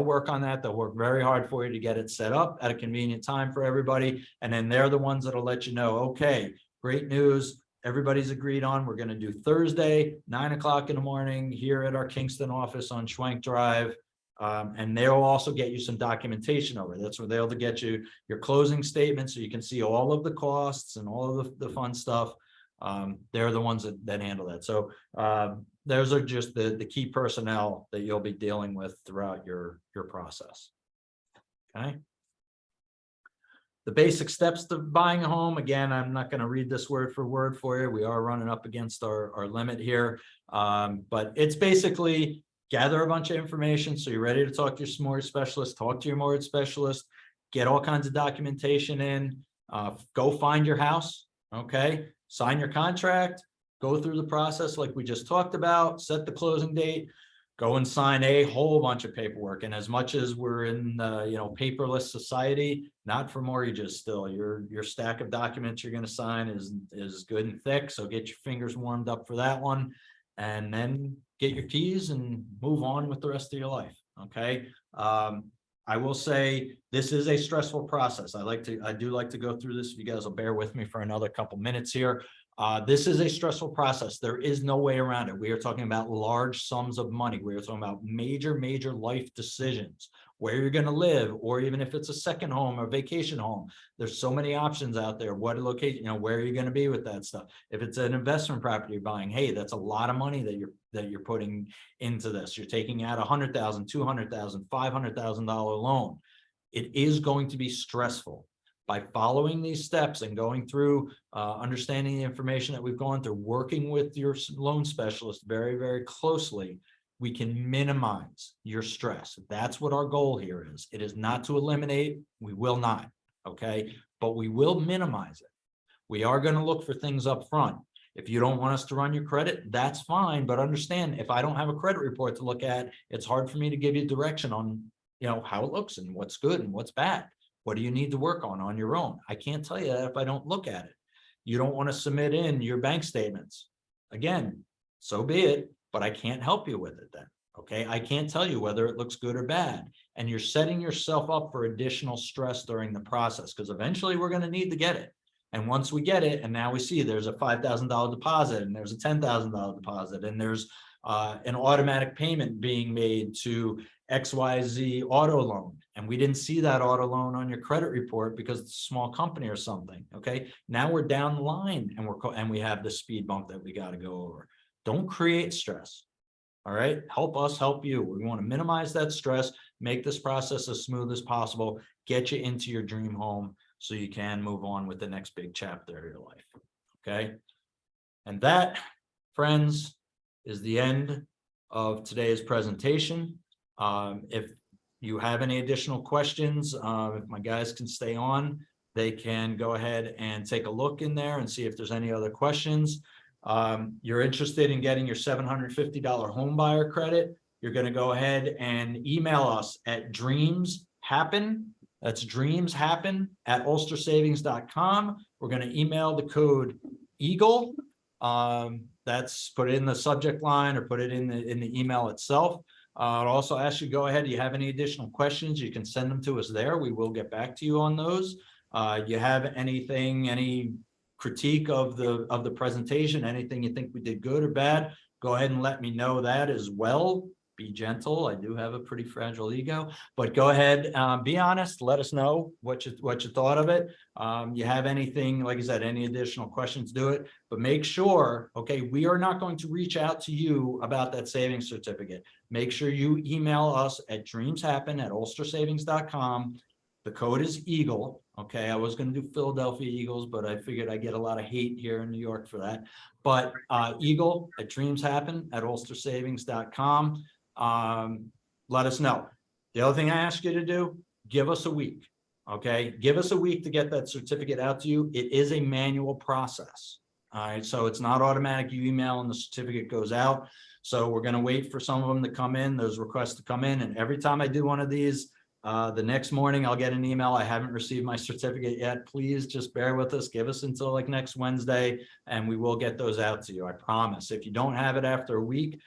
Speaker 2: work on that. They'll work very hard for you to get it set up at a convenient time for everybody. And then they're the ones that'll let you know, okay, great news. Everybody's agreed on. We're going to do Thursday, 9 o'clock in the morning here at our Kingston office on Schwank Drive. And they'll also get you some documentation over. That's where they'll get you your closing statement so you can see all of the costs and all of the fun stuff. They're the ones that handle that. So those are just the key personnel that you'll be dealing with throughout your process. Okay. The basic steps to buying a home. Again, I'm not going to read this word for word for you. We are running up against our limit here. But it's basically gather a bunch of information. So you're ready to talk to your mortgage specialist, talk to your mortgage specialist, get all kinds of documentation in, go find your house. Okay. Sign your contract, go through the process like we just talked about, set the closing date, go and sign a whole bunch of paperwork. And as much as we're in paperless society, not for mortgages still, your stack of documents you're going to sign is good and thick. So get your fingers warmed up for that one. And then get your keys and move on with the rest of your life. Okay. I will say this is a stressful process. I do like to go through this. If you guys will bear with me for another couple minutes here. This is a stressful process. There is no way around it. We are talking about large sums of money. We are talking about major life decisions, where you're going to live, or even if it's a second home or vacation home. There's so many options out there. What location, where are you going to be with that stuff? If it's an investment property you're buying, hey, that's a lot of money that you're putting into this. You're taking out $100,000, $200,000, $500,000 loan. It is going to be stressful. By following these steps and going through, understanding the information that we've gone through, working with your loan specialist very closely, we can minimize your stress. That's what our goal here is. It is not to eliminate. We will not. Okay. But we will minimize it. We are going to look for things up front. If you don't want us to run your credit, that's fine. But understand, if I don't have a credit report to look at, it's hard for me to give you direction on, how it looks and what's good and what's bad. What do you need to work on your own? I can't tell you that if I don't look at it. You don't want to submit in your bank statements. Again, so be it, but I can't help you with it then. Okay. I can't tell you whether it looks good or bad. And you're setting yourself up for additional stress during the process because eventually we're going to need to get it. And once we get it, and now we see there's a $5,000 deposit and there's a $10,000 deposit and there's an automatic payment being made to XYZ auto loan. And we didn't see that auto loan on your credit report because it's a small company or something. Okay. Now we're down the line and we have the speed bump that we got to go over. Don't create stress. All right. Help us help you. We want to minimize that stress, make this process as smooth as possible, get you into your dream home so you can move on with the next big chapter of your life. Okay. And that, friends, is the end of today's presentation. If you have any additional questions, if my guys can stay on, they can go ahead and take a look in there and see if there's any other questions. You're interested in getting your $750 home buyer credit, you're going to go ahead and email us at dreamshappen. That's dreamshappen@ulstersavings.com. We're going to email the code EAGLE. That's put it in the subject line or put it in the email itself. I'll also ask you, go ahead. Do you have any additional questions? You can send them to us there. We will get back to you on those. You have anything, any critique of the presentation, anything you think we did good or bad, go ahead and let me know that as well. Be gentle. I do have a pretty fragile ego, but go ahead, be honest. Let us know what you thought of it. You have anything, like I said, any additional questions, do it. But make sure, okay, we are not going to reach out to you about that savings certificate. Make sure you email us at dreamshappen@ulstersavings.com. The code is EAGLE. Okay, I was going to do Philadelphia Eagles, but I figured I get a lot of hate here in New York for that. But EAGLE at dreamshappen@ulstersavings.com. Let us know. The other thing I ask you to do, give us a week. Okay, give us a week to get that certificate out to you. It is a manual process. All right, so it's not automatic. You email and the certificate goes out. So we're going to wait for some of them to come in, those requests to come in. And every time I do one of these, the next morning I'll get an email. I haven't received my certificate yet. Please just bear with us. Give us until like next Wednesday and we will get those out to you. I promise. If you don't have it after a week,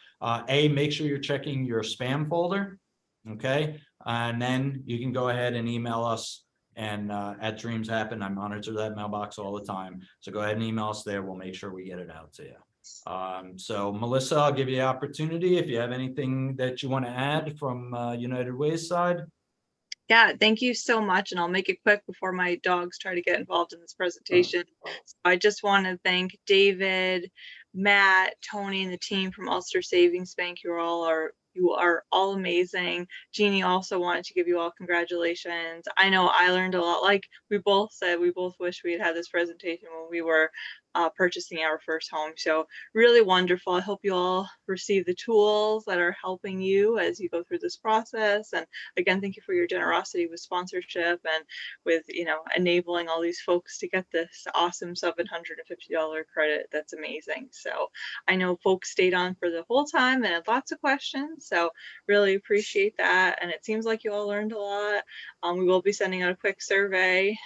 Speaker 2: make sure you're checking your spam folder. Okay. And then you can go ahead and email us and at Dreams Happen. I monitor that mailbox all the time. So go ahead and email us there. We'll make sure we get it out to you. So Melissa, I'll give you the opportunity. If you have anything that you want to add from United Way's side.
Speaker 1: Yeah, thank you so much. And I'll make it quick before my dogs try to get involved in this presentation. So I just want to thank David, Matt, Tony, and the team from Ulster Savings Bank. You are all amazing. Jeannie also wanted to give you all congratulations. I know I learned a lot. Like we both said, we both wish we had had this presentation when we were purchasing our first home. So really wonderful. I hope you all receive the tools that are helping you as you go through this process. And again, thank you for your generosity with sponsorship and with, enabling all these folks to get this awesome $750 credit. That's amazing. So I know folks stayed on for the whole time and had lots of questions. So really appreciate that. And it seems like you all learned a lot. We will be sending out a quick survey.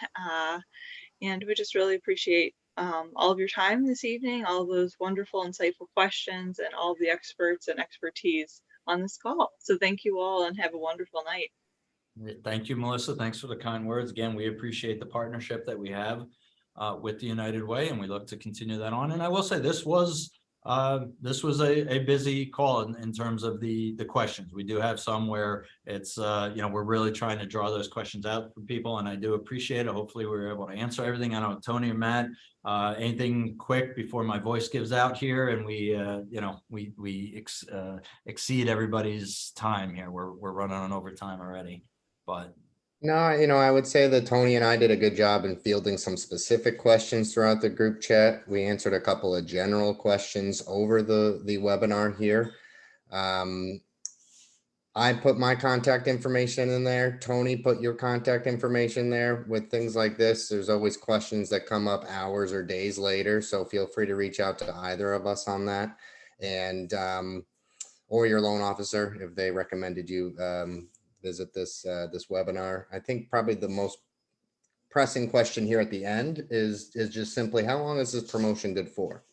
Speaker 1: And we just really appreciate all of your time this evening, all of those wonderful, insightful questions, and all of the experts and expertise on this call. So thank you all and have a wonderful night.
Speaker 2: Thank you, Melissa. Thanks for the kind words. Again, we appreciate the partnership that we have with the United Way, and we look to continue that on. And I will say this was a busy call in terms of the questions. We do have some where it's we're really trying to draw those questions out for people, and I do appreciate it. Hopefully we were able to answer everything. I know Tony or Matt, anything quick before my voice gives out here and we exceed everybody's time here. We're running on overtime already, but
Speaker 5: no, I would say that Tony and I did a good job in fielding some specific questions throughout the group chat. We answered a couple of general questions over the webinar here. I put my contact information in there. Tony put your contact information there. With things like this, there's always questions that come up hours or days later. So feel free to reach out to either of us on that, and or your loan officer if they recommended you visit this webinar. I think probably the most pressing question here at the end is just simply, how long is this promotion good for?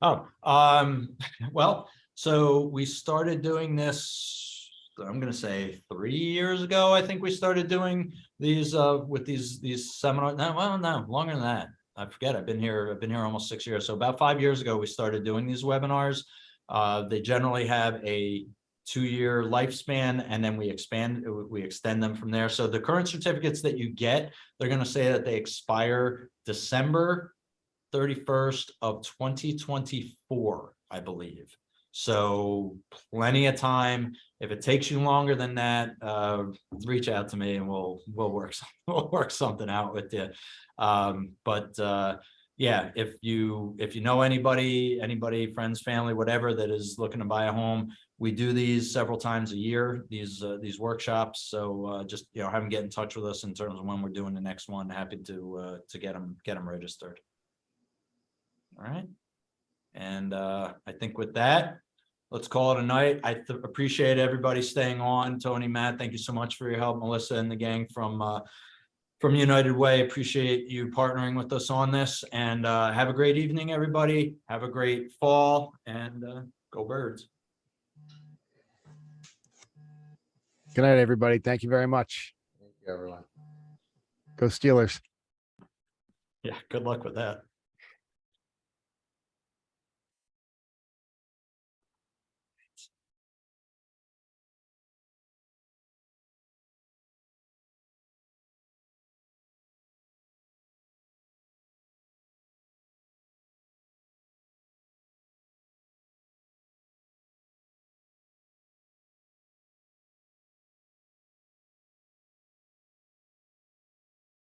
Speaker 2: Well, so we started doing this, I'm going to say 3 years ago. I think we started doing these with these seminars. No, longer than that. I forget. I've been here almost 6 years. So about 5 years ago, we started doing these webinars. They generally have a 2-year lifespan, and then we extend them from there. So the current certificates that you get, they're going to say that they expire December 31st of 2024, I believe. So plenty of time. If it takes you longer than that, reach out to me and we'll work something out with you. yeah, if you know anybody, friends, family, whatever, that is looking to buy a home, we do these several times a year, these workshops. So just, have them get in touch with us in terms of when we're doing the next one. Happy to get them registered. All right. And I think with that, let's call it a night. I appreciate everybody staying on. Tony, Matt, thank you so much for your help. Melissa and the gang from United Way, appreciate you partnering with us on this, and have a great evening, everybody. Have a great fall, and go Birds.
Speaker 4: Good night, everybody. Thank you very much.
Speaker 5: Thank you, everyone.
Speaker 4: Go Steelers.
Speaker 2: Yeah, good luck with that.